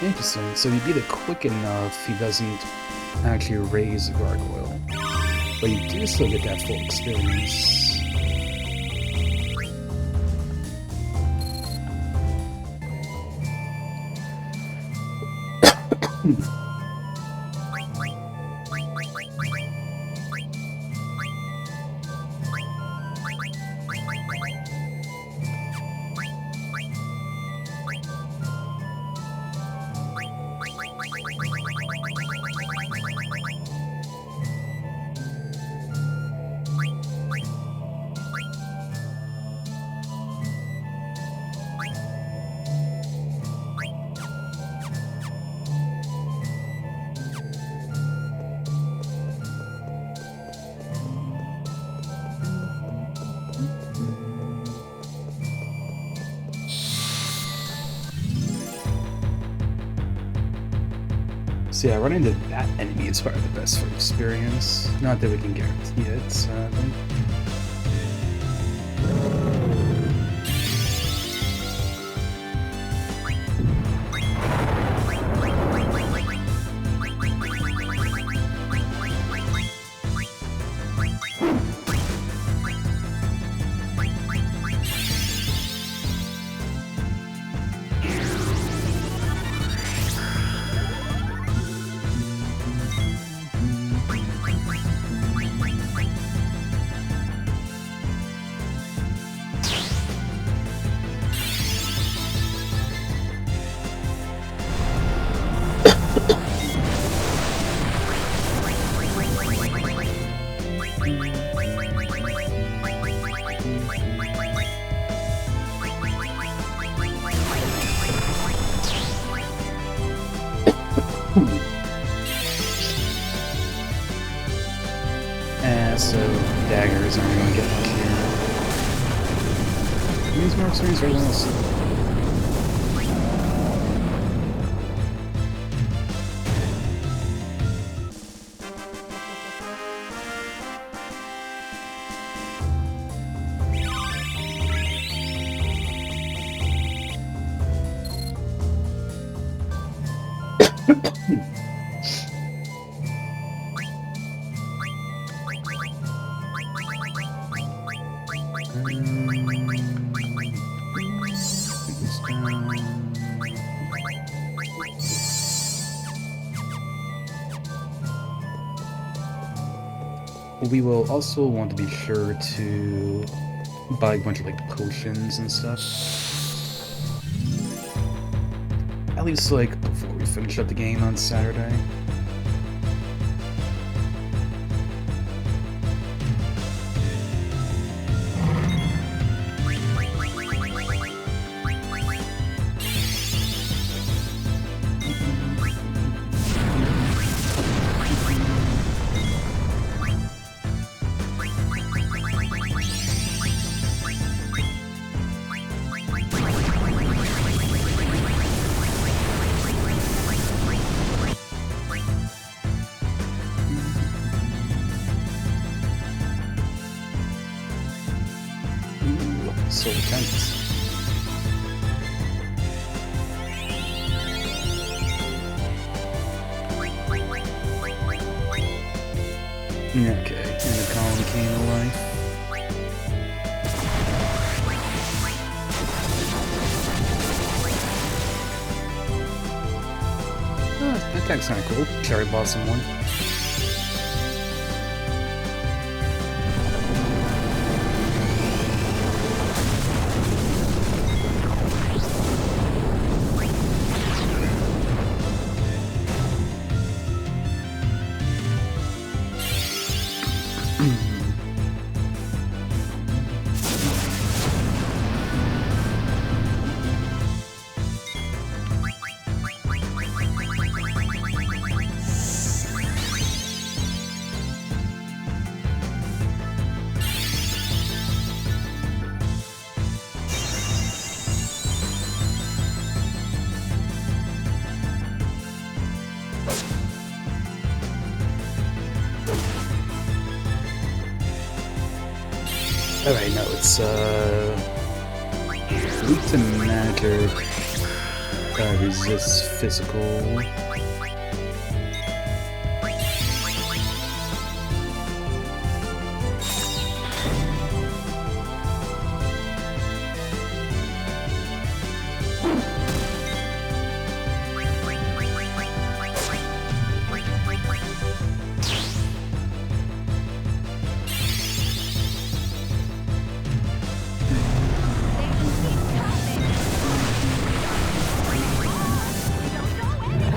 A: Interesting. So if you beat it quick enough, he doesn't actually raise the gargoyle. But you do still get that full experience. So yeah, running into that enemy is probably the best for experience. Not that we can guarantee it, sadly. So daggers aren't going to get much here. These marks are very well. We will also want to be sure to buy a bunch of like potions and stuff. At least like before we finish up the game on Saturday. so intense. Okay, and the column came to life. Oh, that tag's kinda cool. Cherry Blossom one. Alright, no, it's, weak to magic, resist physical.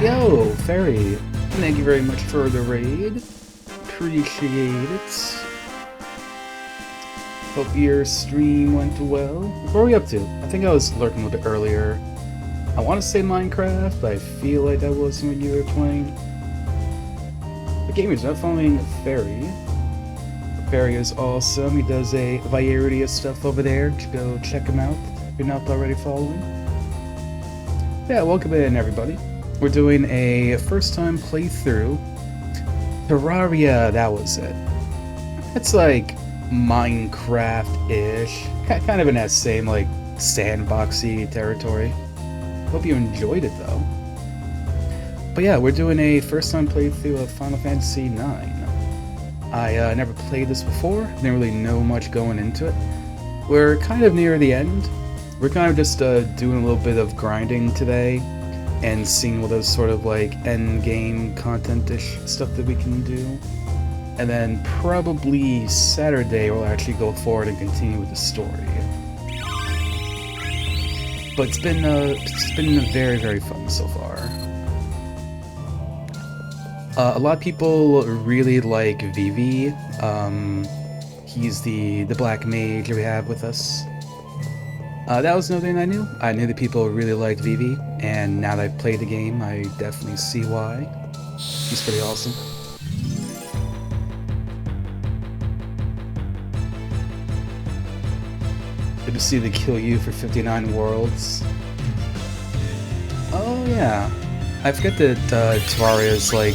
A: Yo, Fairy, thank you very much for the raid. Appreciate it. Hope your stream went well. What were we up to? I think I was lurking a little bit earlier. I want to say Minecraft, but I feel like that wasn't what you were playing. The gamer's not following Fairy. Fairy is awesome. He does a variety of stuff over there. Go check him out if you're not already following. Yeah, welcome in, everybody. We're doing a first-time playthrough. Terraria, that was it. It's like Minecraft-ish. Kind of in that same, like, sandboxy territory. Hope you enjoyed it, though. But yeah, we're doing a first-time playthrough of Final Fantasy IX. I never played this before, didn't really know much going into it. We're kind of near the end. We're kind of just doing a little bit of grinding today, and seeing what those sort of like end game content-ish stuff that we can do. And then probably Saturday we'll actually go forward and continue with the story. But it's been very, very fun so far. A lot of people really like Vivi. He's the black mage we have with us. That was another thing I knew. I knew that people really liked Vivi, and now that I've played the game, I definitely see why. He's pretty awesome. Good to see the kill you for 59 worlds. Oh yeah, I forget that Terraria is like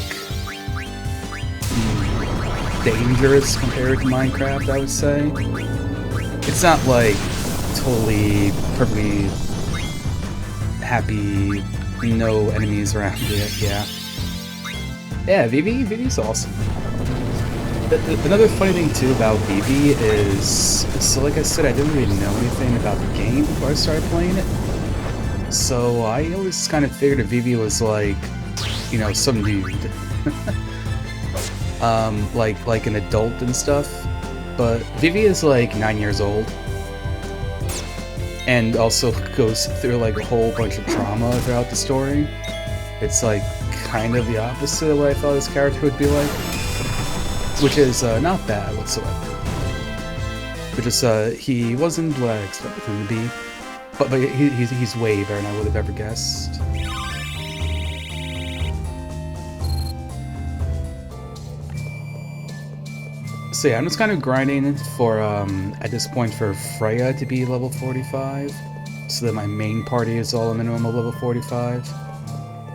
A: dangerous compared to Minecraft, I would say. It's not like totally perfectly happy, no enemies around it, yeah. Yeah, Vivi's awesome. Another funny thing too about Vivi is, so like I said, I didn't really know anything about the game before I started playing it. So I always kind of figured that Vivi was like, you know, some dude. like an adult and stuff. But Vivi is like 9 years old. And also goes through like a whole bunch of trauma throughout the story. It's like kind of the opposite of what I thought his character would be like. Which is not bad whatsoever. But just he wasn't what I expected him to be. But he's way better than I would have ever guessed. So yeah, I'm just kind of grinding for, at this point, for Freya to be level 45, so that my main party is all a minimum of level 45.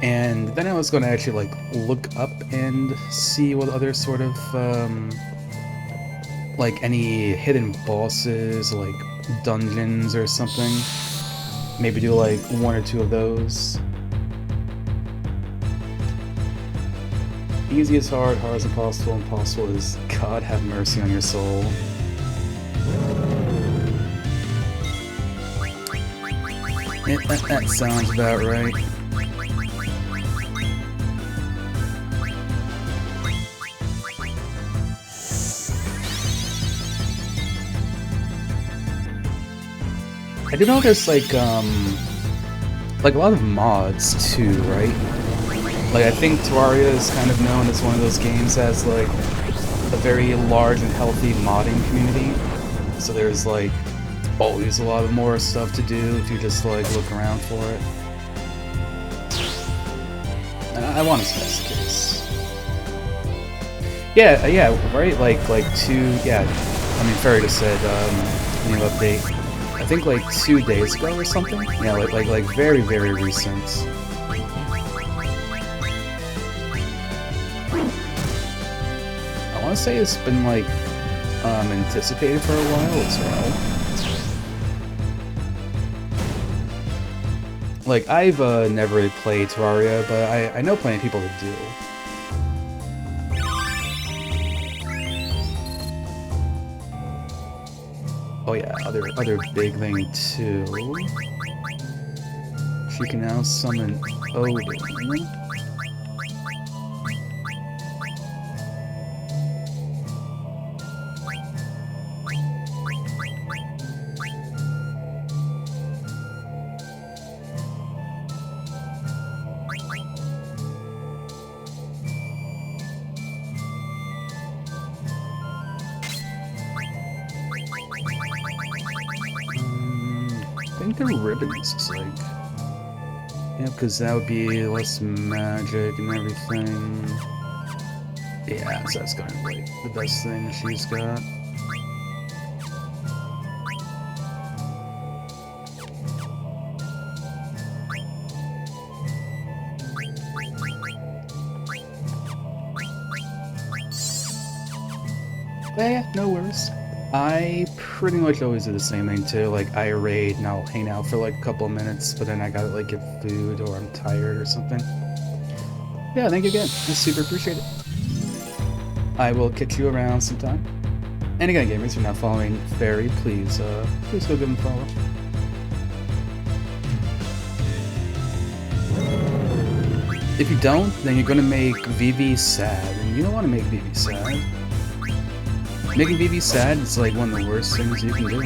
A: And then I was going to actually, like, look up and see what other sort of, like, any hidden bosses, like, dungeons or something. Maybe do like 1 or 2 of those. Easy is hard, hard is impossible, impossible is God have mercy on your soul. That sounds about right. I do know there's like a lot of mods too, right? Like I think Terraria is kind of known as one of those games that has like a very large and healthy modding community. So there's like always a lot of more stuff to do if you just like look around for it. And I want to say that's the case. Yeah, right. Like 2. Yeah, I mean, Ferry just said new update. I think like 2 days ago or something. Yeah, like very recent. I want to say it's been like anticipated for a while as well. Like I've never really played Terraria, but I know plenty of people that do. Oh yeah, other big thing too. She can now summon Odin. I think the ribbons is like... Yeah, because that would be less magic and everything. Yeah, so that's kind of like the best thing she's got. But yeah, no worries. I pretty much always do the same thing too, like I raid and I'll hang out for like a couple of minutes, but then I gotta like get food or I'm tired or something. Yeah, thank you again. I super appreciate it. I will catch you around sometime. And again, gamers, if you're not following Ferry, please go give him a follow. If you don't, then you're gonna make Vivi sad, and you don't want to make Vivi sad. Making Vivi sad is like one of the worst things you can do.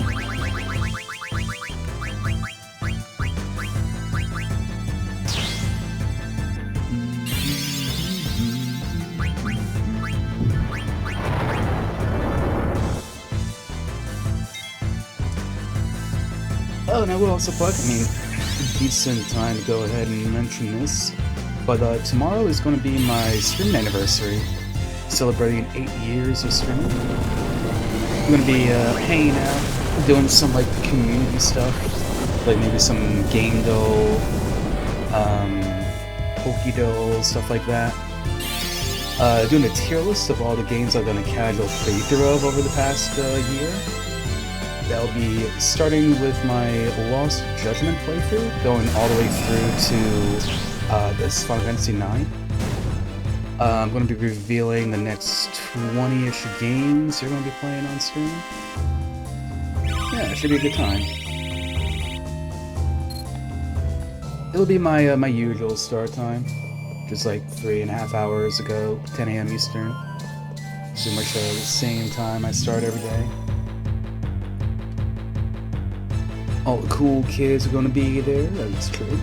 A: Oh, and I will also plug, I mean, decent time to go ahead and mention this, but tomorrow is going to be my stream anniversary. Celebrating 8 years of streaming. I'm gonna be hanging out, doing some like community stuff, like maybe some game doll, Pokédoll, stuff like that. Doing a tier list of all the games I've done a casual playthrough of over the past year. That'll be starting with my Lost Judgment playthrough, going all the way through to this Final Fantasy IX. I'm going to be revealing the next 20-ish games you're going to be playing on stream. Yeah, it should be a good time. It'll be my my usual start time, just like 3.5 hours ago, 10 a.m. Eastern. Pretty much the same time I start every day. All the cool kids are going to be there, that's true.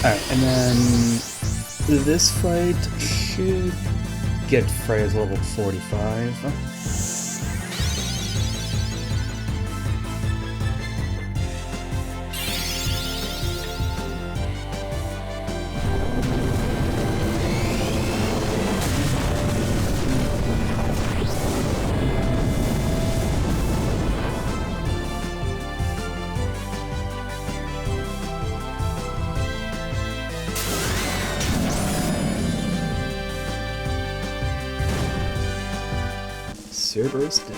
A: Alright, and then this fight should get Freya's level 45. Cerberus dead.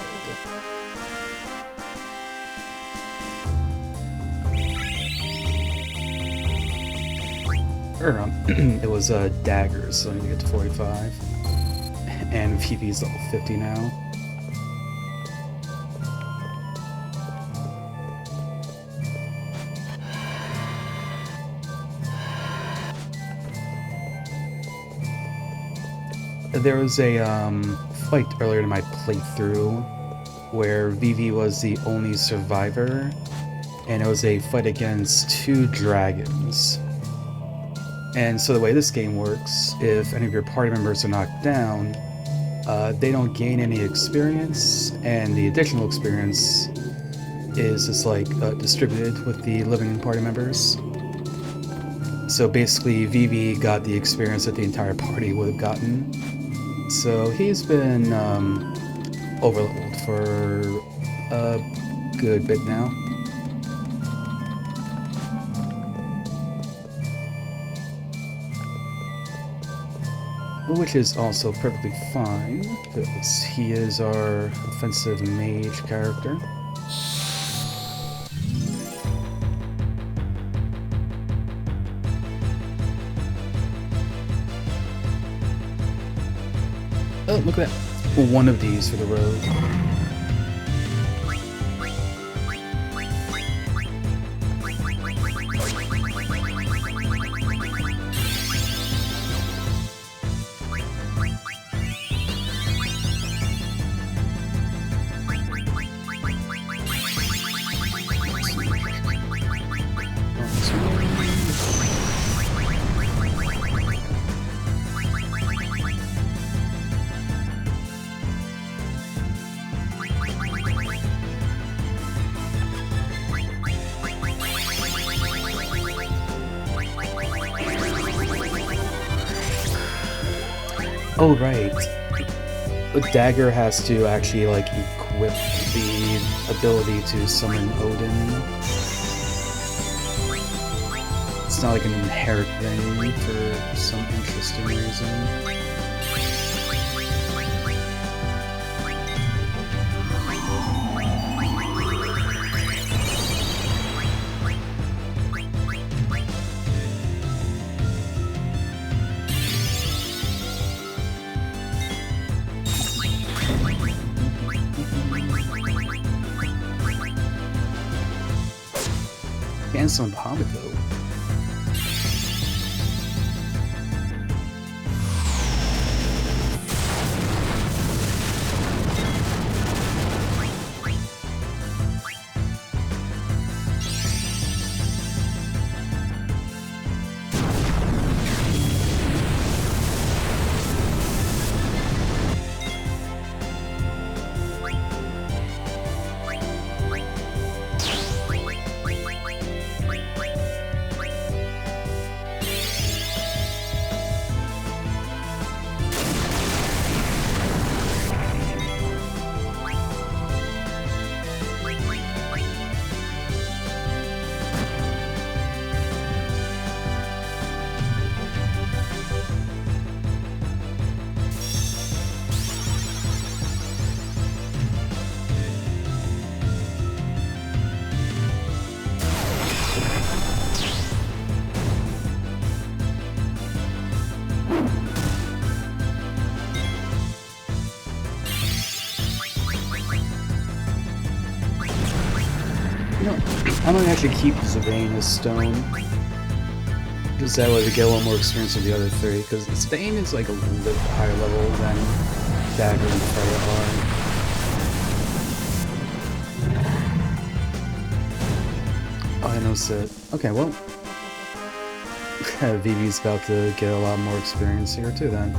A: It was daggers, so I need to get to 45. And VV's level 50 now. There was a fight earlier in my playthrough where Vivi was the only survivor, and it was a fight against 2 dragons. And so the way this game works, if any of your party members are knocked down, they don't gain any experience, and the additional experience is just like distributed with the living party members. So basically, Vivi got the experience that the entire party would have gotten. So he's been overleveled for a good bit now. Which is also perfectly fine, because he is our offensive mage character. Oh, look at that. One of these for the road. Oh, right. The dagger has to actually, like, equip the ability to summon Odin. It's not like an inherent thing for some interesting reason. And some Bahamiko. I'm gonna actually keep Zidane as Stone. Because that way we get a little more experience with the other 3, because Zidane is like a little bit higher level than Dagger and Freya are. Oh, I know Sid. Okay, well. Vivi's about to get a lot more experience here too then.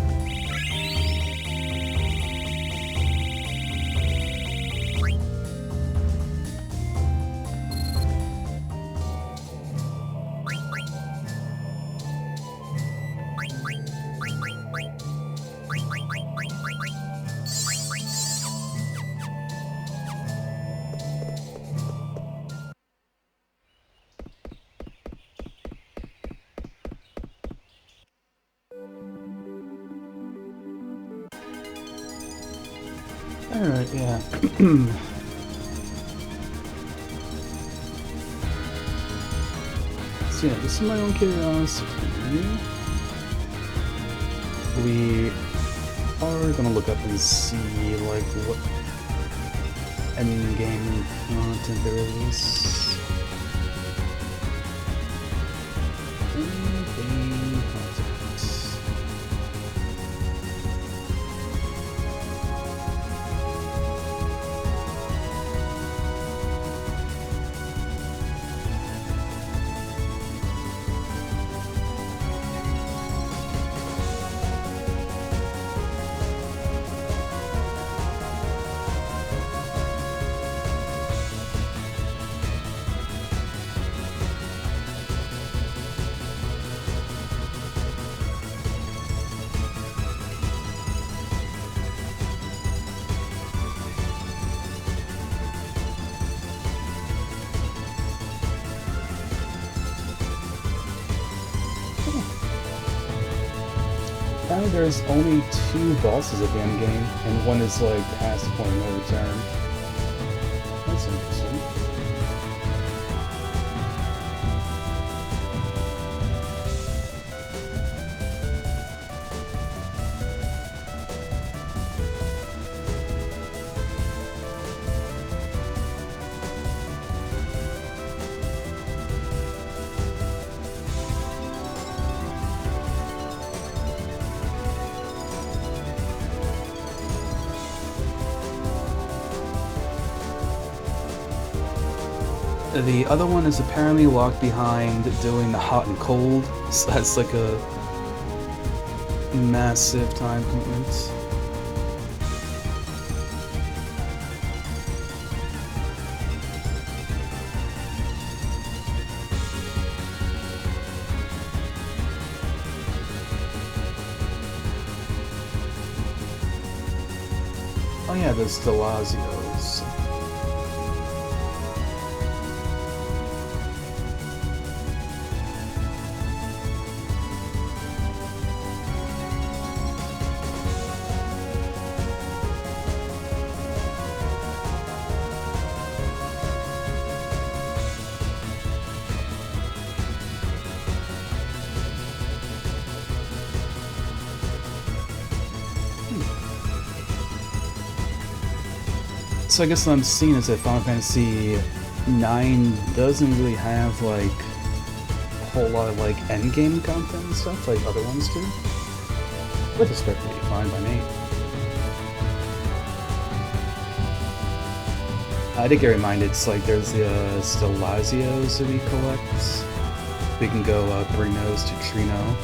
A: Alright, yeah. So yeah, just my own curiosity. We are gonna look up and see like what endgame content there is. Endgame content. Apparently there's only 2 bosses at the end game, and one is like past the point of no return. That's interesting. The other one is apparently locked behind doing the hot and cold, so that's like a massive time commitment. Oh yeah, there's Delazios. So I guess what I'm seeing is that Final Fantasy IX doesn't really have like a whole lot of like endgame content and stuff like other ones do. But it's perfectly fine by me. I did get reminded, it's like there's the Stellazios that we collect. We can go bring those to Trino.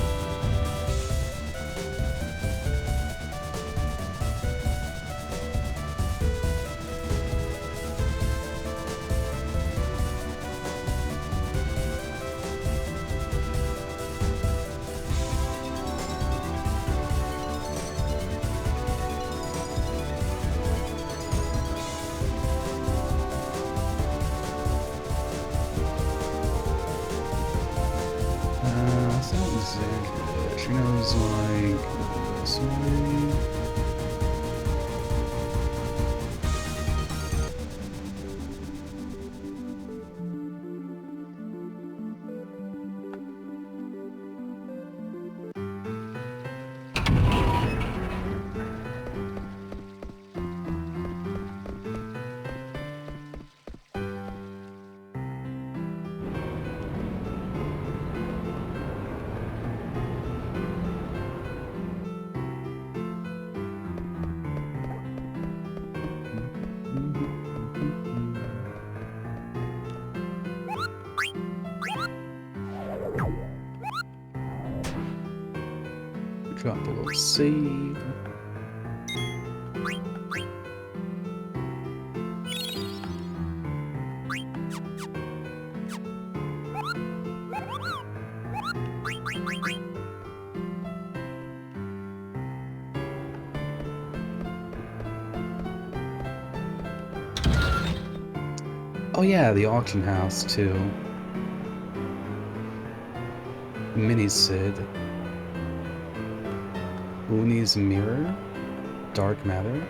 A: Trino's like this way. Drop a little save. Oh yeah, the auction house too. Mini Sid. Uni's Mirror? Dark Matter?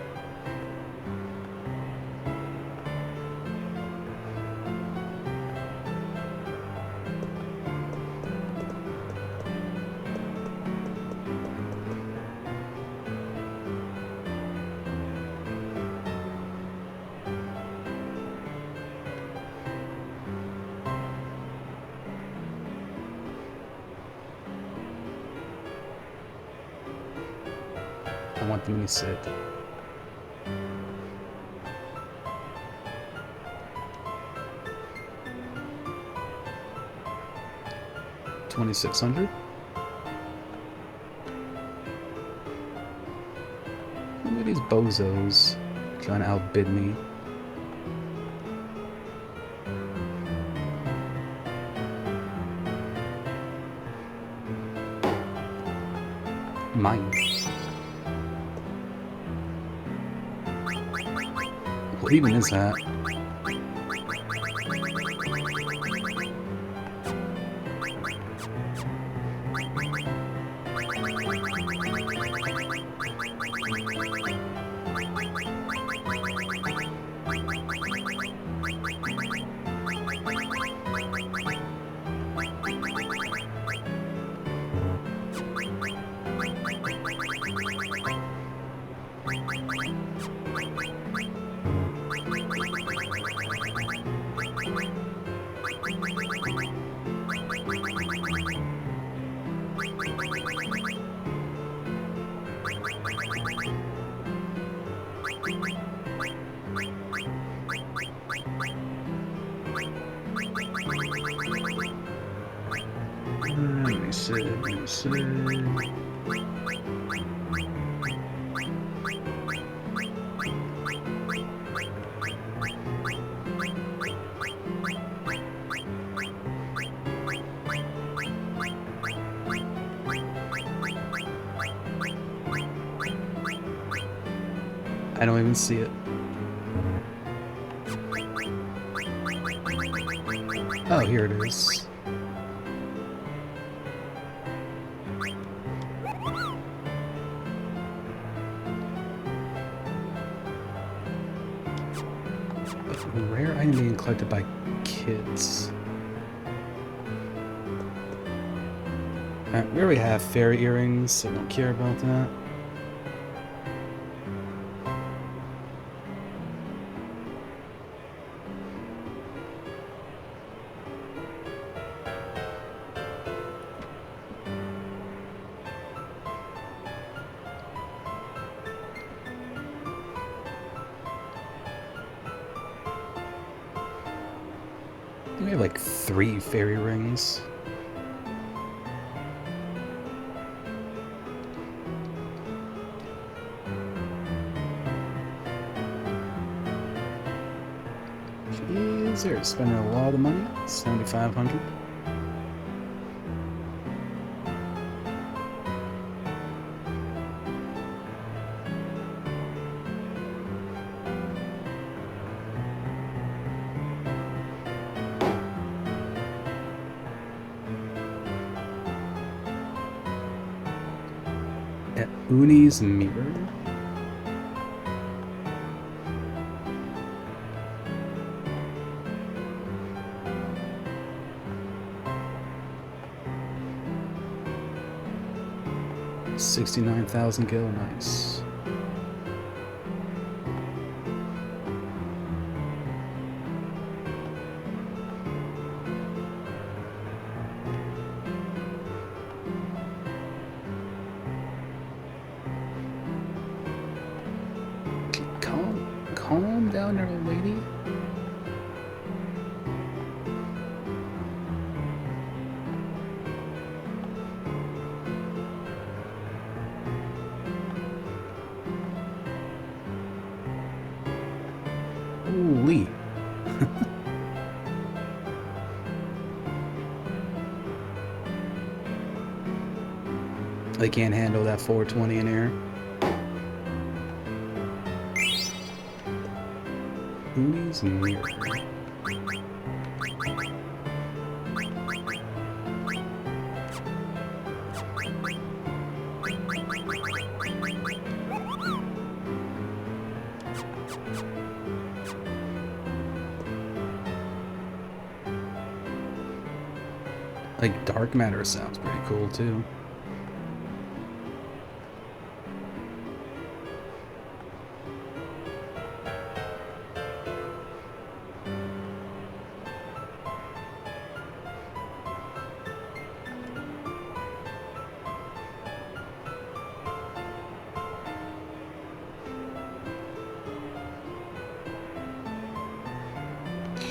A: I want the mini Sid. $2,600. Look at these bozos trying to outbid me. Mine. What even is that? Let me see. I don't even see it. Oh, here it is. Rare item being collected by kids. We already have fairy earrings, so I don't care about that. We have like 3 fairy rings. Jeez, they're spending a lot of money. 7,500. At Uni's Mirror. $69,000 gil, nice. Calm down there, old lady. Holy. They can't handle that 420 in air. Uni's Mirror. Like, dark matter sounds pretty cool too.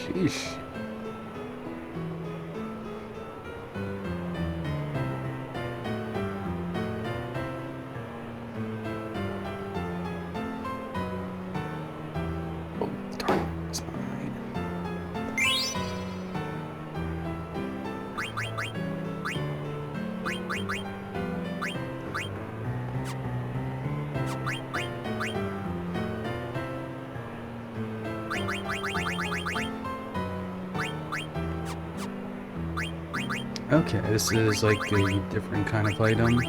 A: Sheesh. Oh, darn. It's mine. Okay, this is like a different kind of item.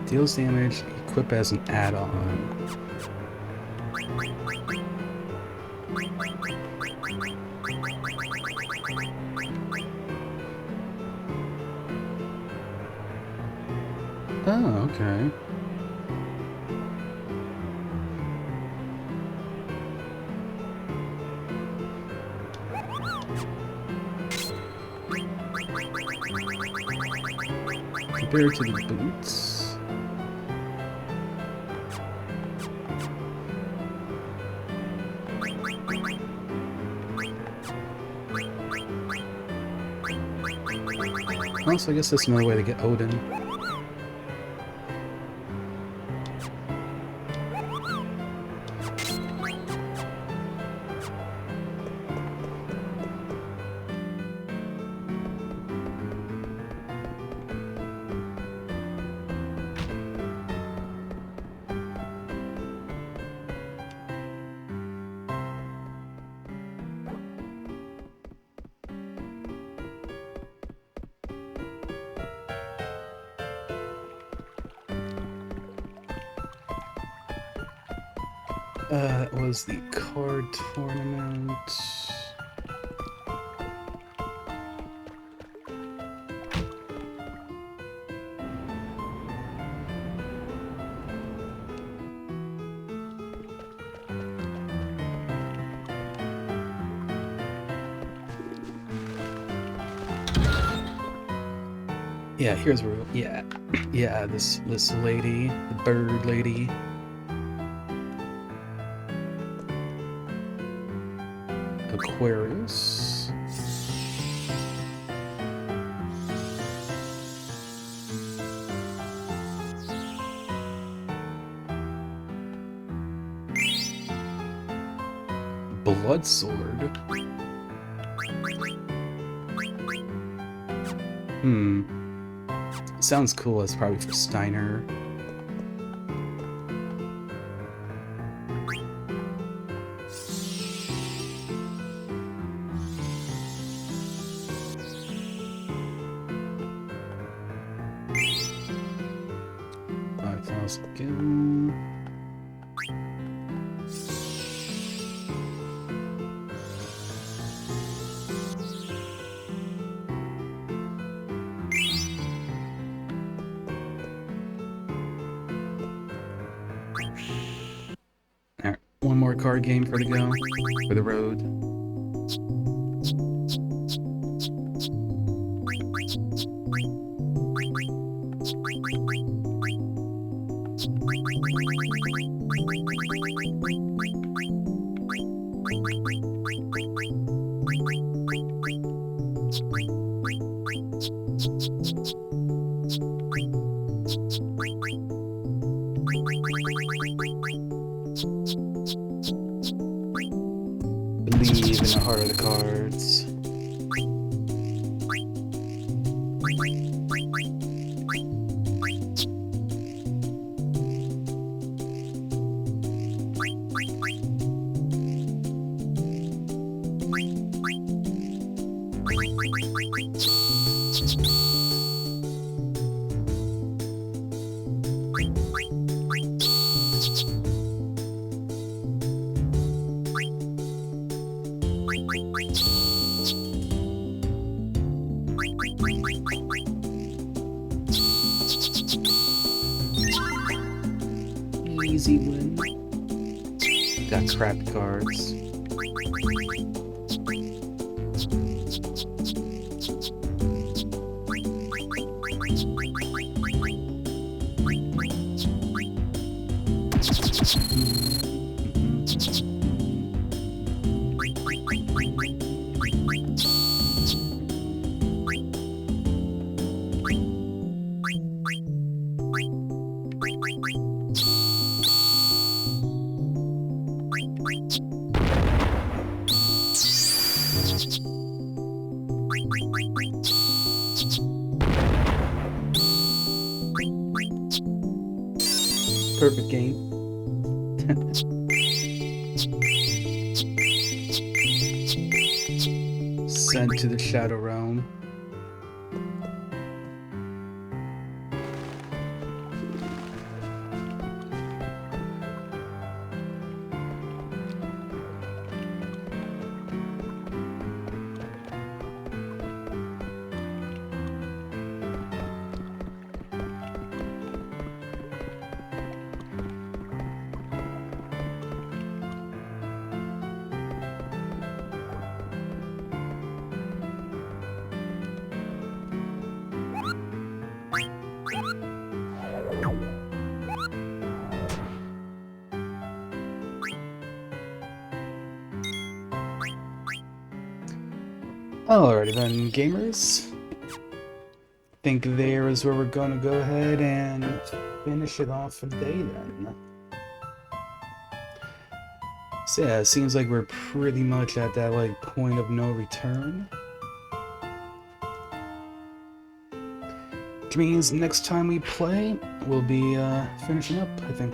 A: Deals damage, equip as an add-on. Oh, okay. Compared to the boots. Also, I guess that's another way to get Odin. It was the card tournament. Yeah, here's where, yeah, this lady, the bird lady. Aquarius. Blood sword. Sounds cool. It's probably for Steiner. Again. Alright, one more card game for the go, for the road. Believe in the heart of the cards. Easy win. Got crap cards. Perfect game. Sent to the Shadow Realm. Alrighty then, gamers. Think there is where we're gonna go ahead and finish it off for the day then. So yeah, it seems like we're pretty much at that like point of no return. Which means next time we play, we'll be finishing up, I think.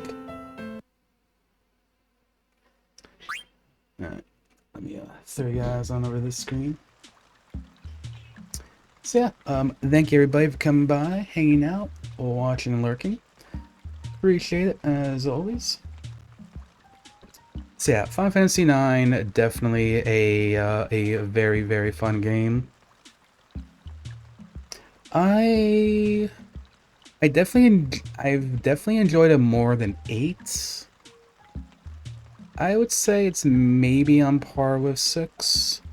A: Alright, let me throw your eyes on over this screen. So yeah, thank you everybody for coming by, hanging out, or watching and lurking. Appreciate it, as always. So yeah, Final Fantasy IX, definitely a very, very fun game. I've definitely enjoyed it more than 8. I would say it's maybe on par with 6.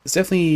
A: It's definitely